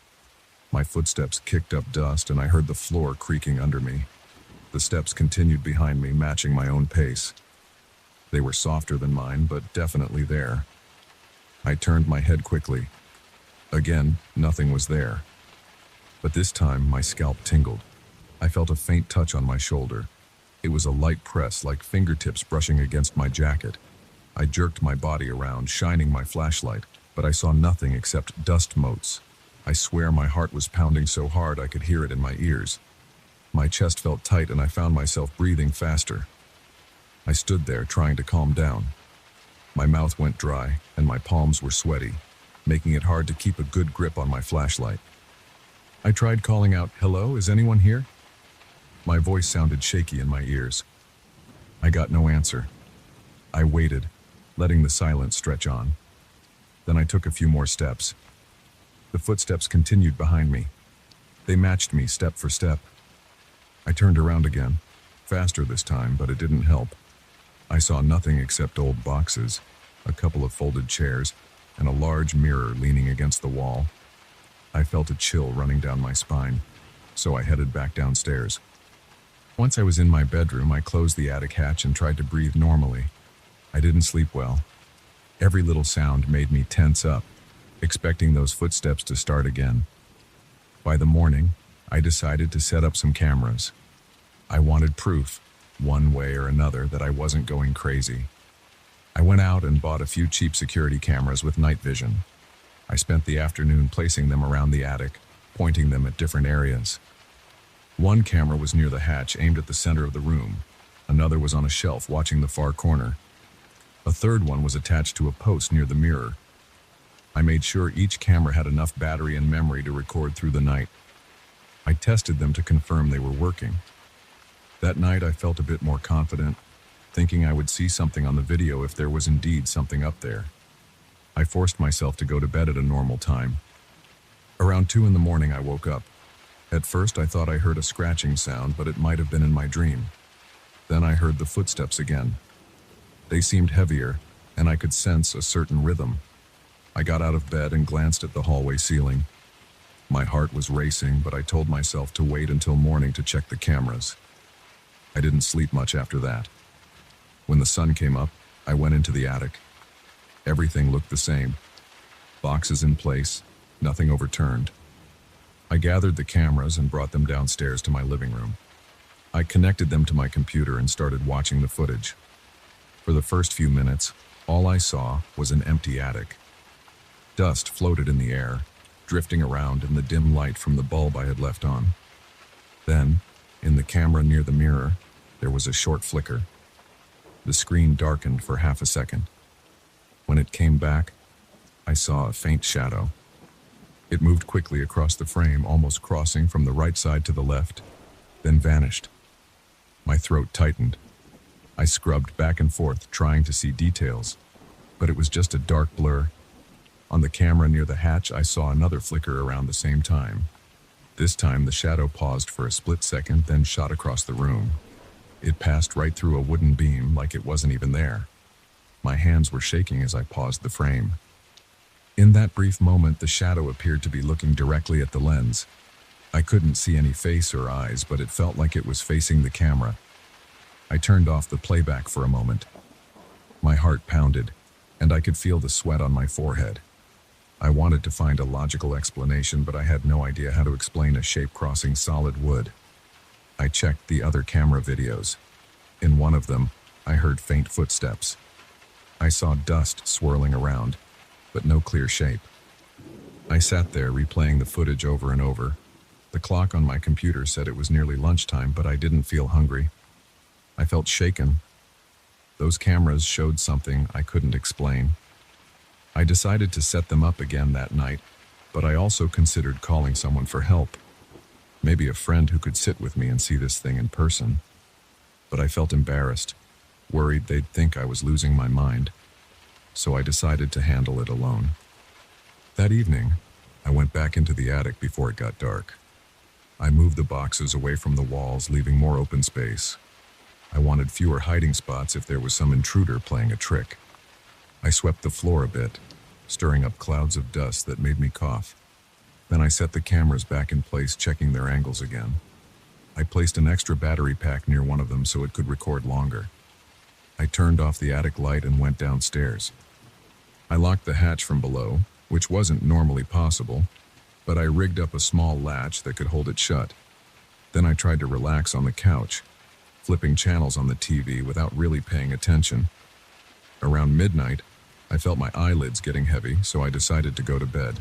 My footsteps kicked up dust, and I heard the floor creaking under me. The steps continued behind me, matching my own pace. They were softer than mine, but definitely there. I turned my head quickly. Again, nothing was there. But this time, my scalp tingled. I felt a faint touch on my shoulder. It was a light press, like fingertips brushing against my jacket. I jerked my body around, shining my flashlight, but I saw nothing except dust motes. I swear my heart was pounding so hard I could hear it in my ears. My chest felt tight and I found myself breathing faster. I stood there trying to calm down. My mouth went dry and my palms were sweaty, making it hard to keep a good grip on my flashlight. I tried calling out, "Hello, is anyone here?" My voice sounded shaky in my ears. I got no answer. I waited, letting the silence stretch on. Then I took a few more steps. The footsteps continued behind me. They matched me step for step. I turned around again, faster this time, but it didn't help. I saw nothing except old boxes, a couple of folded chairs, and a large mirror leaning against the wall. I felt a chill running down my spine, so I headed back downstairs. Once I was in my bedroom, I closed the attic hatch and tried to breathe normally. I didn't sleep well. Every little sound made me tense up, expecting those footsteps to start again. By the morning, I decided to set up some cameras. I wanted proof, one way or another, that I wasn't going crazy. I went out and bought a few cheap security cameras with night vision. I spent the afternoon placing them around the attic, pointing them at different areas. One camera was near the hatch, aimed at the center of the room. Another was on a shelf watching the far corner. A third one was attached to a post near the mirror. I made sure each camera had enough battery and memory to record through the night. I tested them to confirm they were working. That night I felt a bit more confident, thinking I would see something on the video if there was indeed something up there. I forced myself to go to bed at a normal time. Around 2 in the morning I woke up. At first I thought I heard a scratching sound, but it might have been in my dream. Then I heard the footsteps again. They seemed heavier, and I could sense a certain rhythm. I got out of bed and glanced at the hallway ceiling. My heart was racing, but I told myself to wait until morning to check the cameras. I didn't sleep much after that. When the sun came up, I went into the attic. Everything looked the same. Boxes in place, nothing overturned. I gathered the cameras and brought them downstairs to my living room. I connected them to my computer and started watching the footage. For the first few minutes, all I saw was an empty attic. Dust floated in the air, drifting around in the dim light from the bulb I had left on. Then, in the camera near the mirror, there was a short flicker. The screen darkened for half a second. When it came back, I saw a faint shadow. It moved quickly across the frame, almost crossing from the right side to the left, then vanished. My throat tightened. I scrubbed back and forth, trying to see details, but it was just a dark blur. On the camera near the hatch, I saw another flicker around the same time. This time, the shadow paused for a split second, then shot across the room. It passed right through a wooden beam, like it wasn't even there. My hands were shaking as I paused the frame. In that brief moment, the shadow appeared to be looking directly at the lens. I couldn't see any face or eyes, but it felt like it was facing the camera. I turned off the playback for a moment. My heart pounded, and I could feel the sweat on my forehead. I wanted to find a logical explanation, but I had no idea how to explain a shape crossing solid wood. I checked the other camera videos. In one of them, I heard faint footsteps. I saw dust swirling around, but no clear shape. I sat there replaying the footage over and over. The clock on my computer said it was nearly lunchtime, but I didn't feel hungry. I felt shaken. Those cameras showed something I couldn't explain. I decided to set them up again that night, but I also considered calling someone for help. Maybe a friend who could sit with me and see this thing in person. But I felt embarrassed, worried they'd think I was losing my mind. So I decided to handle it alone. That evening, I went back into the attic before it got dark. I moved the boxes away from the walls, leaving more open space. I wanted fewer hiding spots if there was some intruder playing a trick. I swept the floor a bit, stirring up clouds of dust that made me cough. Then I set the cameras back in place, checking their angles again. I placed an extra battery pack near one of them so it could record longer. I turned off the attic light and went downstairs. I locked the hatch from below, which wasn't normally possible, but I rigged up a small latch that could hold it shut. Then I tried to relax on the couch, flipping channels on the TV without really paying attention. Around midnight, I felt my eyelids getting heavy, so I decided to go to bed.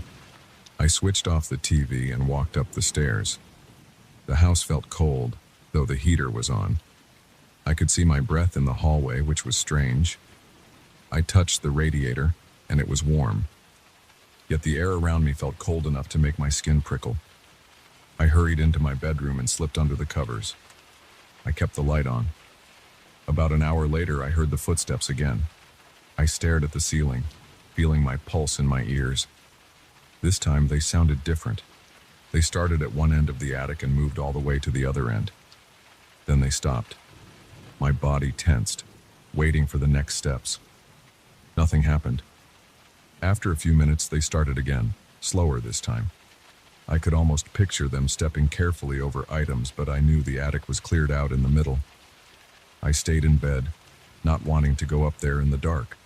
I switched off the TV and walked up the stairs. The house felt cold, though the heater was on. I could see my breath in the hallway, which was strange. I touched the radiator, and it was warm. Yet the air around me felt cold enough to make my skin prickle. I hurried into my bedroom and slipped under the covers. I kept the light on. About an hour later, I heard the footsteps again. I stared at the ceiling, feeling my pulse in my ears. This time, they sounded different. They started at one end of the attic and moved all the way to the other end. Then they stopped. My body tensed, waiting for the next steps. Nothing happened. After a few minutes, they started again, slower this time. I could almost picture them stepping carefully over items, but I knew the attic was cleared out in the middle. I stayed in bed, not wanting to go up there in the dark.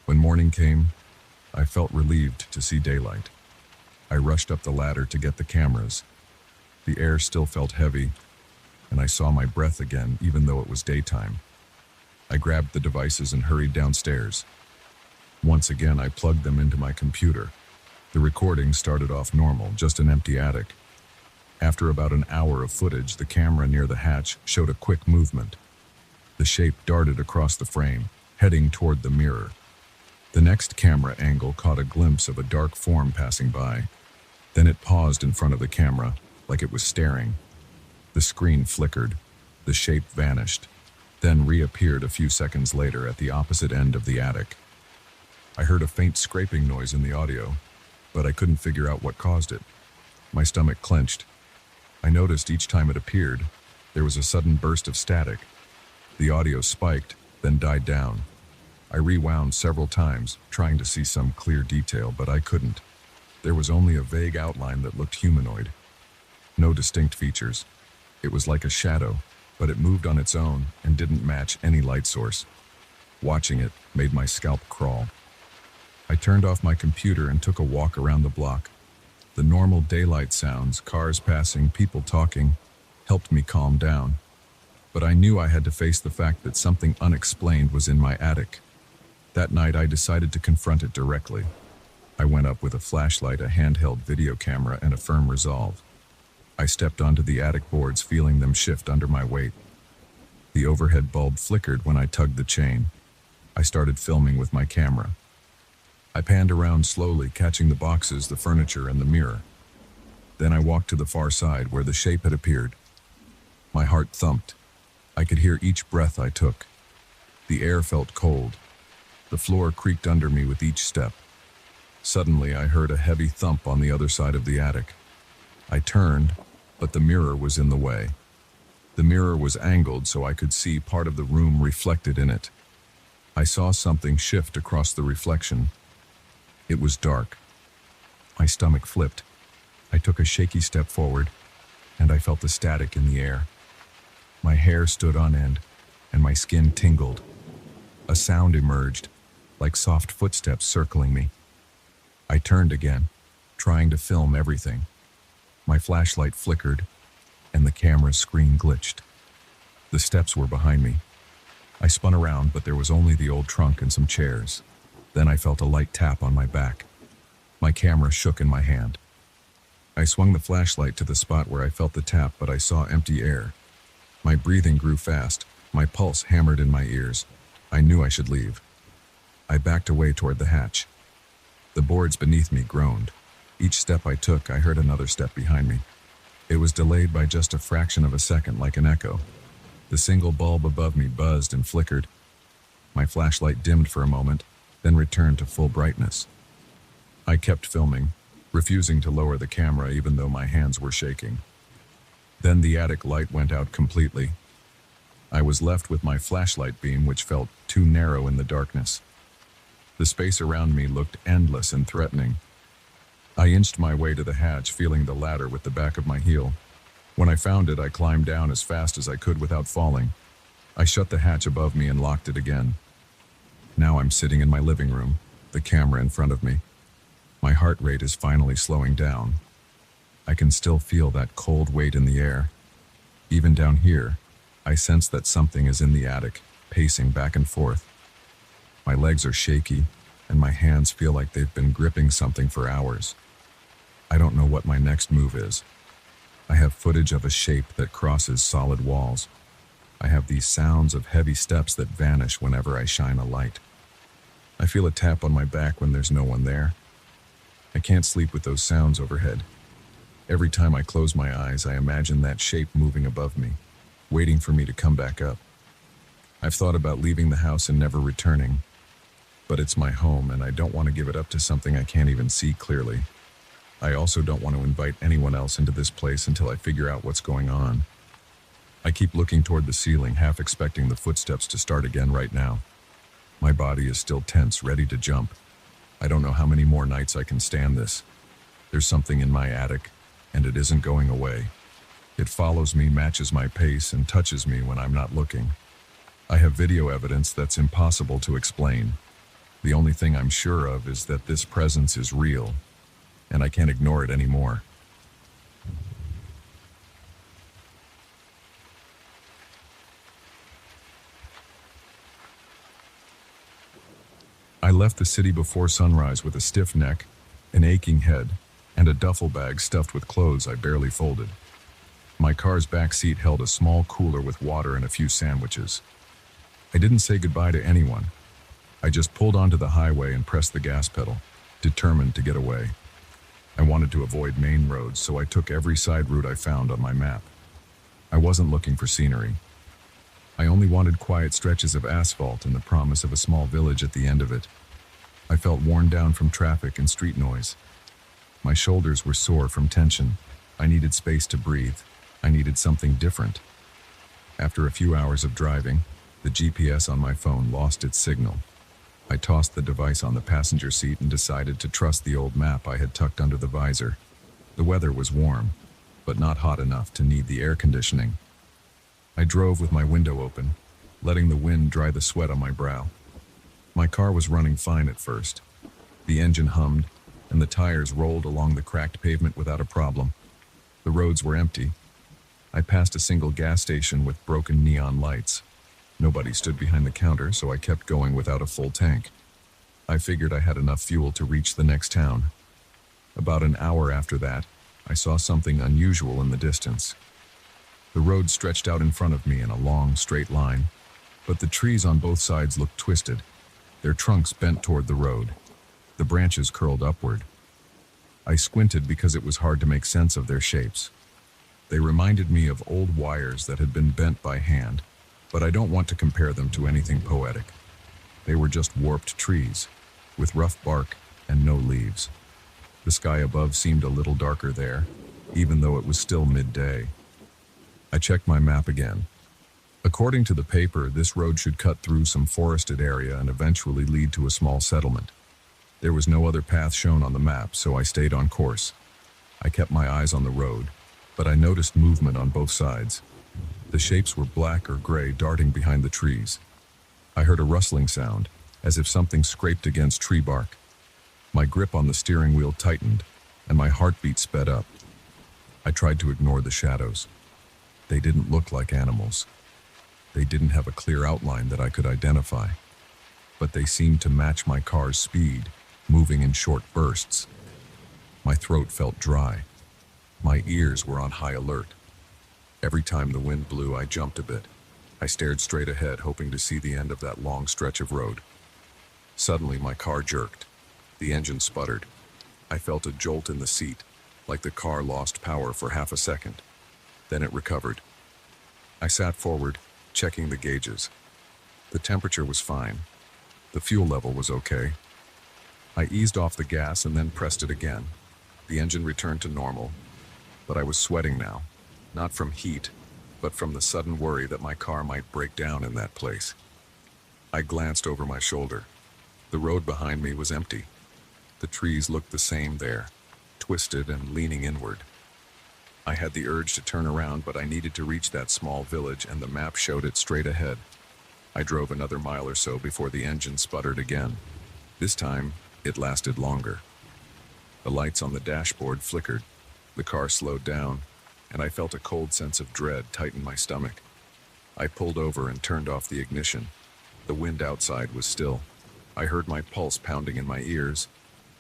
When morning came, I felt relieved to see daylight. I rushed up the ladder to get the cameras. The air still felt heavy, and I saw my breath again, even though it was daytime. I grabbed the devices and hurried downstairs. Once again, I plugged them into my computer. The recording started off normal, just an empty attic. After about an hour of footage, the camera near the hatch showed a quick movement. The shape darted across the frame, heading toward the mirror. The next camera angle caught a glimpse of a dark form passing by. Then it paused in front of the camera, like it was staring. The screen flickered. The shape vanished, then reappeared a few seconds later at the opposite end of the attic. I heard a faint scraping noise in the audio, but I couldn't figure out what caused it. My stomach clenched. I noticed each time it appeared, there was a sudden burst of static. The audio spiked, then died down. I rewound several times, trying to see some clear detail, but I couldn't. There was only a vague outline that looked humanoid. No distinct features. It was like a shadow, but it moved on its own and didn't match any light source. Watching it made my scalp crawl. I turned off my computer and took a walk around the block. The normal daylight sounds, cars passing, people talking, helped me calm down. But I knew I had to face the fact that something unexplained was in my attic. That night, I decided to confront it directly. I went up with a flashlight, a handheld video camera, and a firm resolve. I stepped onto the attic boards, feeling them shift under my weight. The overhead bulb flickered when I tugged the chain. I started filming with my camera. I panned around slowly, catching the boxes, the furniture, and the mirror. Then I walked to the far side where the shape had appeared. My heart thumped. I could hear each breath I took. The air felt cold. The floor creaked under me with each step. Suddenly, I heard a heavy thump on the other side of the attic. I turned, but the mirror was in the way. The mirror was angled so I could see part of the room reflected in it. I saw something shift across the reflection. It was dark. My stomach flipped. I took a shaky step forward, and I felt the static in the air. My hair stood on end, and my skin tingled. A sound emerged, like soft footsteps circling me. I turned again, trying to film everything. My flashlight flickered, and the camera's screen glitched. The steps were behind me. I spun around, but there was only the old trunk and some chairs. Then I felt a light tap on my back. My camera shook in my hand. I swung the flashlight to the spot where I felt the tap, but I saw empty air. My breathing grew fast. My pulse hammered in my ears. I knew I should leave. I backed away toward the hatch. The boards beneath me groaned. Each step I took, I heard another step behind me. It was delayed by just a fraction of a second, like an echo. The single bulb above me buzzed and flickered. My flashlight dimmed for a moment, then returned to full brightness. I kept filming, refusing to lower the camera even though my hands were shaking. Then the attic light went out completely. I was left with my flashlight beam, which felt too narrow in the darkness. The space around me looked endless and threatening. I inched my way to the hatch, feeling the ladder with the back of my heel. When I found it, I climbed down as fast as I could without falling. I shut the hatch above me and locked it again. Now I'm sitting in my living room, the camera in front of me. My heart rate is finally slowing down. I can still feel that cold weight in the air. Even down here, I sense that something is in the attic, pacing back and forth. My legs are shaky, and my hands feel like they've been gripping something for hours. I don't know what my next move is. I have footage of a shape that crosses solid walls. I have these sounds of heavy steps that vanish whenever I shine a light. I feel a tap on my back when there's no one there. I can't sleep with those sounds overhead. Every time I close my eyes, I imagine that shape moving above me, waiting for me to come back up. I've thought about leaving the house and never returning, but it's my home and I don't want to give it up to something I can't even see clearly. I also don't want to invite anyone else into this place until I figure out what's going on. I keep looking toward the ceiling, half expecting the footsteps to start again right now. My body is still tense, ready to jump. I don't know how many more nights I can stand this. There's something in my attic, and it isn't going away. It follows me, matches my pace, and touches me when I'm not looking. I have video evidence that's impossible to explain. The only thing I'm sure of is that this presence is real, and I can't ignore it anymore. I left the city before sunrise with a stiff neck, an aching head, and a duffel bag stuffed with clothes I barely folded. My car's back seat held a small cooler with water and a few sandwiches. I didn't say goodbye to anyone. I just pulled onto the highway and pressed the gas pedal, determined to get away. I wanted to avoid main roads, so I took every side route I found on my map. I wasn't looking for scenery. I only wanted quiet stretches of asphalt and the promise of a small village at the end of it. I felt worn down from traffic and street noise. My shoulders were sore from tension. I needed space to breathe. I needed something different. After a few hours of driving, the GPS on my phone lost its signal. I tossed the device on the passenger seat and decided to trust the old map I had tucked under the visor. The weather was warm, but not hot enough to need the air conditioning. I drove with my window open, letting the wind dry the sweat on my brow. My car was running fine at first. The engine hummed, and the tires rolled along the cracked pavement without a problem. The roads were empty. I passed a single gas station with broken neon lights. Nobody stood behind the counter, so I kept going without a full tank. I figured I had enough fuel to reach the next town. About an hour after that, I saw something unusual in the distance. The road stretched out in front of me in a long, straight line, but the trees on both sides looked twisted, their trunks bent toward the road. The branches curled upward. I squinted because it was hard to make sense of their shapes. They reminded me of old wires that had been bent by hand, but I don't want to compare them to anything poetic. They were just warped trees, with rough bark and no leaves. The sky above seemed a little darker there, even though it was still midday. I checked my map again. According to the paper, this road should cut through some forested area and eventually lead to a small settlement. There was no other path shown on the map, so I stayed on course. I kept my eyes on the road, but I noticed movement on both sides. The shapes were black or gray, darting behind the trees. I heard a rustling sound, as if something scraped against tree bark. My grip on the steering wheel tightened, and my heartbeat sped up. I tried to ignore the shadows. They didn't look like animals. They didn't have a clear outline that I could identify, but they seemed to match my car's speed, moving in short bursts. My throat felt dry. My ears were on high alert. Every time the wind blew, I jumped a bit. I stared straight ahead, hoping to see the end of that long stretch of road. Suddenly, my car jerked. The engine sputtered. I felt a jolt in the seat, like the car lost power for half a second. Then it recovered. I sat forward, checking the gauges. The temperature was fine. The fuel level was okay. I eased off the gas and then pressed it again. The engine returned to normal, but I was sweating now, not from heat, but from the sudden worry that my car might break down in that place. I glanced over my shoulder. The road behind me was empty. The trees looked the same there, twisted and leaning inward. I had the urge to turn around, but I needed to reach that small village, and the map showed it straight ahead. I drove another mile or so before the engine sputtered again. This time, it lasted longer. The lights on the dashboard flickered. The car slowed down, and I felt a cold sense of dread tighten my stomach. I pulled over and turned off the ignition. The wind outside was still. I heard my pulse pounding in my ears,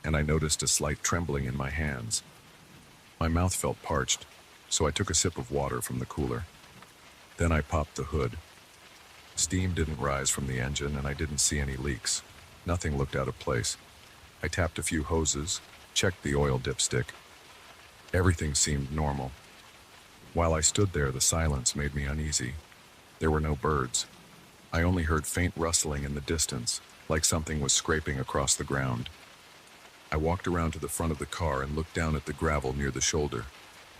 and I noticed a slight trembling in my hands. My mouth felt parched, so I took a sip of water from the cooler. Then I popped the hood. Steam didn't rise from the engine, and I didn't see any leaks. Nothing looked out of place. I tapped a few hoses, checked the oil dipstick. Everything seemed normal. While I stood there, the silence made me uneasy. There were no birds. I only heard faint rustling in the distance, like something was scraping across the ground. I walked around to the front of the car and looked down at the gravel near the shoulder.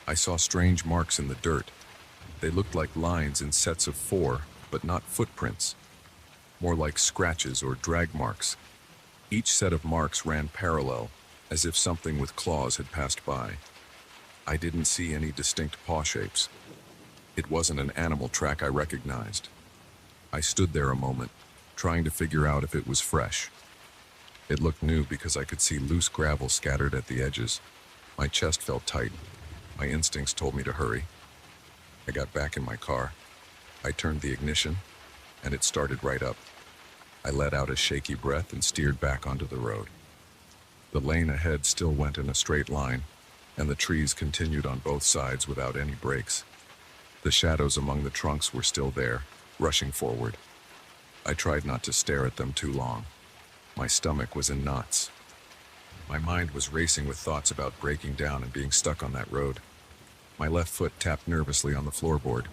I saw strange marks in the dirt. They looked like lines in sets of 4, but not footprints. More like scratches or drag marks. Each set of marks ran parallel, as if something with claws had passed by. I didn't see any distinct paw shapes. It wasn't an animal track I recognized. I stood there a moment, trying to figure out if it was fresh. It looked new because I could see loose gravel scattered at the edges. My chest felt tight. My instincts told me to hurry. I got back in my car. I turned the ignition, and it started right up. I let out a shaky breath and steered back onto the road. The lane ahead still went in a straight line, and the trees continued on both sides without any breaks. The shadows among the trunks were still there, rushing forward. I tried not to stare at them too long. My stomach was in knots. My mind was racing with thoughts about breaking down and being stuck on that road. My left foot tapped nervously on the floorboard.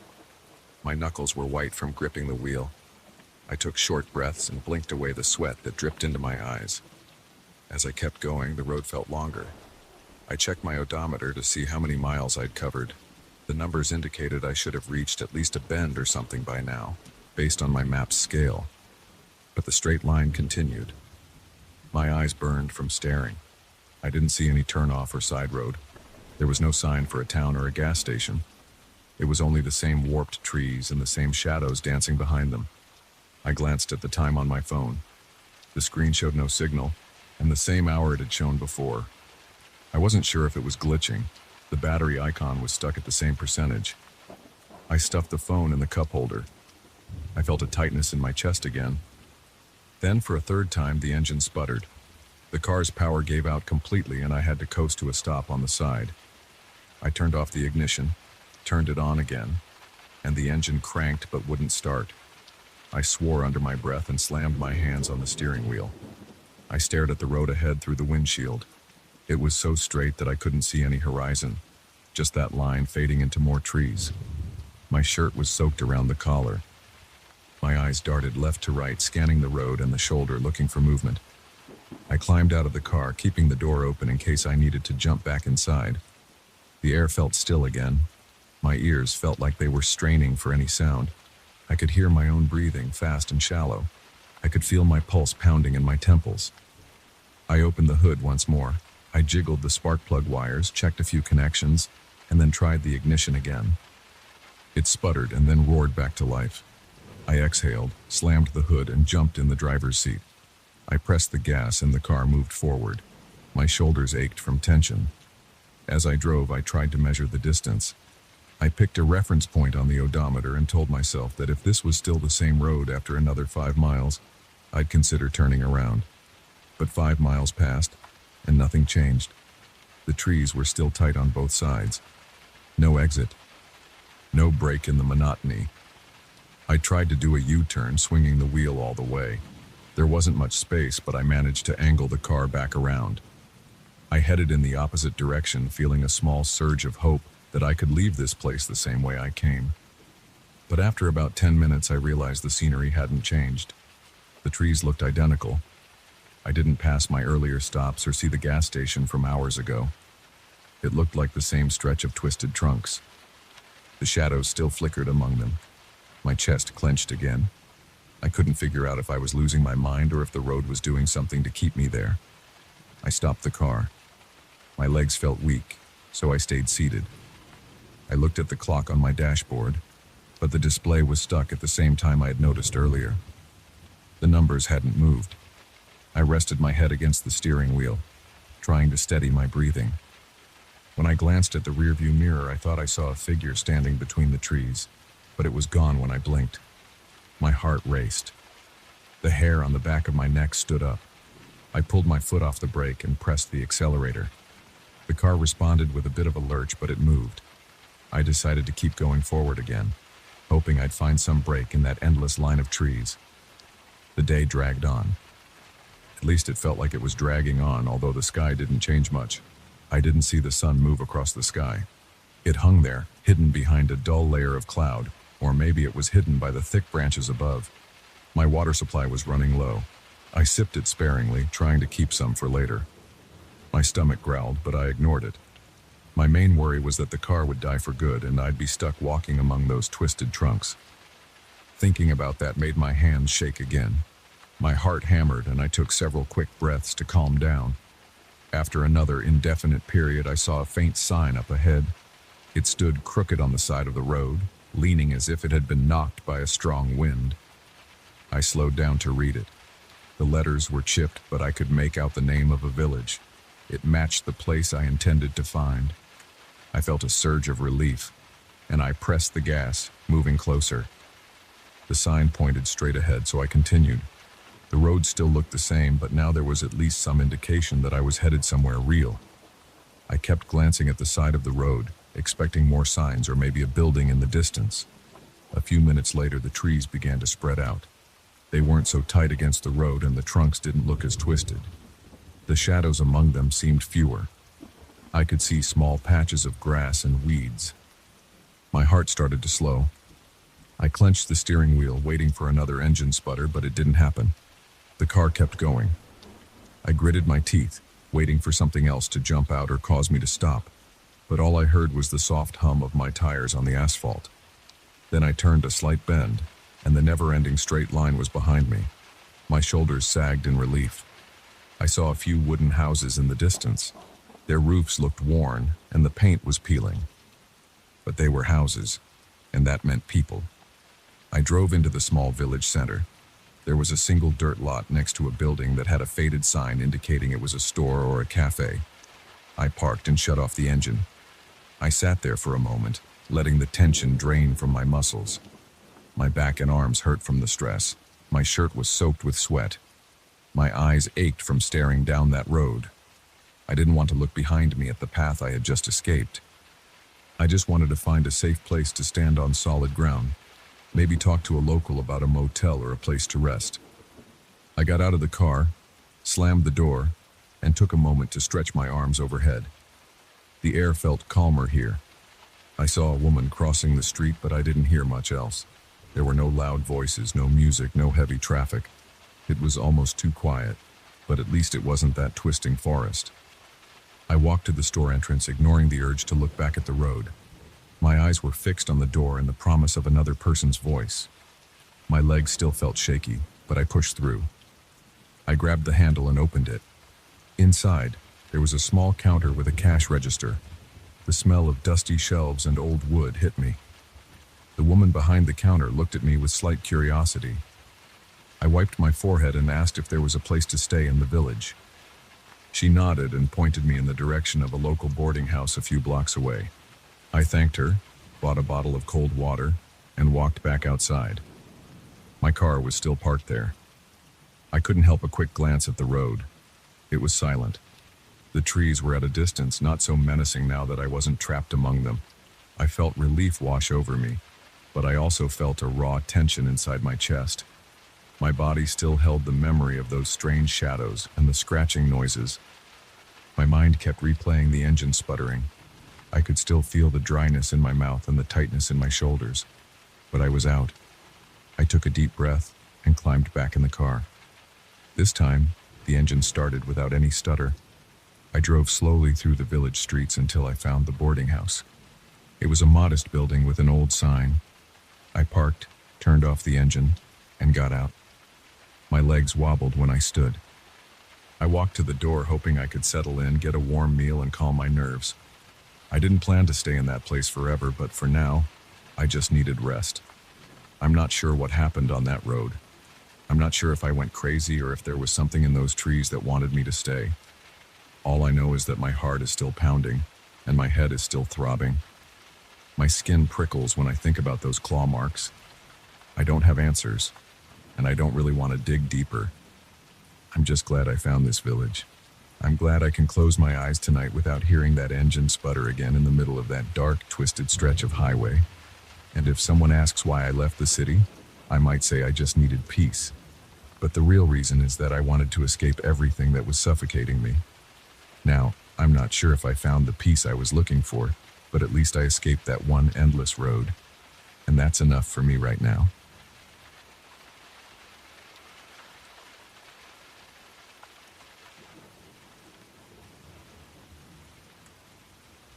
My knuckles were white from gripping the wheel. I took short breaths and blinked away the sweat that dripped into my eyes. As I kept going, the road felt longer. I checked my odometer to see how many miles I'd covered. The numbers indicated I should have reached at least a bend or something by now, based on my map's scale. But the straight line continued. My eyes burned from staring. I didn't see any turnoff or side road. There was no sign for a town or a gas station. It was only the same warped trees and the same shadows dancing behind them. I glanced at the time on my phone. The screen showed no signal, and the same hour it had shown before. I wasn't sure if it was glitching. The battery icon was stuck at the same percentage. I stuffed the phone in the cup holder. I felt a tightness in my chest again. Then, for a third time, the engine sputtered. The car's power gave out completely, and I had to coast to a stop on the side. I turned off the ignition, turned it on again, and the engine cranked but wouldn't start. I swore under my breath and slammed my hands on the steering wheel. I stared at the road ahead through the windshield. It was so straight that I couldn't see any horizon, just that line fading into more trees. My shirt was soaked around the collar. My eyes darted left to right, scanning the road and the shoulder, looking for movement. I climbed out of the car, keeping the door open in case I needed to jump back inside. The air felt still again. My ears felt like they were straining for any sound. I could hear my own breathing, fast and shallow. I could feel my pulse pounding in my temples. I opened the hood once more. I jiggled the spark plug wires, checked a few connections, and then tried the ignition again. It sputtered and then roared back to life. I exhaled, slammed the hood, and jumped in the driver's seat. I pressed the gas and the car moved forward. My shoulders ached from tension. As I drove, I tried to measure the distance. I picked a reference point on the odometer and told myself that if this was still the same road after another 5 miles, I'd consider turning around. But 5 miles passed, and nothing changed. The trees were still tight on both sides. No exit. No break in the monotony. I tried to do a U-turn, swinging the wheel all the way. There wasn't much space, but I managed to angle the car back around. I headed in the opposite direction, feeling a small surge of hope that I could leave this place the same way I came. But after about 10 minutes, I realized the scenery hadn't changed. The trees looked identical. I didn't pass my earlier stops or see the gas station from hours ago. It looked like the same stretch of twisted trunks. The shadows still flickered among them. My chest clenched again. I couldn't figure out if I was losing my mind or if the road was doing something to keep me there. I stopped the car. My legs felt weak, so I stayed seated. I looked at the clock on my dashboard, but the display was stuck at the same time I had noticed earlier. The numbers hadn't moved. I rested my head against the steering wheel, trying to steady my breathing. When I glanced at the rearview mirror, I thought I saw a figure standing between the trees, but it was gone when I blinked. My heart raced. The hair on the back of my neck stood up. I pulled my foot off the brake and pressed the accelerator. The car responded with a bit of a lurch, but it moved. I decided to keep going forward again, hoping I'd find some break in that endless line of trees. The day dragged on. At least it felt like it was dragging on, although the sky didn't change much. I didn't see the sun move across the sky. It hung there, hidden behind a dull layer of cloud, or maybe it was hidden by the thick branches above. My water supply was running low. I sipped it sparingly, trying to keep some for later. My stomach growled, but I ignored it. My main worry was that the car would die for good and I'd be stuck walking among those twisted trunks. Thinking about that made my hands shake again. My heart hammered and I took several quick breaths to calm down. After another indefinite period, I saw a faint sign up ahead. It stood crooked on the side of the road, leaning as if it had been knocked by a strong wind. I slowed down to read it. The letters were chipped, but I could make out the name of a village. It matched the place I intended to find. I felt a surge of relief, and I pressed the gas, moving closer. The sign pointed straight ahead, so I continued. The road still looked the same, but now there was at least some indication that I was headed somewhere real. I kept glancing at the side of the road, expecting more signs or maybe a building in the distance. A few minutes later, the trees began to spread out. They weren't so tight against the road, and the trunks didn't look as twisted. The shadows among them seemed fewer. I could see small patches of grass and weeds. My heart started to slow. I clenched the steering wheel, waiting for another engine sputter, but it didn't happen. The car kept going. I gritted my teeth, waiting for something else to jump out or cause me to stop, but all I heard was the soft hum of my tires on the asphalt. Then I turned a slight bend, and the never-ending straight line was behind me. My shoulders sagged in relief. I saw a few wooden houses in the distance. Their roofs looked worn, and the paint was peeling. But they were houses, and that meant people. I drove into the small village center. There was a single dirt lot next to a building that had a faded sign indicating it was a store or a cafe. I parked and shut off the engine. I sat there for a moment, letting the tension drain from my muscles. My back and arms hurt from the stress. My shirt was soaked with sweat. My eyes ached from staring down that road. I didn't want to look behind me at the path I had just escaped. I just wanted to find a safe place to stand on solid ground. Maybe talk to a local about a motel or a place to rest. I got out of the car, slammed the door, and took a moment to stretch my arms overhead. The air felt calmer here. I saw a woman crossing the street, but I didn't hear much else. There were no loud voices, no music, no heavy traffic. It was almost too quiet, but at least it wasn't that twisting forest. I walked to the store entrance, ignoring the urge to look back at the road. My eyes were fixed on the door and the promise of another person's voice. My legs still felt shaky, but I pushed through. I grabbed the handle and opened it. Inside, there was a small counter with a cash register. The smell of dusty shelves and old wood hit me. The woman behind the counter looked at me with slight curiosity. I wiped my forehead and asked if there was a place to stay in the village. She nodded and pointed me in the direction of a local boarding house a few blocks away. I thanked her, bought a bottle of cold water, and walked back outside. My car was still parked there. I couldn't help a quick glance at the road. It was silent. The trees were at a distance, not so menacing now that I wasn't trapped among them. I felt relief wash over me. but I also felt a raw tension inside my chest. My body still held the memory of those strange shadows and the scratching noises. My mind kept replaying the engine sputtering. I could still feel the dryness in my mouth and the tightness in my shoulders. But I was out. I took a deep breath and climbed back in the car. This time, the engine started without any stutter. I drove slowly through the village streets until I found the boarding house. It was a modest building with an old sign. I parked, turned off the engine, and got out. My legs wobbled when I stood. I walked to the door hoping I could settle in, get a warm meal, and calm my nerves. I didn't plan to stay in that place forever, but for now, I just needed rest. I'm not sure what happened on that road. I'm not sure if I went crazy or if there was something in those trees that wanted me to stay. All I know is that my heart is still pounding, and my head is still throbbing. My skin prickles when I think about those claw marks. I don't have answers, and I don't really want to dig deeper. I'm just glad I found this village. I'm glad I can close my eyes tonight without hearing that engine sputter again in the middle of that dark, twisted stretch of highway. And if someone asks why I left the city, I might say I just needed peace. But the real reason is that I wanted to escape everything that was suffocating me. Now, I'm not sure if I found the peace I was looking for, but at least I escaped that one endless road. And that's enough for me right now.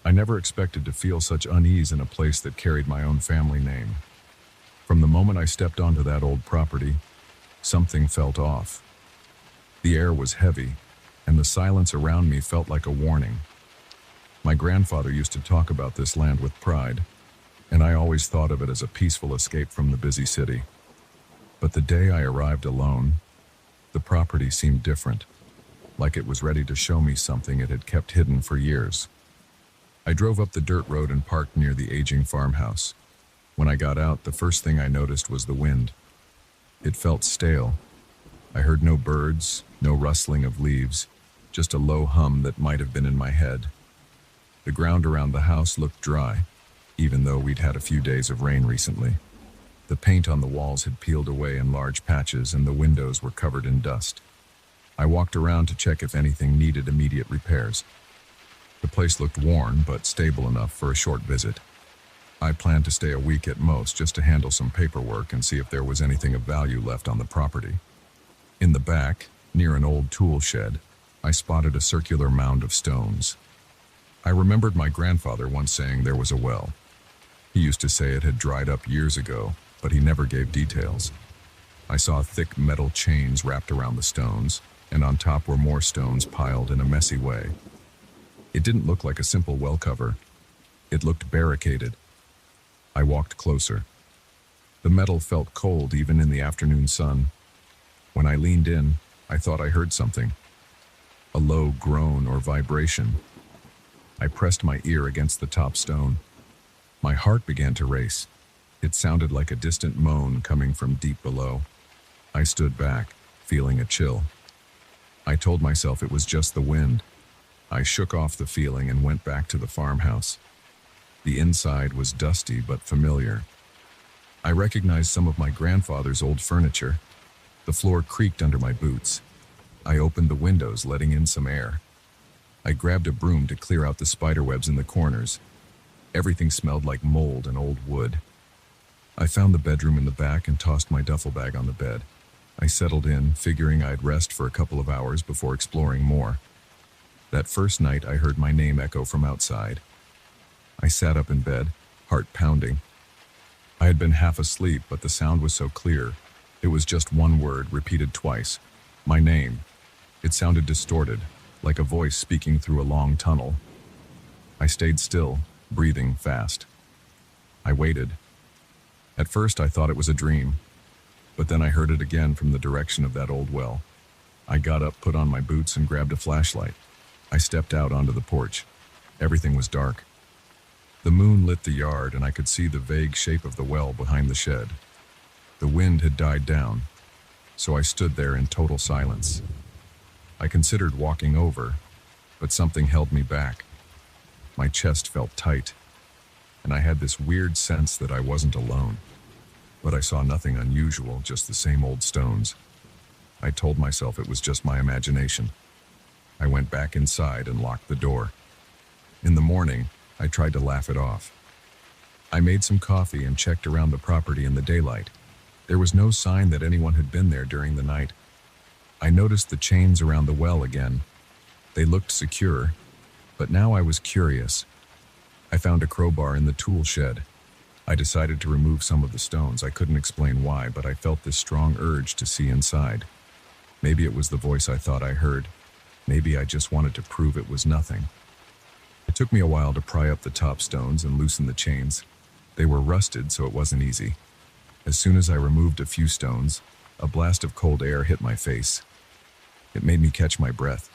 I never expected to feel such unease in a place that carried my own family name. From the moment I stepped onto that old property, something felt off. The air was heavy, and the silence around me felt like a warning. My grandfather used to talk about this land with pride, and I always thought of it as a peaceful escape from the busy city. But the day I arrived alone, the property seemed different, like it was ready to show me something it had kept hidden for years. I drove up the dirt road and parked near the aging farmhouse. When I got out, the first thing I noticed was the wind. It felt stale. I heard no birds, no rustling of leaves, just a low hum that might have been in my head. The ground around the house looked dry, even though we'd had a few days of rain recently. The paint on the walls had peeled away in large patches and the windows were covered in dust. I walked around to check if anything needed immediate repairs. The place looked worn, but stable enough for a short visit. I planned to stay a week at most just to handle some paperwork and see if there was anything of value left on the property. In the back, near an old tool shed, I spotted a circular mound of stones. I remembered my grandfather once saying there was a well. He used to say it had dried up years ago, but he never gave details. I saw thick metal chains wrapped around the stones, and on top were more stones piled in a messy way. It didn't look like a simple well cover. It looked barricaded. I walked closer. The metal felt cold even in the afternoon sun. When I leaned in, I thought I heard something. A low groan or vibration. I pressed my ear against the top stone. My heart began to race. It sounded like a distant moan coming from deep below. I stood back, feeling a chill. I told myself it was just the wind. I shook off the feeling and went back to the farmhouse. The inside was dusty but familiar. I recognized some of my grandfather's old furniture. The floor creaked under my boots. I opened the windows, letting in some air. I grabbed a broom to clear out the spiderwebs in the corners. Everything smelled like mold and old wood. I found the bedroom in the back and tossed my duffel bag on the bed. I settled in, figuring I'd rest for a couple of hours before exploring more. That first night, I heard my name echo from outside. I sat up in bed, heart pounding. I had been half asleep, but the sound was so clear. It was just one word, repeated twice. My name. It sounded distorted, like a voice speaking through a long tunnel. I stayed still, breathing fast. I waited. At first, I thought it was a dream, but then I heard it again from the direction of that old well. I got up, put on my boots, and grabbed a flashlight. I stepped out onto the porch. Everything was dark. The moon lit the yard, and I could see the vague shape of the well behind the shed. The wind had died down, so I stood there in total silence. I considered walking over, but something held me back. My chest felt tight. and I had this weird sense that I wasn't alone. But I saw nothing unusual, just the same old stones. I told myself it was just my imagination. I went back inside and locked the door. In the morning, I tried to laugh it off. I made some coffee and checked around the property in the daylight. There was no sign that anyone had been there during the night. I noticed the chains around the well again. They looked secure, but now I was curious. I found a crowbar in the tool shed. I decided to remove some of the stones. I couldn't explain why, but I felt this strong urge to see inside. Maybe it was the voice I thought I heard. Maybe I just wanted to prove it was nothing. It took me a while to pry up the top stones and loosen the chains. They were rusted, so it wasn't easy. As soon as I removed a few stones, a blast of cold air hit my face. It made me catch my breath.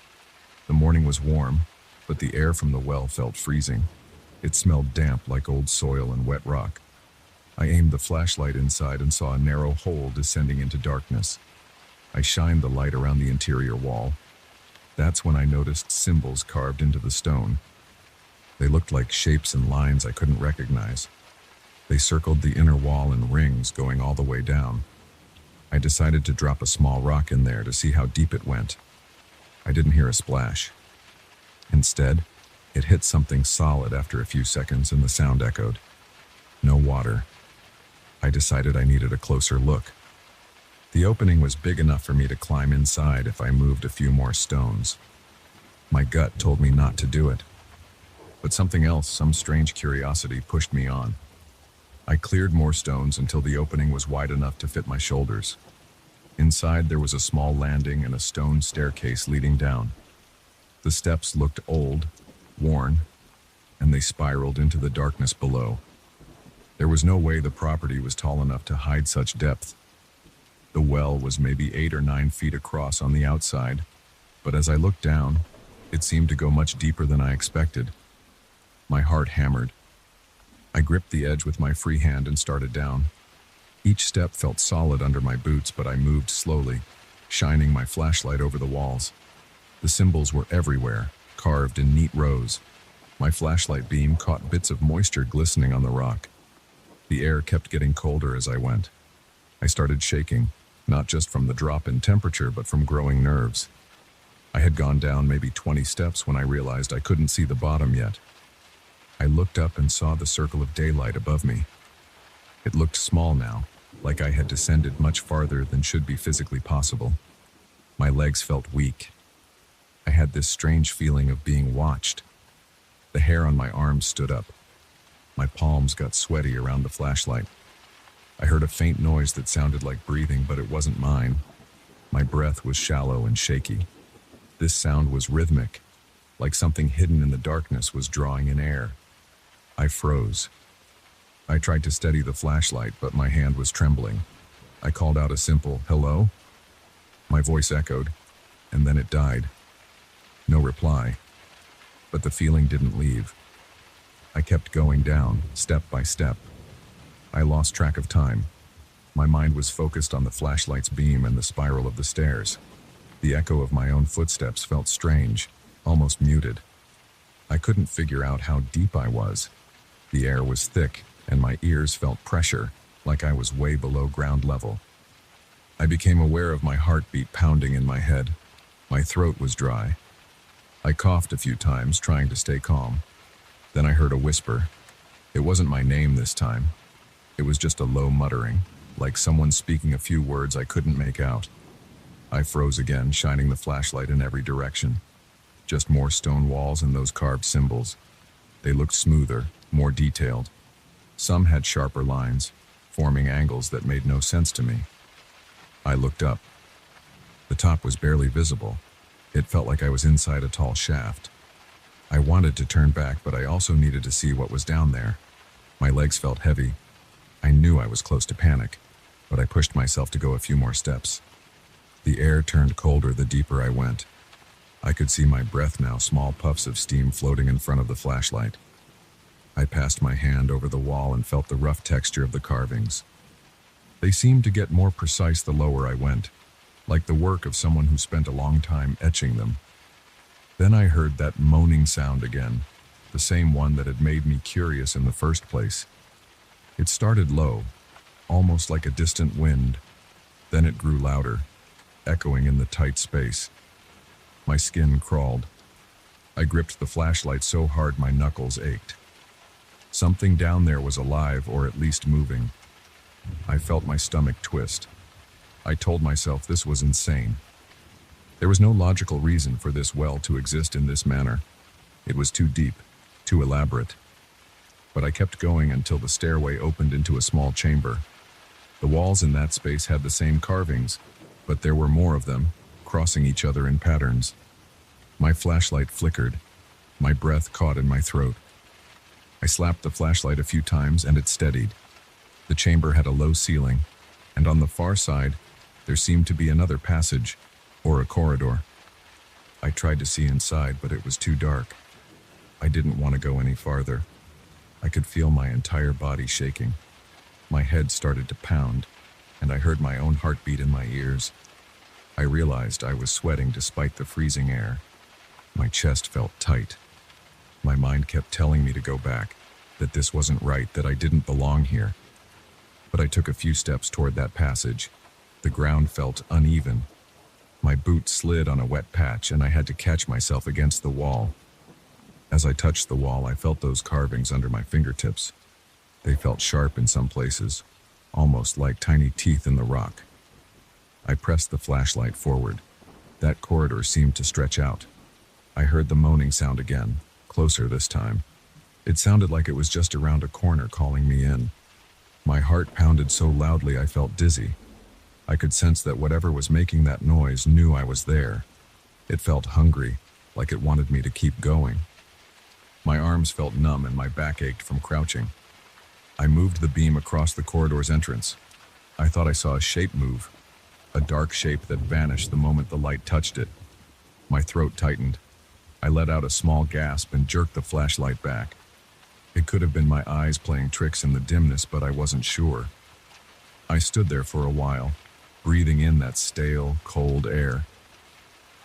The morning was warm, but the air from the well felt freezing. It smelled damp like old soil and wet rock. I aimed the flashlight inside and saw a narrow hole descending into darkness. I shined the light around the interior wall. That's when I noticed symbols carved into the stone. They looked like shapes and lines I couldn't recognize. They circled the inner wall in rings going all the way down. I decided to drop a small rock in there to see how deep it went. I didn't hear a splash. Instead, it hit something solid after a few seconds and the sound echoed. No water. I decided I needed a closer look. The opening was big enough for me to climb inside if I moved a few more stones. My gut told me not to do it. But something else, some strange curiosity, pushed me on. I cleared more stones until the opening was wide enough to fit my shoulders. Inside there was a small landing and a stone staircase leading down. The steps looked old, worn, and they spiraled into the darkness below. There was no way the property was tall enough to hide such depth. The well was maybe 8 or 9 feet across on the outside, but as I looked down, it seemed to go much deeper than I expected. My heart hammered. I gripped the edge with my free hand and started down. Each step felt solid under my boots, but I moved slowly, shining my flashlight over the walls. The symbols were everywhere, carved in neat rows. My flashlight beam caught bits of moisture glistening on the rock. The air kept getting colder as I went. I started shaking, not just from the drop in temperature, but from growing nerves. I had gone down maybe 20 steps when I realized I couldn't see the bottom yet. I looked up and saw the circle of daylight above me. It looked small now, like I had descended much farther than should be physically possible. My legs felt weak. I had this strange feeling of being watched. The hair on my arms stood up. My palms got sweaty around the flashlight. I heard a faint noise that sounded like breathing, but it wasn't mine. My breath was shallow and shaky. This sound was rhythmic, like something hidden in the darkness was drawing in air. I froze. I tried to steady the flashlight, but my hand was trembling. I called out a simple, "Hello?" My voice echoed, and then it died. No reply. But the feeling didn't leave. I kept going down, step by step. I lost track of time. My mind was focused on the flashlight's beam and the spiral of the stairs. The echo of my own footsteps felt strange, almost muted. I couldn't figure out how deep I was. The air was thick, and my ears felt pressure, like I was way below ground level. I became aware of my heartbeat pounding in my head. My throat was dry. I coughed a few times, trying to stay calm. Then I heard a whisper. It wasn't my name this time. It was just a low muttering, like someone speaking a few words I couldn't make out. I froze again, shining the flashlight in every direction. Just more stone walls and those carved symbols. They looked smoother, more detailed. Some had sharper lines, forming angles that made no sense to me. I looked up. The top was barely visible. It felt like I was inside a tall shaft. I wanted to turn back, but I also needed to see what was down there. My legs felt heavy. I knew I was close to panic, but I pushed myself to go a few more steps. The air turned colder the deeper I went. I could see my breath now, small puffs of steam floating in front of the flashlight. I passed my hand over the wall and felt the rough texture of the carvings. They seemed to get more precise the lower I went, like the work of someone who spent a long time etching them. Then I heard that moaning sound again. the same one that had made me curious in the first place. It started low, almost like a distant wind. Then it grew louder, echoing in the tight space. My skin crawled. I gripped the flashlight so hard my knuckles ached. Something down there was alive, or at least moving. I felt my stomach twist. I told myself this was insane. There was no logical reason for this well to exist in this manner. It was too deep, too elaborate. But I kept going until the stairway opened into a small chamber. The walls in that space had the same carvings, but there were more of them, crossing each other in patterns. My flashlight flickered. My breath caught in my throat. I slapped the flashlight a few times and it steadied. The chamber had a low ceiling, and on the far side, there seemed to be another passage, or a corridor. I tried to see inside, but it was too dark. I didn't want to go any farther. I could feel my entire body shaking. My head started to pound, and I heard my own heartbeat in my ears. I realized I was sweating despite the freezing air. My chest felt tight. My mind kept telling me to go back, that this wasn't right, that I didn't belong here. But I took a few steps toward that passage. The ground felt uneven. My boot slid on a wet patch, and I had to catch myself against the wall. As I touched the wall, I felt those carvings under my fingertips. They felt sharp in some places, almost like tiny teeth in the rock. I pressed the flashlight forward. That corridor seemed to stretch out. I heard the moaning sound again, closer this time. It sounded like it was just around a corner calling me in. My heart pounded so loudly I felt dizzy. I could sense that whatever was making that noise knew I was there. It felt hungry, like it wanted me to keep going. My arms felt numb and my back ached from crouching. I moved the beam across the corridor's entrance. I thought I saw a shape move, a dark shape that vanished the moment the light touched it. My throat tightened. I let out a small gasp and jerked the flashlight back. It could have been my eyes playing tricks in the dimness, but I wasn't sure. I stood there for a while, breathing in that stale, cold air.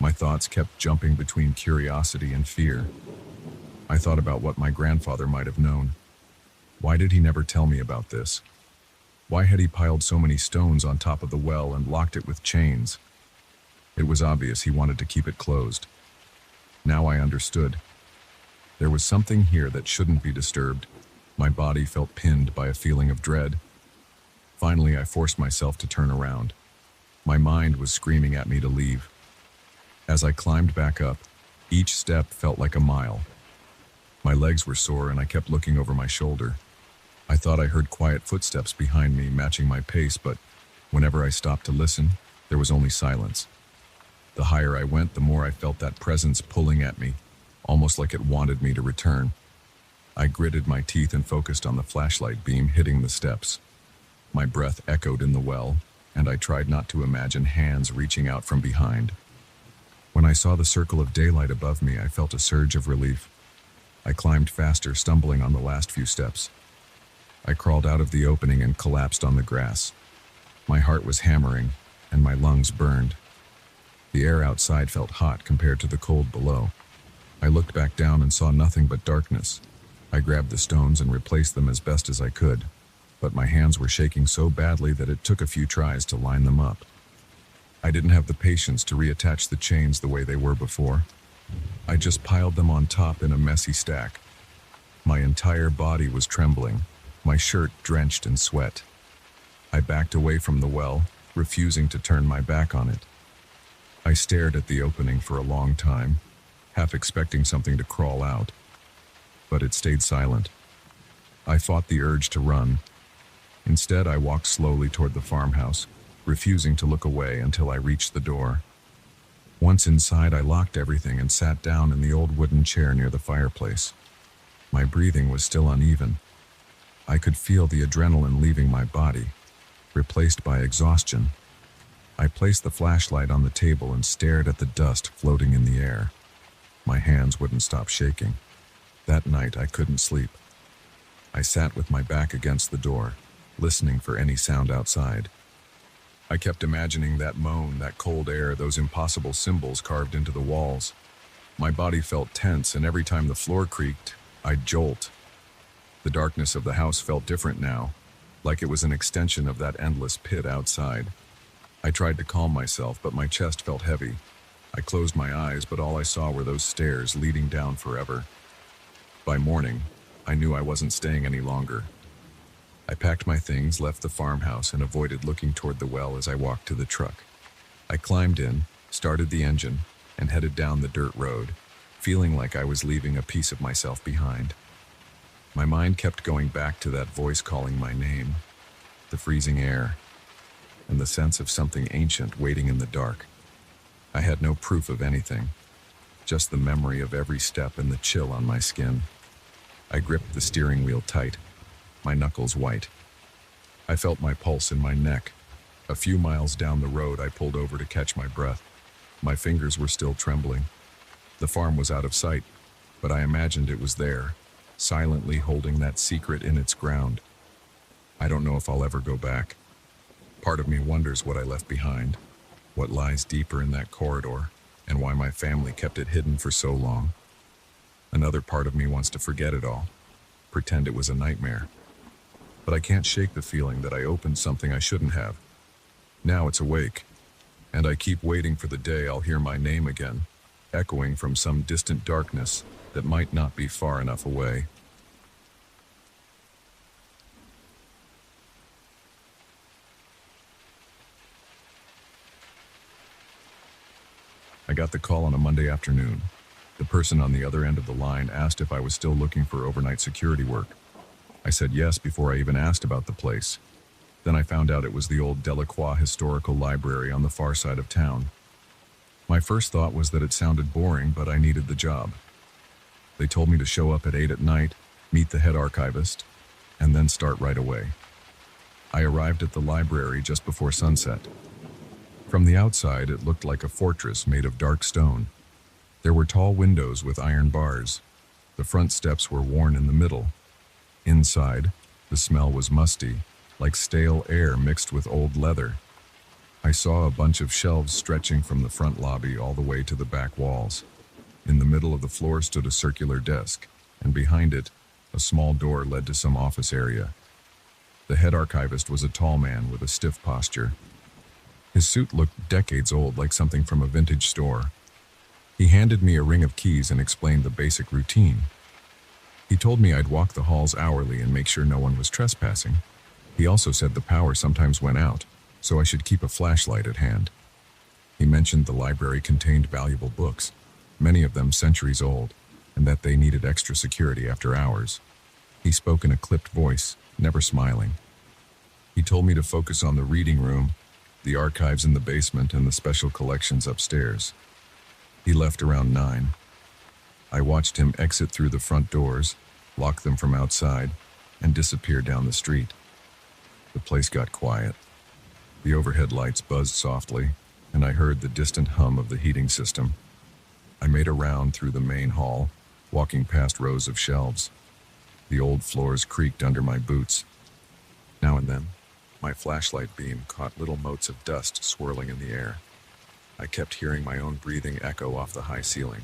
My thoughts kept jumping between curiosity and fear. I thought about what my grandfather might have known. Why did he never tell me about this? Why had he piled so many stones on top of the well and locked it with chains? It was obvious he wanted to keep it closed. Now I understood. There was something here that shouldn't be disturbed. My body felt pinned by a feeling of dread. Finally, I forced myself to turn around. My mind was screaming at me to leave. As I climbed back up, each step felt like a mile. My legs were sore and I kept looking over my shoulder. I thought I heard quiet footsteps behind me matching my pace, but whenever I stopped to listen, there was only silence. The higher I went, the more I felt that presence pulling at me, almost like it wanted me to return. I gritted my teeth and focused on the flashlight beam hitting the steps. My breath echoed in the well, and I tried not to imagine hands reaching out from behind. When I saw the circle of daylight above me, I felt a surge of relief. I climbed faster, stumbling on the last few steps. I crawled out of the opening and collapsed on the grass. My heart was hammering, and my lungs burned. The air outside felt hot compared to the cold below. I looked back down and saw nothing but darkness. I grabbed the stones and replaced them as best as I could, but my hands were shaking so badly that it took a few tries to line them up. I didn't have the patience to reattach the chains the way they were before. I just piled them on top in a messy stack. My entire body was trembling, my shirt drenched in sweat. I backed away from the well, refusing to turn my back on it. I stared at the opening for a long time, half expecting something to crawl out, but it stayed silent. I fought the urge to run. Instead, I walked slowly toward the farmhouse, refusing to look away until I reached the door. Once inside, I locked everything and sat down in the old wooden chair near the fireplace. My breathing was still uneven. I could feel the adrenaline leaving my body, replaced by exhaustion. I placed the flashlight on the table and stared at the dust floating in the air. My hands wouldn't stop shaking. That night, I couldn't sleep. I sat with my back against the door, listening for any sound outside. I kept imagining that moan, that cold air, those impossible symbols carved into the walls. My body felt tense, and every time the floor creaked, I'd jolt. The darkness of the house felt different now, like it was an extension of that endless pit outside. I tried to calm myself, but my chest felt heavy. I closed my eyes, but all I saw were those stairs leading down forever. By morning, I knew I wasn't staying any longer. I packed my things, left the farmhouse, and avoided looking toward the well as I walked to the truck. I climbed in, started the engine, and headed down the dirt road, feeling like I was leaving a piece of myself behind. My mind kept going back to that voice calling my name, the freezing air, and the sense of something ancient waiting in the dark. I had no proof of anything, just the memory of every step and the chill on my skin. I gripped the steering wheel tight, my knuckles white. I felt my pulse in my neck. A few miles down the road, I pulled over to catch my breath. My fingers were still trembling. The farm was out of sight, but I imagined it was there, silently holding that secret in its ground. I don't know if I'll ever go back. Part of me wonders what I left behind, what lies deeper in that corridor, and why my family kept it hidden for so long. Another part of me wants to forget it all, pretend it was a nightmare. But I can't shake the feeling that I opened something I shouldn't have. Now it's awake, and I keep waiting for the day I'll hear my name again, echoing from some distant darkness that might not be far enough away. I got the call on a Monday afternoon. The person on the other end of the line asked if I was still looking for overnight security work. I said yes before I even asked about the place. Then I found out it was the old Delacroix Historical Library on the far side of town. My first thought was that it sounded boring, but I needed the job. They told me to show up at 8 at night, meet the head archivist, and then start right away. I arrived at the library just before sunset. From the outside, it looked like a fortress made of dark stone. There were tall windows with iron bars. The front steps were worn in the middle. Inside, the smell was musty, like stale air mixed with old leather. I saw a bunch of shelves stretching from the front lobby all the way to the back walls. In the middle of the floor stood a circular desk, and behind it, a small door led to some office area. The head archivist was a tall man with a stiff posture. His suit looked decades old, like something from a vintage store. He handed me a ring of keys and explained the basic routine. He told me I'd walk the halls hourly and make sure no one was trespassing. He also said the power sometimes went out, so I should keep a flashlight at hand. He mentioned the library contained valuable books, many of them centuries old, and that they needed extra security after hours. He spoke in a clipped voice, never smiling. He told me to focus on the reading room, the archives in the basement, and the special collections upstairs. He left around 9. I watched him exit through the front doors, lock them from outside, and disappear down the street. The place got quiet. The overhead lights buzzed softly, and I heard the distant hum of the heating system. I made a round through the main hall, walking past rows of shelves. The old floors creaked under my boots. Now and then, my flashlight beam caught little motes of dust swirling in the air. I kept hearing my own breathing echo off the high ceiling.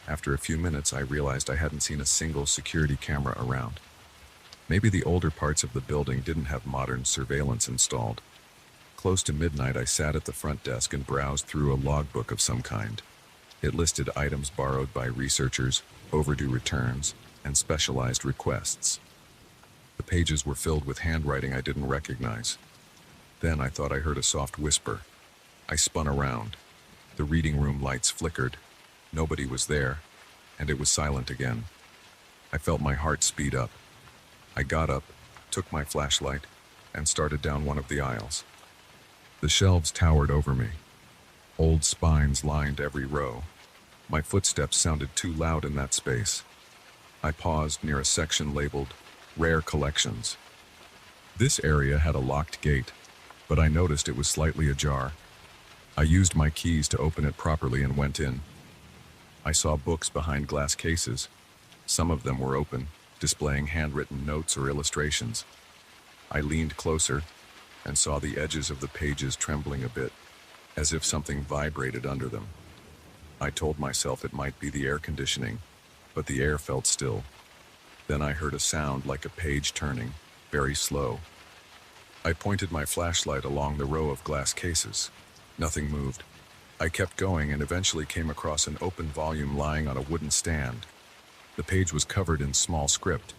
After a few minutes, I realized I hadn't seen a single security camera around. Maybe the older parts of the building didn't have modern surveillance installed. Close to midnight, I sat at the front desk and browsed through a logbook of some kind. It listed items borrowed by researchers, overdue returns, and specialized requests. The pages were filled with handwriting I didn't recognize. Then I thought I heard a soft whisper. I spun around. The reading room lights flickered. Nobody was there, and it was silent again. I felt my heart speed up. I got up, took my flashlight, and started down one of the aisles. The shelves towered over me. Old spines lined every row. My footsteps sounded too loud in that space. I paused near a section labeled Rare Collections. This area had a locked gate, but I noticed it was slightly ajar. I used my keys to open it properly and went in. I saw books behind glass cases. Some of them were open, displaying handwritten notes or illustrations. I leaned closer and saw the edges of the pages trembling a bit, as if something vibrated under them. I told myself it might be the air conditioning, but the air felt still, Then I heard a sound like a page turning, very slow. I pointed my flashlight along the row of glass cases. Nothing moved. I kept going and eventually came across an open volume lying on a wooden stand. The page was covered in small script.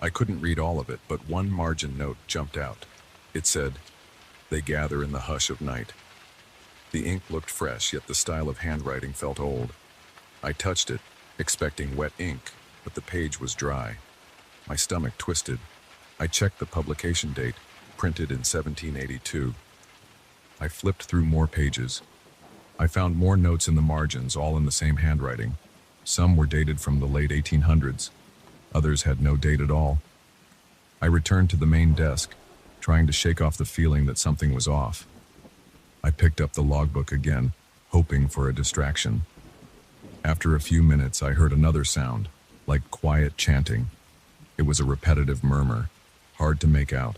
I couldn't read all of it, but one margin note jumped out. It said, "They gather in the hush of night." The ink looked fresh, yet the style of handwriting felt old. I touched it, expecting wet ink, but the page was dry. My stomach twisted. I checked the publication date, printed in 1782. I flipped through more pages. I found more notes in the margins, all in the same handwriting. Some were dated from the late 1800s. Others had no date at all. I returned to the main desk, trying to shake off the feeling that something was off. I picked up the logbook again, hoping for a distraction. After a few minutes, I heard another sound, like quiet chanting. It was a repetitive murmur, hard to make out.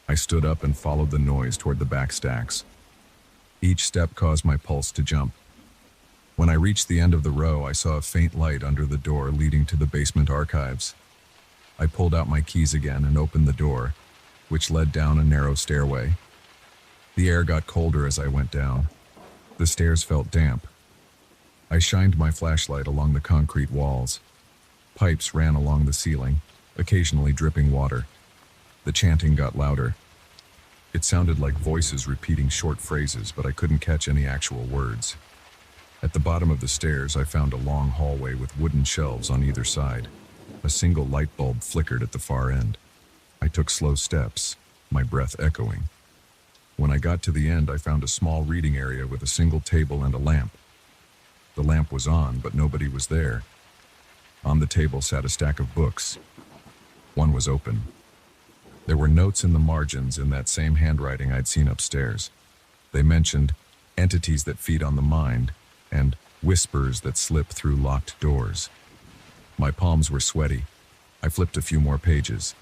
I stood up and followed the noise toward the back stacks. Each step caused my pulse to jump. When I reached the end of the row, I saw a faint light under the door leading to the basement archives. I pulled out my keys again and opened the door, which led down a narrow stairway. The air got colder as I went down. The stairs felt damp. I shined my flashlight along the concrete walls. Pipes ran along the ceiling, occasionally dripping water. The chanting got louder. It sounded like voices repeating short phrases, but I couldn't catch any actual words. At the bottom of the stairs, I found a long hallway with wooden shelves on either side. A single light bulb flickered at the far end. I took slow steps, my breath echoing. When I got to the end, I found a small reading area with a single table and a lamp. The lamp was on, but nobody was there. On the table sat a stack of books. One was open. There were notes in the margins in that same handwriting I'd seen upstairs. They mentioned entities that feed on the mind and whispers that slip through locked doors. My palms were sweaty. I flipped a few more pages.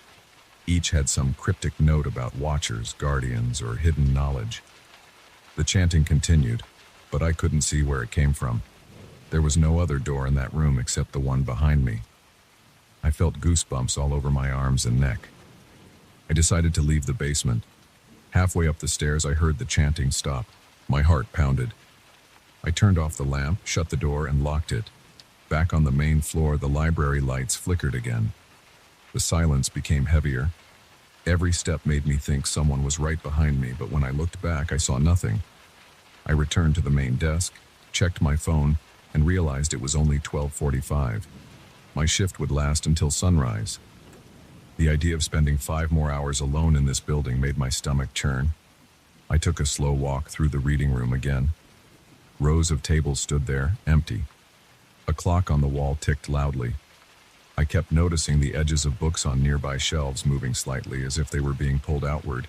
Each had some cryptic note about watchers, guardians, or hidden knowledge. The chanting continued, but I couldn't see where it came from. There was no other door in that room except the one behind me. I felt goosebumps all over my arms and neck. I decided to leave the basement. Halfway up the stairs, I heard the chanting stop. My heart pounded. I turned off the lamp, shut the door, and locked it. Back on the main floor, the library lights flickered again. The silence became heavier. Every step made me think someone was right behind me, but when I looked back, I saw nothing. I returned to the main desk, checked my phone, and realized it was only 12:45. My shift would last until sunrise. The idea of spending 5 more hours alone in this building made my stomach churn. I took a slow walk through the reading room again. Rows of tables stood there, empty. A clock on the wall ticked loudly. I kept noticing the edges of books on nearby shelves moving slightly as if they were being pulled outward,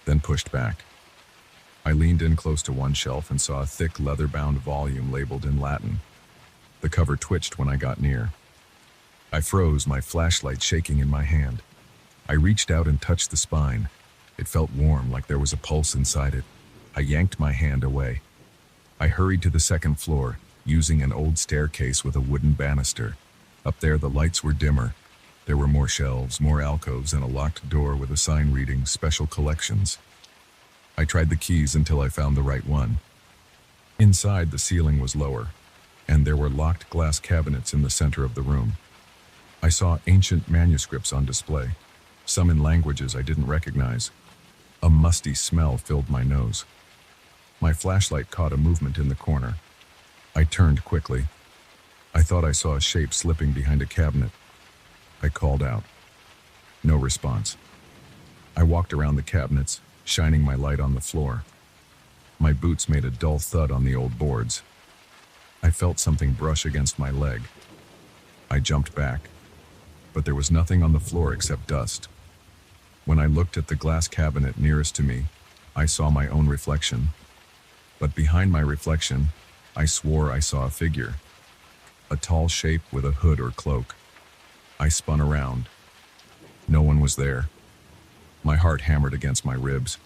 then pushed back. I leaned in close to one shelf and saw a thick leather-bound volume labeled in Latin. The cover twitched when I got near. I froze, my flashlight shaking in my hand. I reached out and touched the spine. It felt warm, like there was a pulse inside it. I yanked my hand away. I hurried to the second floor, using an old staircase with a wooden banister. Up there, the lights were dimmer. There were more shelves, more alcoves, and a locked door with a sign reading "Special Collections." I tried the keys until I found the right one. Inside, the ceiling was lower, and there were locked glass cabinets in the center of the room. I saw ancient manuscripts on display, some in languages I didn't recognize. A musty smell filled my nose. My flashlight caught a movement in the corner. I turned quickly. I thought I saw a shape slipping behind a cabinet. I called out. No response. I walked around the cabinets, shining my light on the floor. My boots made a dull thud on the old boards. I felt something brush against my leg. I jumped back, but there was nothing on the floor except dust. When I looked at the glass cabinet nearest to me, I saw my own reflection. But behind my reflection, I swore I saw a figure. A tall shape with a hood or cloak. I spun around. No one was there. My heart hammered against my ribs.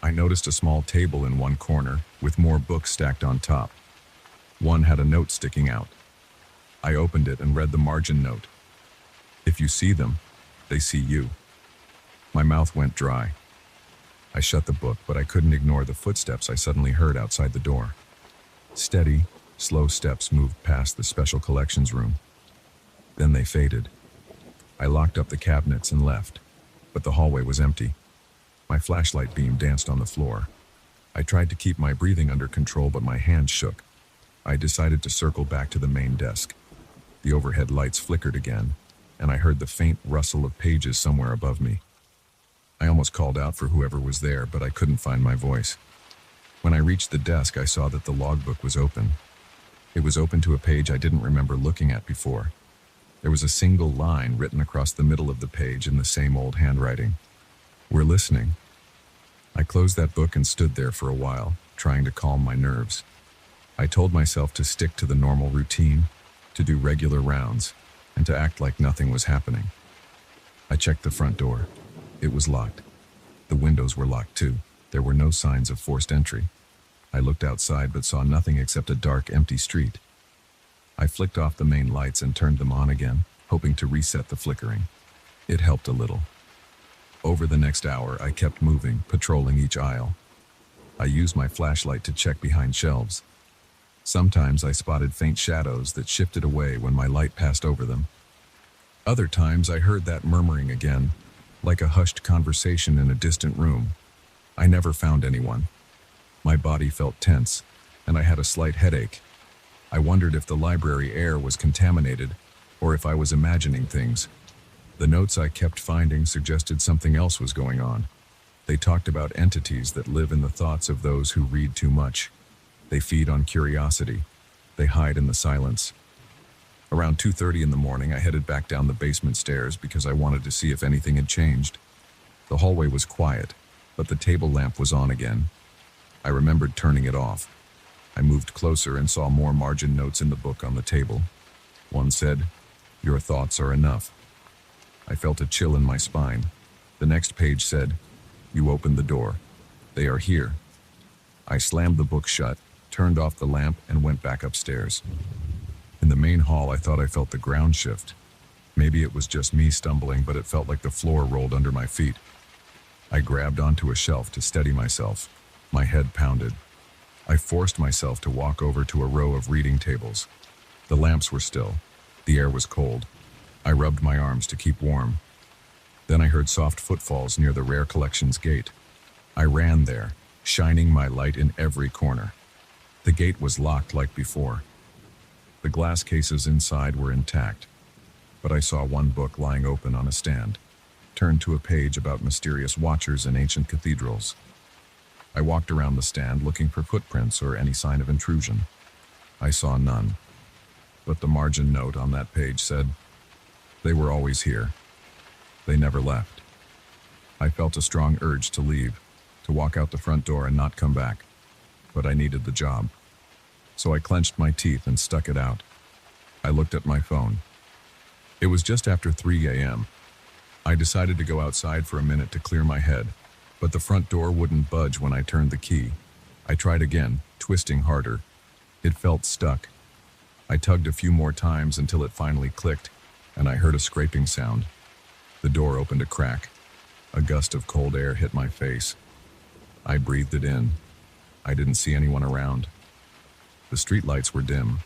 I noticed a small table in one corner, with more books stacked on top. One had a note sticking out. I opened it and read the margin note. If you see them, they see you. My mouth went dry. I shut the book, but I couldn't ignore the footsteps I suddenly heard outside the door. Steady, slow steps moved past the special collections room. Then they faded. I locked up the cabinets and left, but the hallway was empty. My flashlight beam danced on the floor. I tried to keep my breathing under control, but my hands shook. I decided to circle back to the main desk. The overhead lights flickered again, and I heard the faint rustle of pages somewhere above me. I almost called out for whoever was there, but I couldn't find my voice. When I reached the desk, I saw that the logbook was open. It was open to a page I didn't remember looking at before. There was a single line written across the middle of the page in the same old handwriting. "We're listening." I closed that book and stood there for a while, trying to calm my nerves. I told myself to stick to the normal routine, to do regular rounds, and to act like nothing was happening. I checked the front door. It was locked. The windows were locked too. There were no signs of forced entry. I looked outside but saw nothing except a dark, empty street. I flicked off the main lights and turned them on again, hoping to reset the flickering. It helped a little. Over the next hour, I kept moving, patrolling each aisle. I used my flashlight to check behind shelves. Sometimes I spotted faint shadows that shifted away when my light passed over them. Other times I heard that murmuring again, like a hushed conversation in a distant room. I never found anyone. My body felt tense, and I had a slight headache. I wondered if the library air was contaminated, or if I was imagining things. The notes I kept finding suggested something else was going on. They talked about entities that live in the thoughts of those who read too much. They feed on curiosity. They hide in the silence. Around 2:30 in the morning, I headed back down the basement stairs because I wanted to see if anything had changed. The hallway was quiet, but the table lamp was on again. I remembered turning it off. I moved closer and saw more margin notes in the book on the table. One said, "Your thoughts are enough." I felt a chill in my spine. The next page said, "You opened the door. They are here." I slammed the book shut, turned off the lamp, and went back upstairs. In the main hall, I thought I felt the ground shift. Maybe it was just me stumbling, but it felt like the floor rolled under my feet. I grabbed onto a shelf to steady myself. My head pounded. I forced myself to walk over to a row of reading tables. The lamps were still. The air was cold. I rubbed my arms to keep warm. Then I heard soft footfalls near the rare collections gate. I ran there, shining my light in every corner. The gate was locked like before. The glass cases inside were intact, but I saw one book lying open on a stand, turned to a page about mysterious watchers in ancient cathedrals. I walked around the stand looking for footprints or any sign of intrusion. I saw none, but the margin note on that page said, "They were always here. They never left." I felt a strong urge to leave, to walk out the front door and not come back, but I needed the job. So I clenched my teeth and stuck it out. I looked at my phone. It was just after 3 a.m. I decided to go outside for a minute to clear my head, but the front door wouldn't budge when I turned the key. I tried again, twisting harder. It felt stuck. I tugged a few more times until it finally clicked, and I heard a scraping sound. The door opened a crack. A gust of cold air hit my face. I breathed it in. I didn't see anyone around. The streetlights were dim.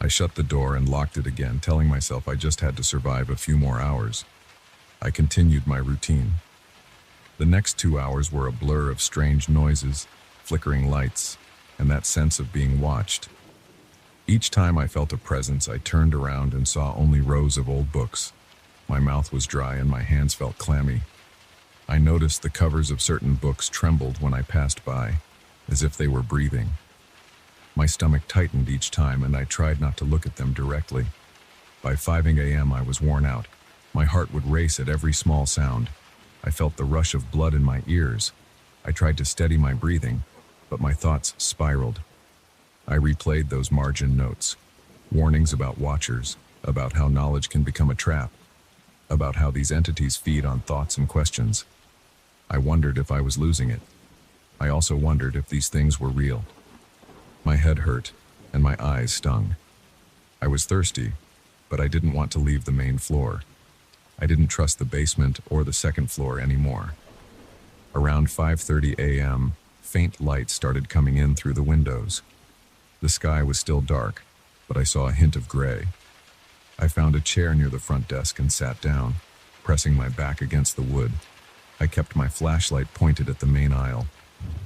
I shut the door and locked it again, telling myself I just had to survive a few more hours. I continued my routine. The next 2 hours were a blur of strange noises, flickering lights, and that sense of being watched. Each time I felt a presence, I turned around and saw only rows of old books. My mouth was dry and my hands felt clammy. I noticed the covers of certain books trembled when I passed by, as if they were breathing. My stomach tightened each time, and I tried not to look at them directly. By 5 a.m. I was worn out. My heart would race at every small sound. I felt the rush of blood in my ears. I tried to steady my breathing, but my thoughts spiraled. I replayed those margin notes. Warnings about watchers, about how knowledge can become a trap, about how these entities feed on thoughts and questions. I wondered if I was losing it. I also wondered if these things were real. My head hurt, and my eyes stung. I was thirsty, but I didn't want to leave the main floor. I didn't trust the basement or the second floor anymore. Around 5:30 a.m., faint light started coming in through the windows. The sky was still dark, but I saw a hint of gray. I found a chair near the front desk and sat down, pressing my back against the wood. I kept my flashlight pointed at the main aisle.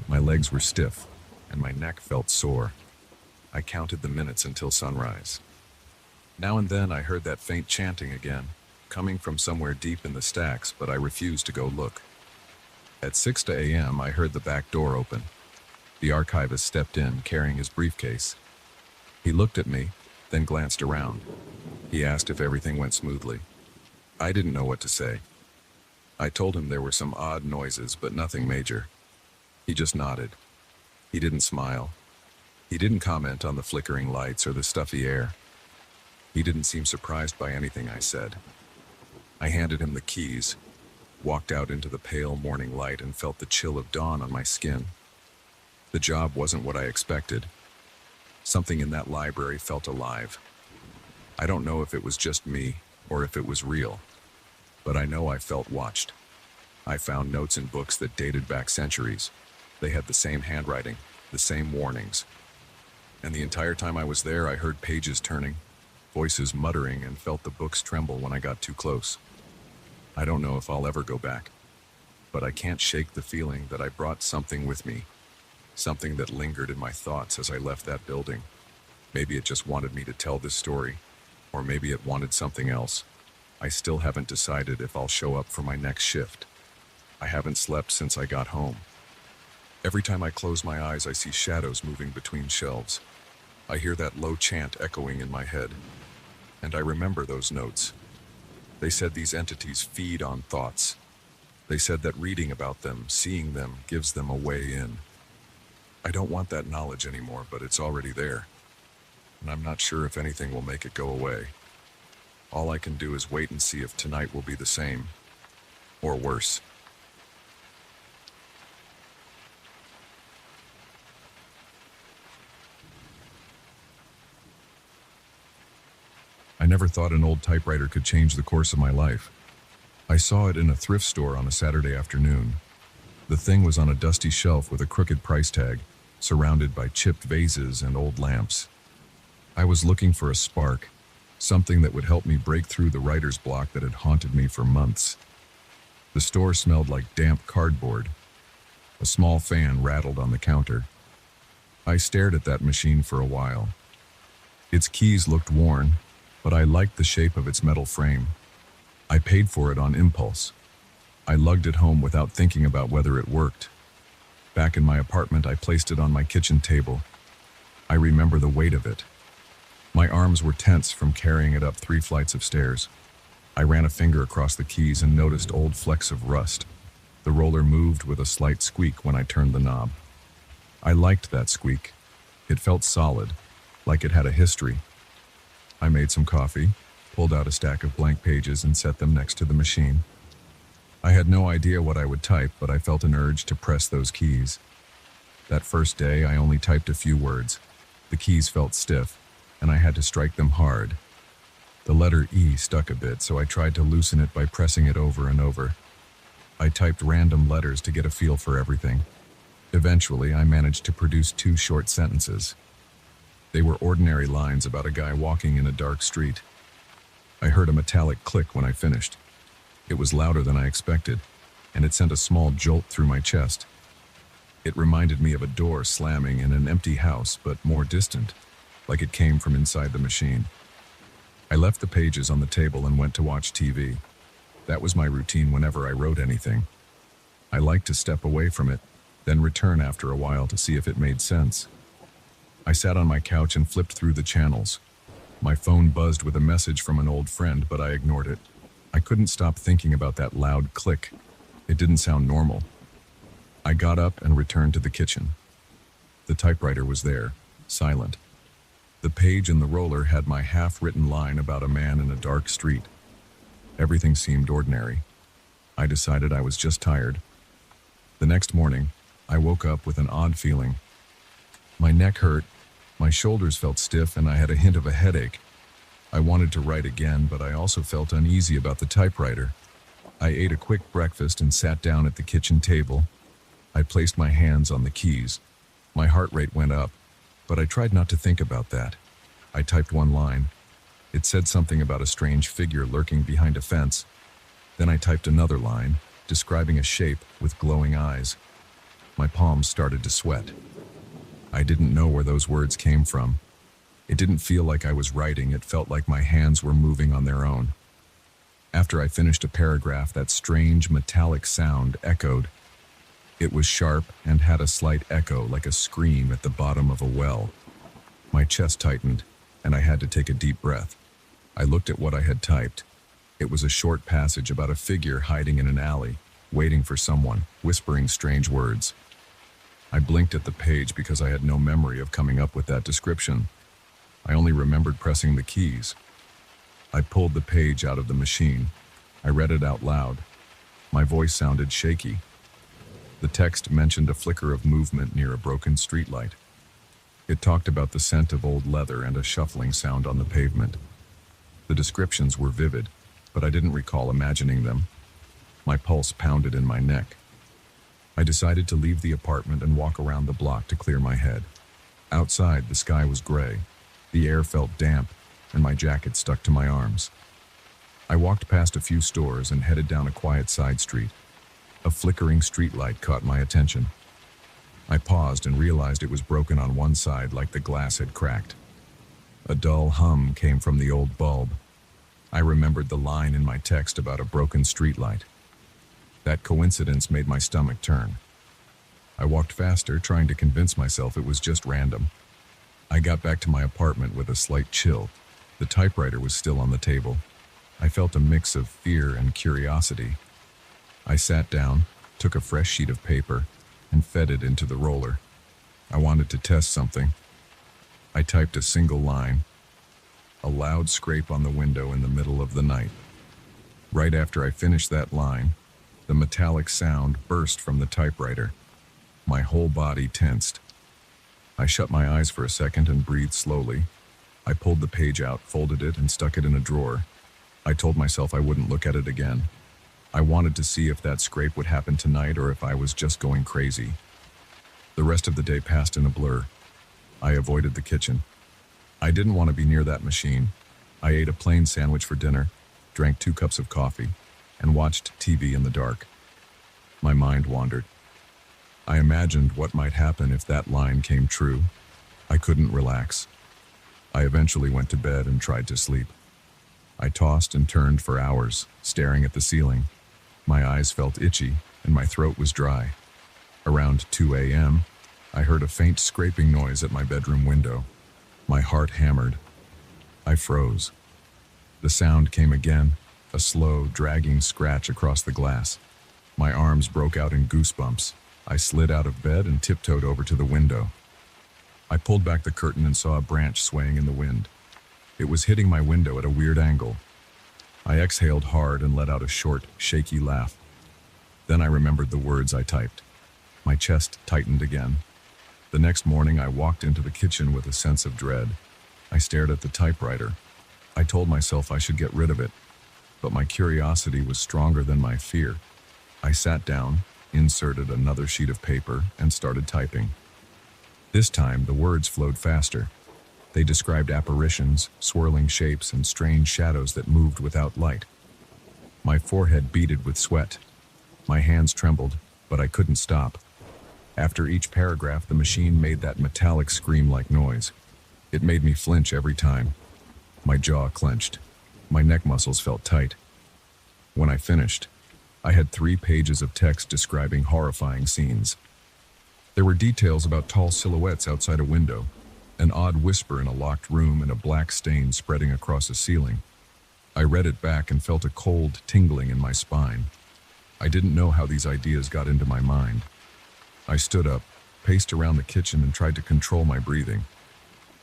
My legs were stiff, and my neck felt sore. I counted the minutes until sunrise. Now and then I heard that faint chanting again, coming from somewhere deep in the stacks, but I refused to go look. At 6 a.m., I heard the back door open. The archivist stepped in, carrying his briefcase. He looked at me, then glanced around. He asked if everything went smoothly. I didn't know what to say. I told him there were some odd noises, but nothing major. He just nodded. He didn't smile. He didn't comment on the flickering lights or the stuffy air. He didn't seem surprised by anything I said. I handed him the keys, walked out into the pale morning light, and felt the chill of dawn on my skin. The job wasn't what I expected. Something in that library felt alive. I don't know if it was just me or if it was real, but I know I felt watched. I found notes in books that dated back centuries. They had the same handwriting, the same warnings. And the entire time I was there, I heard pages turning, voices muttering, and felt the books tremble when I got too close. I don't know if I'll ever go back, but I can't shake the feeling that I brought something with me, something that lingered in my thoughts as I left that building. Maybe it just wanted me to tell this story, or maybe it wanted something else. I still haven't decided if I'll show up for my next shift. I haven't slept since I got home. Every time I close my eyes, I see shadows moving between shelves. I hear that low chant echoing in my head, and I remember those notes. They said these entities feed on thoughts. They said that reading about them, seeing them, gives them a way in. I don't want that knowledge anymore, but it's already there, and I'm not sure if anything will make it go away. All I can do is wait and see if tonight will be the same, or worse. I never thought an old typewriter could change the course of my life. I saw it in a thrift store on a Saturday afternoon. The thing was on a dusty shelf with a crooked price tag, surrounded by chipped vases and old lamps. I was looking for a spark, something that would help me break through the writer's block that had haunted me for months. The store smelled like damp cardboard. A small fan rattled on the counter. I stared at that machine for a while. Its keys looked worn, but I liked the shape of its metal frame. I paid for it on impulse. I lugged it home without thinking about whether it worked. Back in my apartment, I placed it on my kitchen table. I remember the weight of it. My arms were tense from carrying it up 3 flights of stairs. I ran a finger across the keys and noticed old flecks of rust. The roller moved with a slight squeak when I turned the knob. I liked that squeak. It felt solid, like it had a history. I made some coffee, pulled out a stack of blank pages, and set them next to the machine. I had no idea what I would type, but I felt an urge to press those keys. That first day, I only typed a few words. The keys felt stiff, and I had to strike them hard. The letter E stuck a bit, so I tried to loosen it by pressing it over and over. I typed random letters to get a feel for everything. Eventually, I managed to produce 2 short sentences. They were ordinary lines about a guy walking in a dark street. I heard a metallic click when I finished. It was louder than I expected, and it sent a small jolt through my chest. It reminded me of a door slamming in an empty house, but more distant, like it came from inside the machine. I left the pages on the table and went to watch TV. That was my routine whenever I wrote anything. I liked to step away from it, then return after a while to see if it made sense. I sat on my couch and flipped through the channels. My phone buzzed with a message from an old friend, but I ignored it. I couldn't stop thinking about that loud click. It didn't sound normal. I got up and returned to the kitchen. The typewriter was there, silent. The page in the roller had my half-written line about a man in a dark street. Everything seemed ordinary. I decided I was just tired. The next morning, I woke up with an odd feeling. My neck hurt, my shoulders felt stiff, and I had a hint of a headache. I wanted to write again, but I also felt uneasy about the typewriter. I ate a quick breakfast and sat down at the kitchen table. I placed my hands on the keys. My heart rate went up, but I tried not to think about that. I typed one line. It said something about a strange figure lurking behind a fence. Then I typed another line, describing a shape with glowing eyes. My palms started to sweat. I didn't know where those words came from. It didn't feel like I was writing, it felt like my hands were moving on their own. After I finished a paragraph, that strange metallic sound echoed. It was sharp and had a slight echo like a scream at the bottom of a well. My chest tightened, and I had to take a deep breath. I looked at what I had typed. It was a short passage about a figure hiding in an alley, waiting for someone, whispering strange words. I blinked at the page because I had no memory of coming up with that description. I only remembered pressing the keys. I pulled the page out of the machine. I read it out loud. My voice sounded shaky. The text mentioned a flicker of movement near a broken streetlight. It talked about the scent of old leather and a shuffling sound on the pavement. The descriptions were vivid, but I didn't recall imagining them. My pulse pounded in my neck. I decided to leave the apartment and walk around the block to clear my head. Outside, the sky was gray. The air felt damp, and my jacket stuck to my arms. I walked past a few stores and headed down a quiet side street. A flickering streetlight caught my attention. I paused and realized it was broken on one side like the glass had cracked. A dull hum came from the old bulb. I remembered the line in my text about a broken streetlight. That coincidence made my stomach turn. I walked faster, trying to convince myself it was just random. I got back to my apartment with a slight chill. The typewriter was still on the table. I felt a mix of fear and curiosity. I sat down, took a fresh sheet of paper, and fed it into the roller. I wanted to test something. I typed a single line. A loud scrape on the window in the middle of the night. Right after I finished that line, the metallic sound burst from the typewriter. My whole body tensed. I shut my eyes for a second and breathed slowly. I pulled the page out, folded it, and stuck it in a drawer. I told myself I wouldn't look at it again. I wanted to see if that scrape would happen tonight or if I was just going crazy. The rest of the day passed in a blur. I avoided the kitchen. I didn't want to be near that machine. I ate a plain sandwich for dinner, drank 2 cups of coffee, and watched TV in the dark. My mind wandered. I imagined what might happen if that line came true. I couldn't relax. I eventually went to bed and tried to sleep. I tossed and turned for hours, staring at the ceiling. My eyes felt itchy, and my throat was dry. Around 2 a.m., I heard a faint scraping noise at my bedroom window. My heart hammered. I froze. The sound came again, a slow, dragging scratch across the glass. My arms broke out in goosebumps. I slid out of bed and tiptoed over to the window. I pulled back the curtain and saw a branch swaying in the wind. It was hitting my window at a weird angle. I exhaled hard and let out a short, shaky laugh. Then I remembered the words I typed. My chest tightened again. The next morning, I walked into the kitchen with a sense of dread. I stared at the typewriter. I told myself I should get rid of it, but my curiosity was stronger than my fear. I sat down, inserted another sheet of paper, and started typing. This time, the words flowed faster. They described apparitions, swirling shapes, and strange shadows that moved without light. My forehead beaded with sweat. My hands trembled, but I couldn't stop. After each paragraph, the machine made that metallic scream-like noise. It made me flinch every time. My jaw clenched. My neck muscles felt tight. When I finished, I had 3 pages of text describing horrifying scenes. There were details about tall silhouettes outside a window, an odd whisper in a locked room, and a black stain spreading across a ceiling. I read it back and felt a cold tingling in my spine. I didn't know how these ideas got into my mind. I stood up, paced around the kitchen, and tried to control my breathing.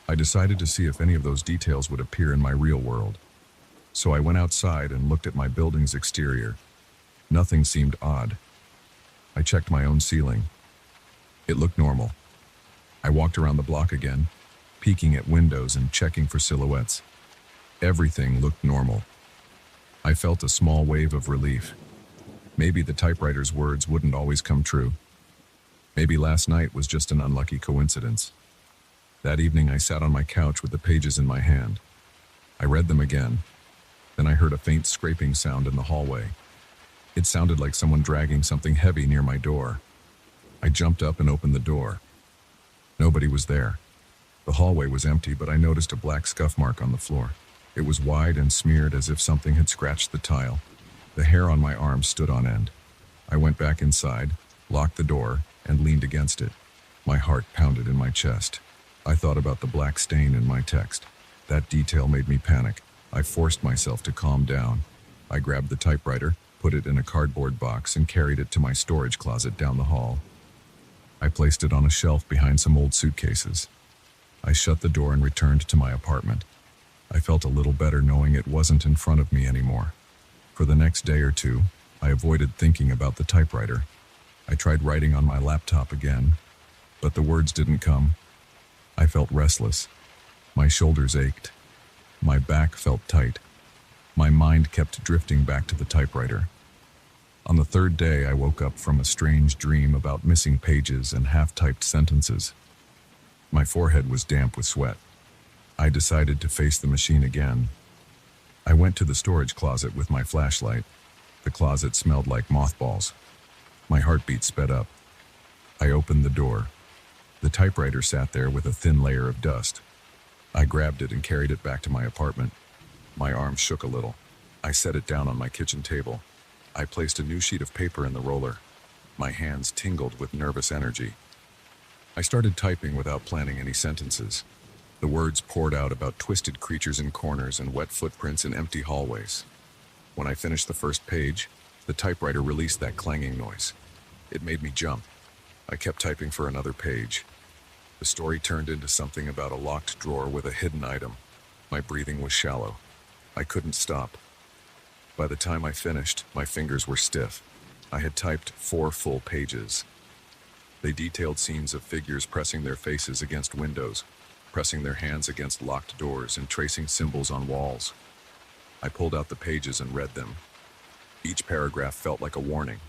I decided to see if any of those details would appear in my real world. So I went outside and looked at my building's exterior. Nothing seemed odd. I checked my own ceiling. It looked normal. I walked around the block again, peeking at windows and checking for silhouettes. Everything looked normal. I felt a small wave of relief. Maybe the typewriter's words wouldn't always come true. Maybe last night was just an unlucky coincidence. That evening I sat on my couch with the pages in my hand. I read them again. Then I heard a faint scraping sound in the hallway. It sounded like someone dragging something heavy near my door. I jumped up and opened the door. Nobody was there. The hallway was empty, but I noticed a black scuff mark on the floor. It was wide and smeared as if something had scratched the tile. The hair on my arm stood on end. I went back inside, locked the door, and leaned against it. My heart pounded in my chest. I thought about the black stain in my text. That detail made me panic. I forced myself to calm down. I grabbed the typewriter, put it in a cardboard box, and carried it to my storage closet down the hall. I placed it on a shelf behind some old suitcases. I shut the door and returned to my apartment. I felt a little better knowing it wasn't in front of me anymore. For the next day or two, I avoided thinking about the typewriter. I tried writing on my laptop again, but the words didn't come. I felt restless. My shoulders ached. My back felt tight. My mind kept drifting back to the typewriter. On the third day, I woke up from a strange dream about missing pages and half-typed sentences. My forehead was damp with sweat. I decided to face the machine again. I went to the storage closet with my flashlight. The closet smelled like mothballs. My heartbeat sped up. I opened the door. The typewriter sat there with a thin layer of dust. I grabbed it and carried it back to my apartment. My arm shook a little. I set it down on my kitchen table. I placed a new sheet of paper in the roller. My hands tingled with nervous energy. I started typing without planning any sentences. The words poured out about twisted creatures in corners and wet footprints in empty hallways. When I finished the first page, the typewriter released that clanging noise. It made me jump. I kept typing for another page. The story turned into something about a locked drawer with a hidden item. My breathing was shallow. I couldn't stop. By the time I finished, my fingers were stiff. I had typed 4 full pages. They detailed scenes of figures pressing their faces against windows, pressing their hands against locked doors, and tracing symbols on walls. I pulled out the pages and read them. Each paragraph felt like a warning,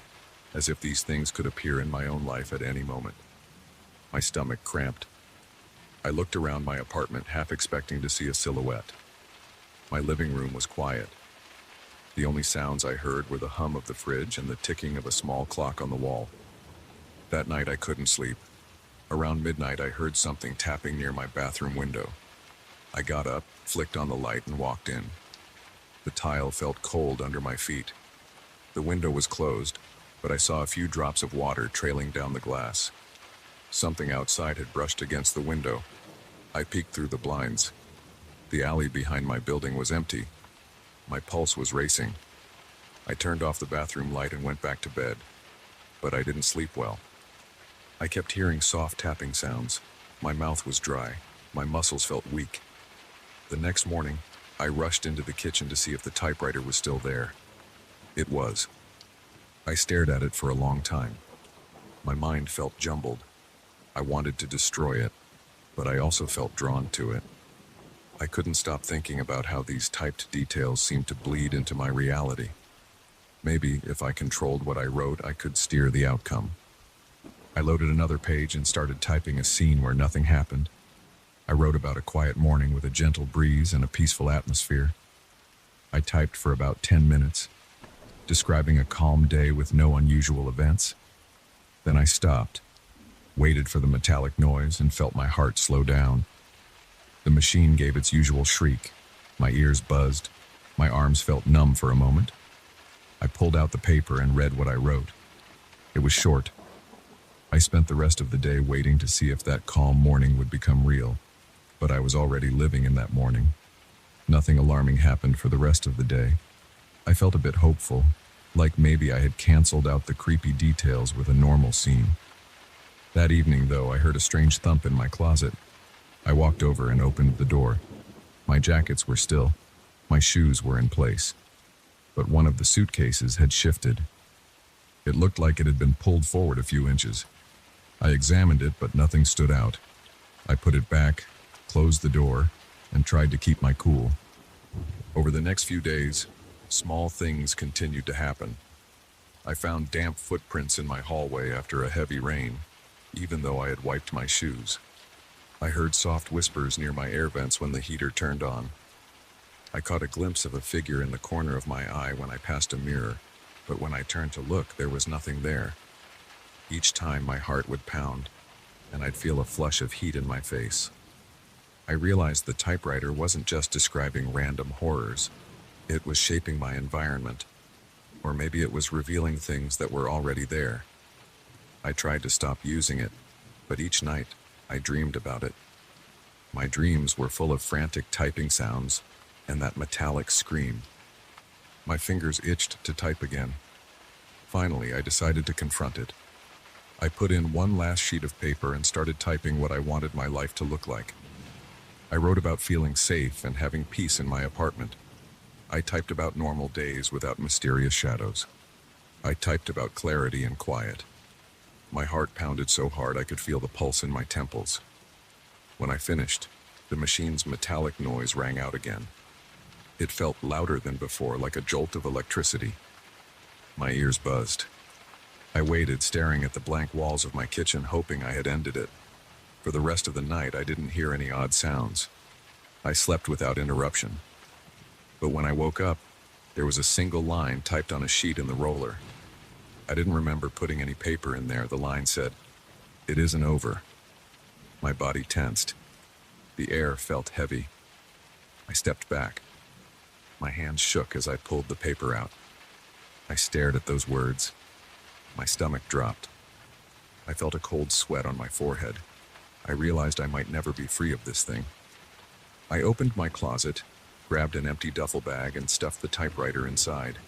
as if these things could appear in my own life at any moment. My stomach cramped. I looked around my apartment, half expecting to see a silhouette. My living room was quiet. The only sounds I heard were the hum of the fridge and the ticking of a small clock on the wall. That night I couldn't sleep. Around midnight I heard something tapping near my bathroom window. I got up, flicked on the light, and walked in. The tile felt cold under my feet. The window was closed, but I saw a few drops of water trailing down the glass. Something outside had brushed against the window. I peeked through the blinds. The alley behind my building was empty. My pulse was racing. I turned off the bathroom light and went back to bed, but I didn't sleep well. I kept hearing soft tapping sounds. My mouth was dry. My muscles felt weak. The next morning, I rushed into the kitchen to see if the typewriter was still there. It was. I stared at it for a long time. My mind felt jumbled. I wanted to destroy it, but I also felt drawn to it. I couldn't stop thinking about how these typed details seemed to bleed into my reality. Maybe if I controlled what I wrote, I could steer the outcome. I loaded another page and started typing a scene where nothing happened. I wrote about a quiet morning with a gentle breeze and a peaceful atmosphere. I typed for about 10 minutes, describing a calm day with no unusual events. Then I stopped, waited for the metallic noise, and felt my heart slow down. The machine gave its usual shriek. My ears buzzed. My arms felt numb for a moment. I pulled out the paper and read what I wrote. It was short. I spent the rest of the day waiting to see if that calm morning would become real, but I was already living in that morning. Nothing alarming happened for the rest of the day. I felt a bit hopeful, like maybe I had canceled out the creepy details with a normal scene. That evening, though, I heard a strange thump in my closet. I walked over and opened the door. My jackets were still. My shoes were in place. But one of the suitcases had shifted. It looked like it had been pulled forward a few inches. I examined it, but nothing stood out. I put it back, closed the door, and tried to keep my cool. Over the next few days, small things continued to happen. I found damp footprints in my hallway after a heavy rain, even though I had wiped my shoes. I heard soft whispers near my air vents when the heater turned on. I caught a glimpse of a figure in the corner of my eye when I passed a mirror, but when I turned to look, there was nothing there. Each time my heart would pound, and I'd feel a flush of heat in my face. I realized the typewriter wasn't just describing random horrors, it was shaping my environment. Or maybe it was revealing things that were already there. I tried to stop using it, but each night I dreamed about it. My dreams were full of frantic typing sounds and that metallic scream. My fingers itched to type again. Finally, I decided to confront it. I put in one last sheet of paper and started typing what I wanted my life to look like. I wrote about feeling safe and having peace in my apartment. I typed about normal days without mysterious shadows. I typed about clarity and quiet. My heart pounded so hard I could feel the pulse in my temples. When I finished, the machine's metallic noise rang out again. It felt louder than before, like a jolt of electricity. My ears buzzed. I waited, staring at the blank walls of my kitchen, hoping I had ended it. For the rest of the night, I didn't hear any odd sounds. I slept without interruption. But when I woke up, there was a single line typed on a sheet in the roller. I didn't remember putting any paper in there. The line said, "It isn't over." My body tensed. The air felt heavy. I stepped back. My hands shook as I pulled the paper out. I stared at those words. My stomach dropped. I felt a cold sweat on my forehead. I realized I might never be free of this thing. I opened my closet, grabbed an empty duffel bag, and stuffed the typewriter inside.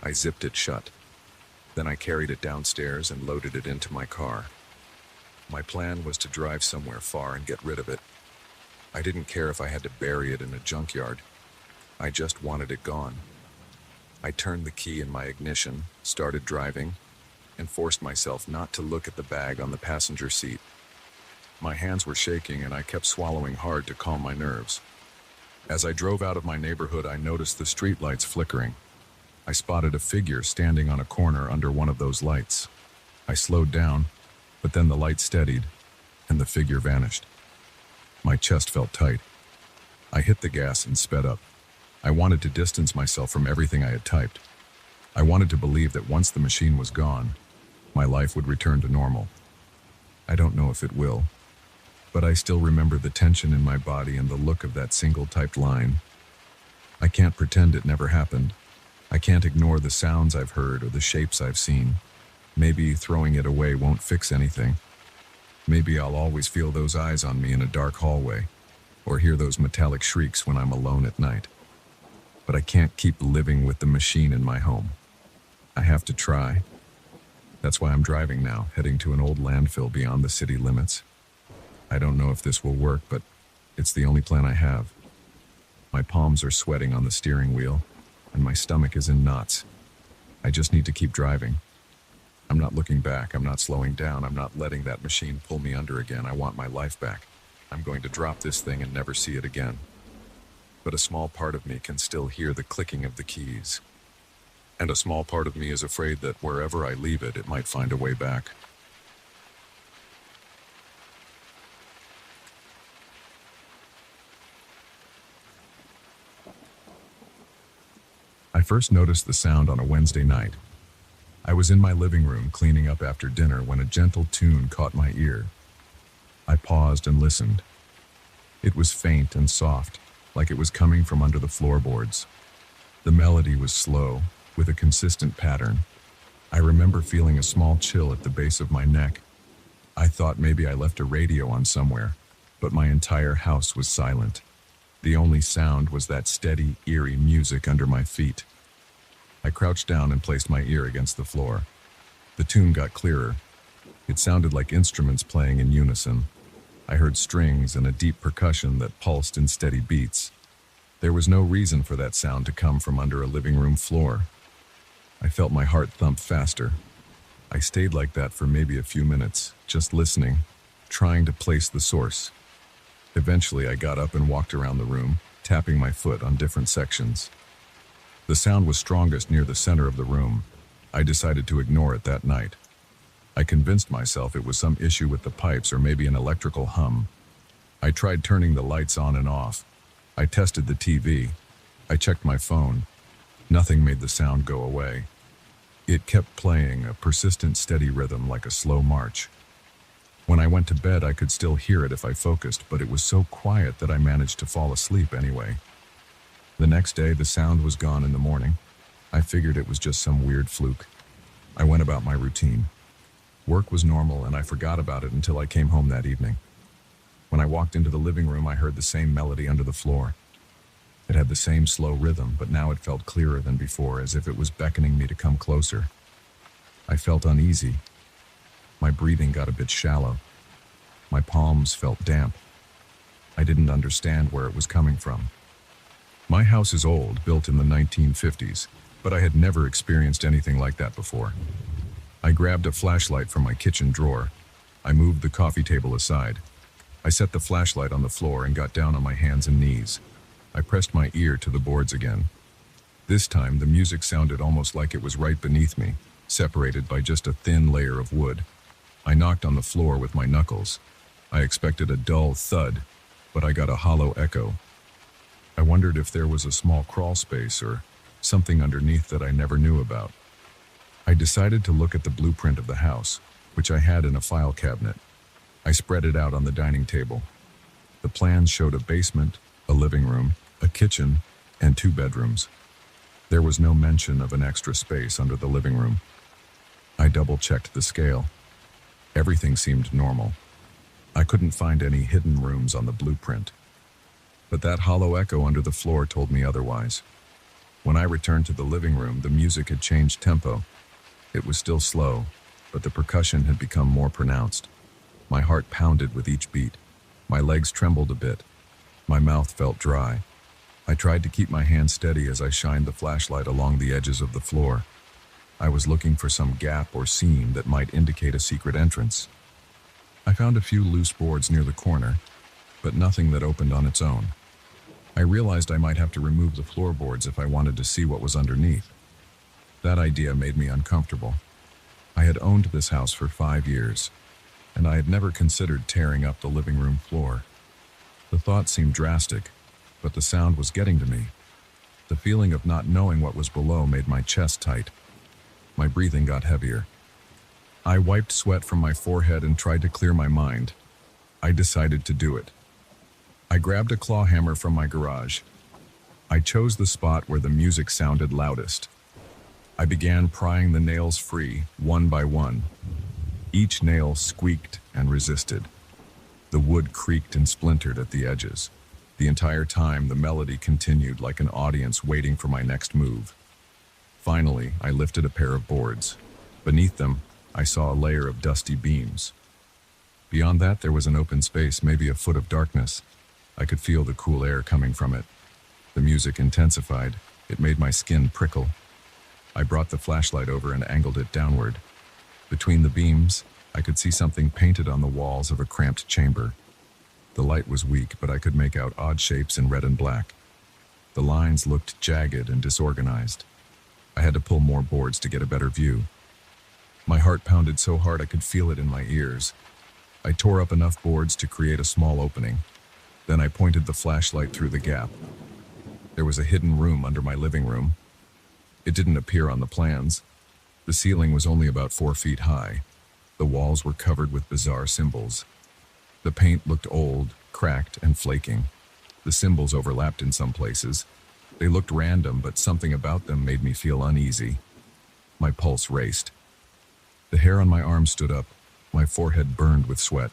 I zipped it shut. Then I carried it downstairs and loaded it into my car. My plan was to drive somewhere far and get rid of it. I didn't care if I had to bury it in a junkyard. I just wanted it gone. I turned the key in my ignition, started driving, and forced myself not to look at the bag on the passenger seat. My hands were shaking and I kept swallowing hard to calm my nerves. As I drove out of my neighborhood, I noticed the streetlights flickering. I spotted a figure standing on a corner under one of those lights. I slowed down, but then the light steadied, and the figure vanished. My chest felt tight. I hit the gas and sped up. I wanted to distance myself from everything I had typed. I wanted to believe that once the machine was gone, my life would return to normal. I don't know if it will, but I still remember the tension in my body and the look of that single typed line. I can't pretend it never happened. I can't ignore the sounds I've heard or the shapes I've seen. Maybe throwing it away won't fix anything. Maybe I'll always feel those eyes on me in a dark hallway, or hear those metallic shrieks when I'm alone at night. But I can't keep living with the machine in my home. I have to try. That's why I'm driving now, heading to an old landfill beyond the city limits. I don't know if this will work, but it's the only plan I have. My palms are sweating on the steering wheel, and my stomach is in knots. I just need to keep driving. I'm not looking back, I'm not slowing down, I'm not letting that machine pull me under again. I want my life back. I'm going to drop this thing and never see it again. But a small part of me can still hear the clicking of the keys. And a small part of me is afraid that wherever I leave it, it might find a way back. I first noticed the sound on a Wednesday night. I was in my living room cleaning up after dinner when a gentle tune caught my ear. I paused and listened. It was faint and soft, like it was coming from under the floorboards. The melody was slow, with a consistent pattern. I remember feeling a small chill at the base of my neck. I thought maybe I left a radio on somewhere, but my entire house was silent. The only sound was that steady, eerie music under my feet. I crouched down and placed my ear against the floor. The tune got clearer. It sounded like instruments playing in unison. I heard strings and a deep percussion that pulsed in steady beats. There was no reason for that sound to come from under a living room floor. I felt my heart thump faster. I stayed like that for maybe a few minutes, just listening, trying to place the source. Eventually, I got up and walked around the room. tapping my foot on different sections. The sound was strongest near the center of the room. I decided to ignore it that night. I convinced myself it was some issue with the pipes or maybe an electrical hum. I tried turning the lights on and off. I tested the TV. I checked my phone. Nothing made the sound go away. It kept playing, a persistent, steady rhythm like a slow march. When I went to bed, I could still hear it if I focused, but it was so quiet that I managed to fall asleep anyway. The next day, the sound was gone in the morning. I figured it was just some weird fluke. I went about my routine. Work was normal, and I forgot about it until I came home that evening. When I walked into the living room, I heard the same melody under the floor. It had the same slow rhythm, but now it felt clearer than before, as if it was beckoning me to come closer. I felt uneasy. My breathing got a bit shallow. My palms felt damp. I didn't understand where it was coming from. My house is old, built in the 1950s, but I had never experienced anything like that before. I grabbed a flashlight from my kitchen drawer. I moved the coffee table aside. I set the flashlight on the floor and got down on my hands and knees. I pressed my ear to the boards again. This time, the music sounded almost like it was right beneath me, separated by just a thin layer of wood. I knocked on the floor with my knuckles. I expected a dull thud, but I got a hollow echo. I wondered if there was a small crawl space or something underneath that I never knew about. I decided to look at the blueprint of the house, which I had in a file cabinet. I spread it out on the dining table. The plans showed a basement, a living room, a kitchen, and 2 bedrooms. There was no mention of an extra space under the living room. I double-checked the scale. Everything seemed normal. I couldn't find any hidden rooms on the blueprint. But that hollow echo under the floor told me otherwise. When I returned to the living room, the music had changed tempo. It was still slow, but the percussion had become more pronounced. My heart pounded with each beat. My legs trembled a bit. My mouth felt dry. I tried to keep my hand steady as I shined the flashlight along the edges of the floor. I was looking for some gap or seam that might indicate a secret entrance. I found a few loose boards near the corner, but nothing that opened on its own. I realized I might have to remove the floorboards if I wanted to see what was underneath. That idea made me uncomfortable. I had owned this house for 5 years, and I had never considered tearing up the living room floor. The thought seemed drastic, but the sound was getting to me. The feeling of not knowing what was below made my chest tight. My breathing got heavier. I wiped sweat from my forehead and tried to clear my mind. I decided to do it. I grabbed a claw hammer from my garage. I chose the spot where the music sounded loudest. I began prying the nails free, one by one. Each nail squeaked and resisted. The wood creaked and splintered at the edges. The entire time, the melody continued like an audience waiting for my next move. Finally, I lifted a pair of boards. Beneath them, I saw a layer of dusty beams. Beyond that, there was an open space, maybe a foot of darkness. I could feel the cool air coming from it. The music intensified. It made my skin prickle. I brought the flashlight over and angled it downward. Between the beams, I could see something painted on the walls of a cramped chamber. The light was weak, but I could make out odd shapes in red and black. The lines looked jagged and disorganized. I had to pull more boards to get a better view. My heart pounded so hard I could feel it in my ears. I tore up enough boards to create a small opening. Then I pointed the flashlight through the gap. There was a hidden room under my living room. It didn't appear on the plans. The ceiling was only about 4 feet high. The walls were covered with bizarre symbols. The paint looked old, cracked, and flaking. The symbols overlapped in some places. They looked random, but something about them made me feel uneasy. My pulse raced. The hair on my arm stood up. My forehead burned with sweat.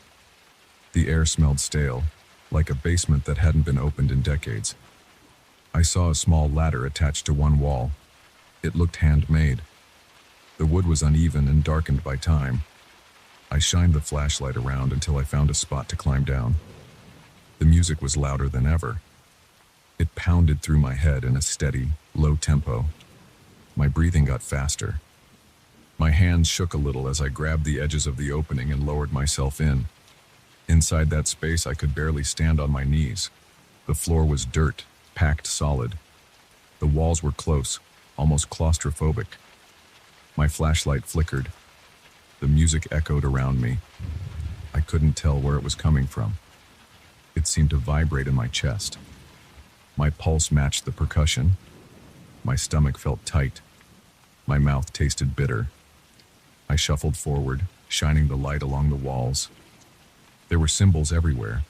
The air smelled stale, like a basement that hadn't been opened in decades. I saw a small ladder attached to one wall. It looked handmade. The wood was uneven and darkened by time. I shined the flashlight around until I found a spot to climb down. The music was louder than ever. It pounded through my head in a steady, low tempo. My breathing got faster. My hands shook a little as I grabbed the edges of the opening and lowered myself in. Inside that space, I could barely stand on my knees. The floor was dirt, packed solid. The walls were close, almost claustrophobic. My flashlight flickered. The music echoed around me. I couldn't tell where it was coming from. It seemed to vibrate in my chest. My pulse matched the percussion. My stomach felt tight. My mouth tasted bitter. I shuffled forward, shining the light along the walls. There were symbols everywhere.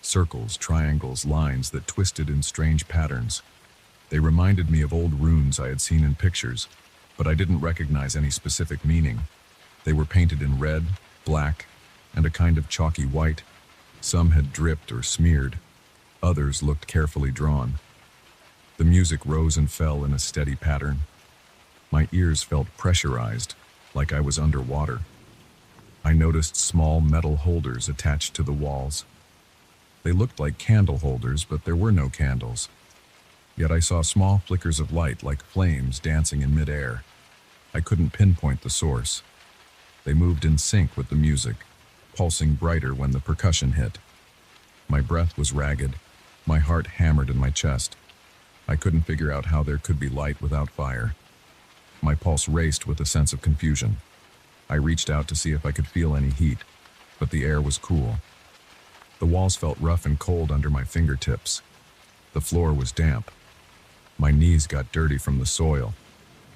Circles, triangles, lines that twisted in strange patterns. They reminded me of old runes I had seen in pictures, but I didn't recognize any specific meaning. They were painted in red, black, and a kind of chalky white. Some had dripped or smeared. Others looked carefully drawn. The music rose and fell in a steady pattern. My ears felt pressurized, like I was underwater. I noticed small metal holders attached to the walls. They looked like candle holders, but there were no candles. Yet I saw small flickers of light like flames dancing in midair. I couldn't pinpoint the source. They moved in sync with the music, pulsing brighter when the percussion hit. My breath was ragged. My heart hammered in my chest. I couldn't figure out how there could be light without fire. My pulse raced with a sense of confusion. I reached out to see if I could feel any heat, but the air was cool. The walls felt rough and cold under my fingertips. The floor was damp. My knees got dirty from the soil.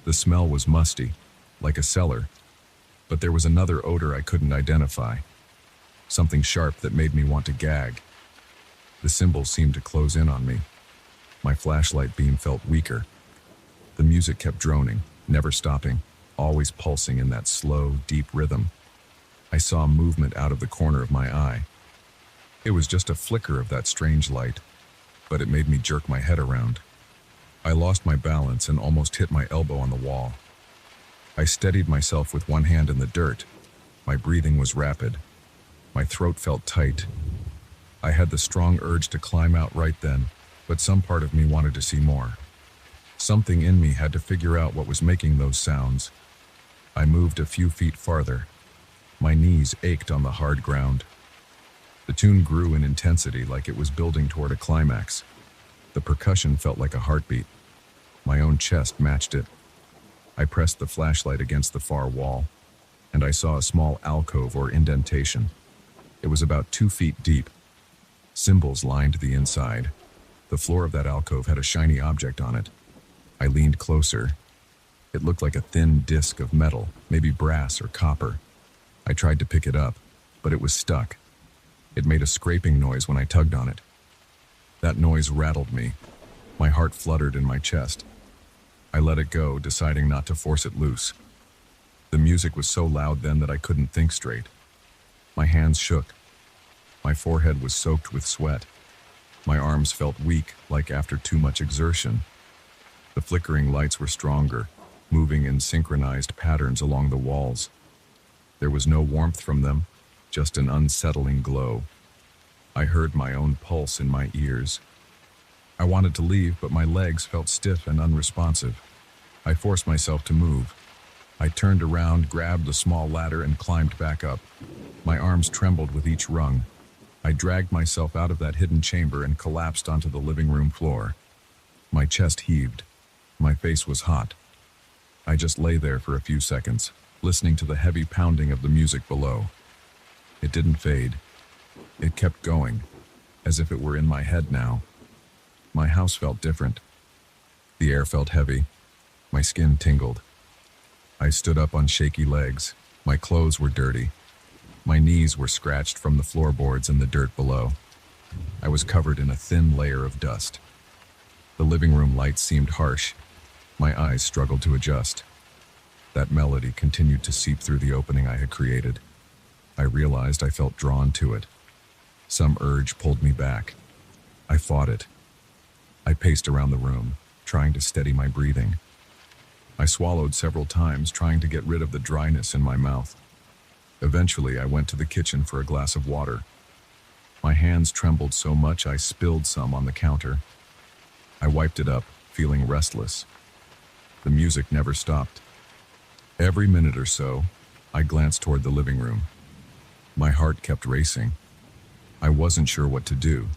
The smell was musty, like a cellar. But there was another odor I couldn't identify. Something sharp that made me want to gag. The symbols seemed to close in on me. My flashlight beam felt weaker. The music kept droning, never stopping, always pulsing in that slow, deep rhythm. I saw movement out of the corner of my eye. It was just a flicker of that strange light, but it made me jerk my head around. I lost my balance and almost hit my elbow on the wall. I steadied myself with one hand in the dirt. My breathing was rapid. My throat felt tight. I had the strong urge to climb out right then, but some part of me wanted to see more. Something in me had to figure out what was making those sounds. I moved a few feet farther. My knees ached on the hard ground. The tune grew in intensity like it was building toward a climax. The percussion felt like a heartbeat. My own chest matched it. I pressed the flashlight against the far wall, and I saw a small alcove or indentation. It was about 2 feet deep. Symbols lined the inside. The floor of that alcove had a shiny object on it. I leaned closer. It looked like a thin disc of metal, maybe brass or copper. I tried to pick it up, but it was stuck. It made a scraping noise when I tugged on it. That noise rattled me. My heart fluttered in my chest. I let it go, deciding not to force it loose. The music was so loud then that I couldn't think straight. My hands shook. My forehead was soaked with sweat. My arms felt weak, like after too much exertion. The flickering lights were stronger, moving in synchronized patterns along the walls. There was no warmth from them, just an unsettling glow. I heard my own pulse in my ears. I wanted to leave, but my legs felt stiff and unresponsive. I forced myself to move. I turned around, grabbed the small ladder, and climbed back up. My arms trembled with each rung. I dragged myself out of that hidden chamber and collapsed onto the living room floor. My chest heaved. My face was hot. I just lay there for a few seconds, listening to the heavy pounding of the music below. It didn't fade. It kept going, as if it were in my head now. My house felt different. The air felt heavy. My skin tingled. I stood up on shaky legs. My clothes were dirty. My knees were scratched from the floorboards and the dirt below. I was covered in a thin layer of dust. The living room lights seemed harsh. My eyes struggled to adjust. That melody continued to seep through the opening I had created. I realized I felt drawn to it. Some urge pulled me back. I fought it. I paced around the room, trying to steady my breathing. I swallowed several times, trying to get rid of the dryness in my mouth. Eventually, I went to the kitchen for a glass of water. My hands trembled so much I spilled some on the counter. I wiped it up, feeling restless. The music never stopped. Every minute or so, I glanced toward the living room. My heart kept racing. I wasn't sure what to do.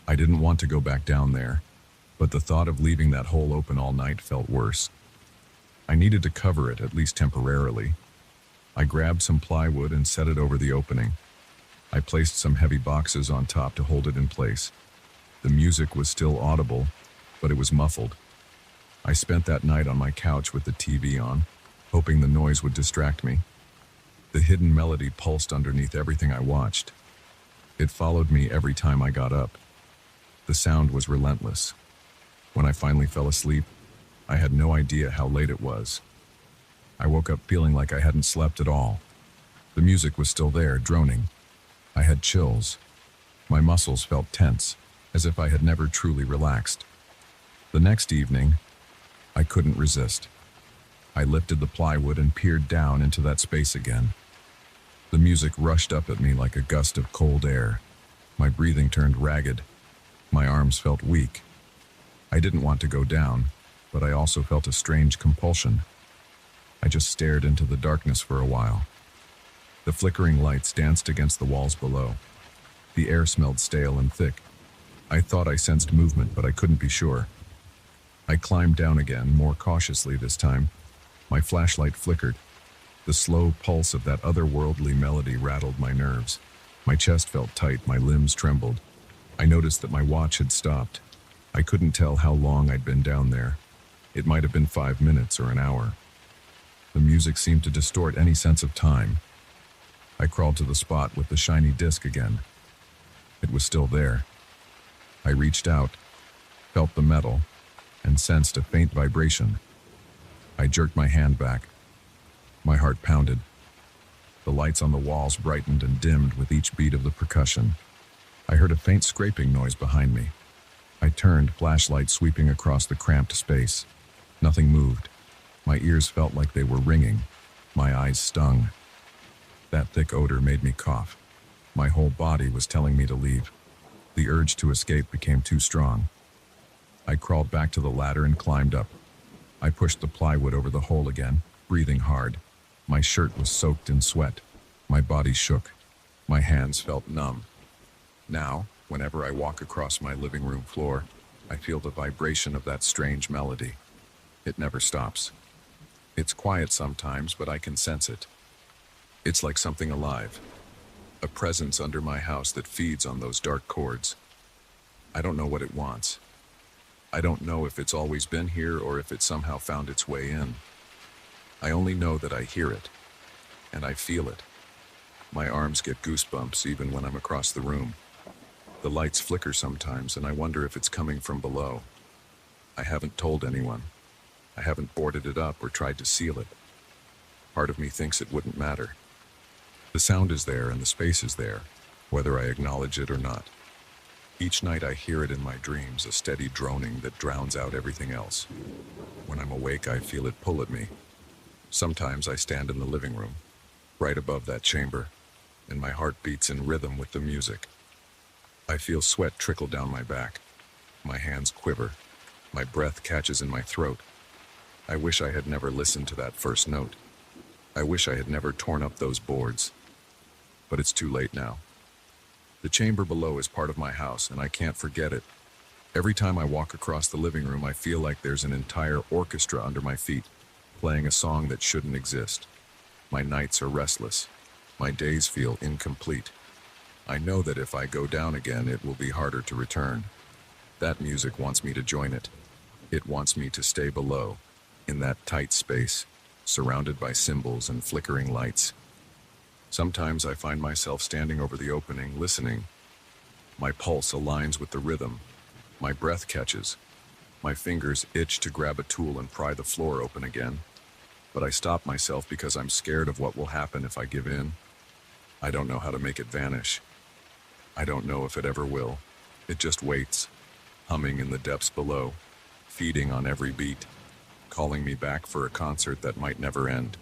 I didn't want to go back down there. But the thought of leaving that hole open all night felt worse. I needed to cover it, at least temporarily. I grabbed some plywood and set it over the opening. I placed some heavy boxes on top to hold it in place. The music was still audible, but it was muffled. I spent that night on my couch with the TV on, hoping the noise would distract me. The hidden melody pulsed underneath everything I watched. It followed me every time I got up. The sound was relentless. When I finally fell asleep, I had no idea how late it was. I woke up feeling like I hadn't slept at all. The music was still there, droning. I had chills. My muscles felt tense, as if I had never truly relaxed. The next evening, I couldn't resist. I lifted the plywood and peered down into that space again. The music rushed up at me like a gust of cold air. My breathing turned ragged. My arms felt weak. I didn't want to go down, but I also felt a strange compulsion. I just stared into the darkness for a while. The flickering lights danced against the walls below. The air smelled stale and thick. I thought I sensed movement, but I couldn't be sure. I climbed down again, more cautiously this time. My flashlight flickered. The slow pulse of that otherworldly melody rattled my nerves. My chest felt tight, my limbs trembled. I noticed that my watch had stopped. I couldn't tell how long I'd been down there. It might have been 5 minutes or an hour. The music seemed to distort any sense of time. I crawled to the spot with the shiny disc again. It was still there. I reached out, felt the metal, and sensed a faint vibration. I jerked my hand back. My heart pounded. The lights on the walls brightened and dimmed with each beat of the percussion. I heard a faint scraping noise behind me. I turned, flashlight sweeping across the cramped space. Nothing moved. My ears felt like they were ringing. My eyes stung. That thick odor made me cough. My whole body was telling me to leave. The urge to escape became too strong. I crawled back to the ladder and climbed up. I pushed the plywood over the hole again, breathing hard. My shirt was soaked in sweat. My body shook. My hands felt numb. Now, whenever I walk across my living room floor, I feel the vibration of that strange melody. It never stops. It's quiet sometimes, but I can sense it. It's like something alive. A presence under my house that feeds on those dark chords. I don't know what it wants. I don't know if it's always been here or if it somehow found its way in. I only know that I hear it, and I feel it. My arms get goosebumps even when I'm across the room. The lights flicker sometimes, and I wonder if it's coming from below. I haven't told anyone. I haven't boarded it up or tried to seal it. Part of me thinks it wouldn't matter. The sound is there and the space is there, whether I acknowledge it or not. Each night I hear it in my dreams, a steady droning that drowns out everything else. When I'm awake, I feel it pull at me. Sometimes I stand in the living room, right above that chamber, and my heart beats in rhythm with the music. I feel sweat trickle down my back. My hands quiver. My breath catches in my throat. I wish I had never listened to that first note. I wish I had never torn up those boards. But it's too late now. The chamber below is part of my house, and I can't forget it. Every time I walk across the living room, I feel like there's an entire orchestra under my feet, playing a song that shouldn't exist. My nights are restless. My days feel incomplete. I know that if I go down again, it will be harder to return. That music wants me to join it. It wants me to stay below, in that tight space, surrounded by symbols and flickering lights. Sometimes I find myself standing over the opening, listening. My pulse aligns with the rhythm. My breath catches. My fingers itch to grab a tool and pry the floor open again. But I stop myself because I'm scared of what will happen if I give in. I don't know how to make it vanish. I don't know if it ever will. It just waits, humming in the depths below, feeding on every beat, calling me back for a concert that might never end.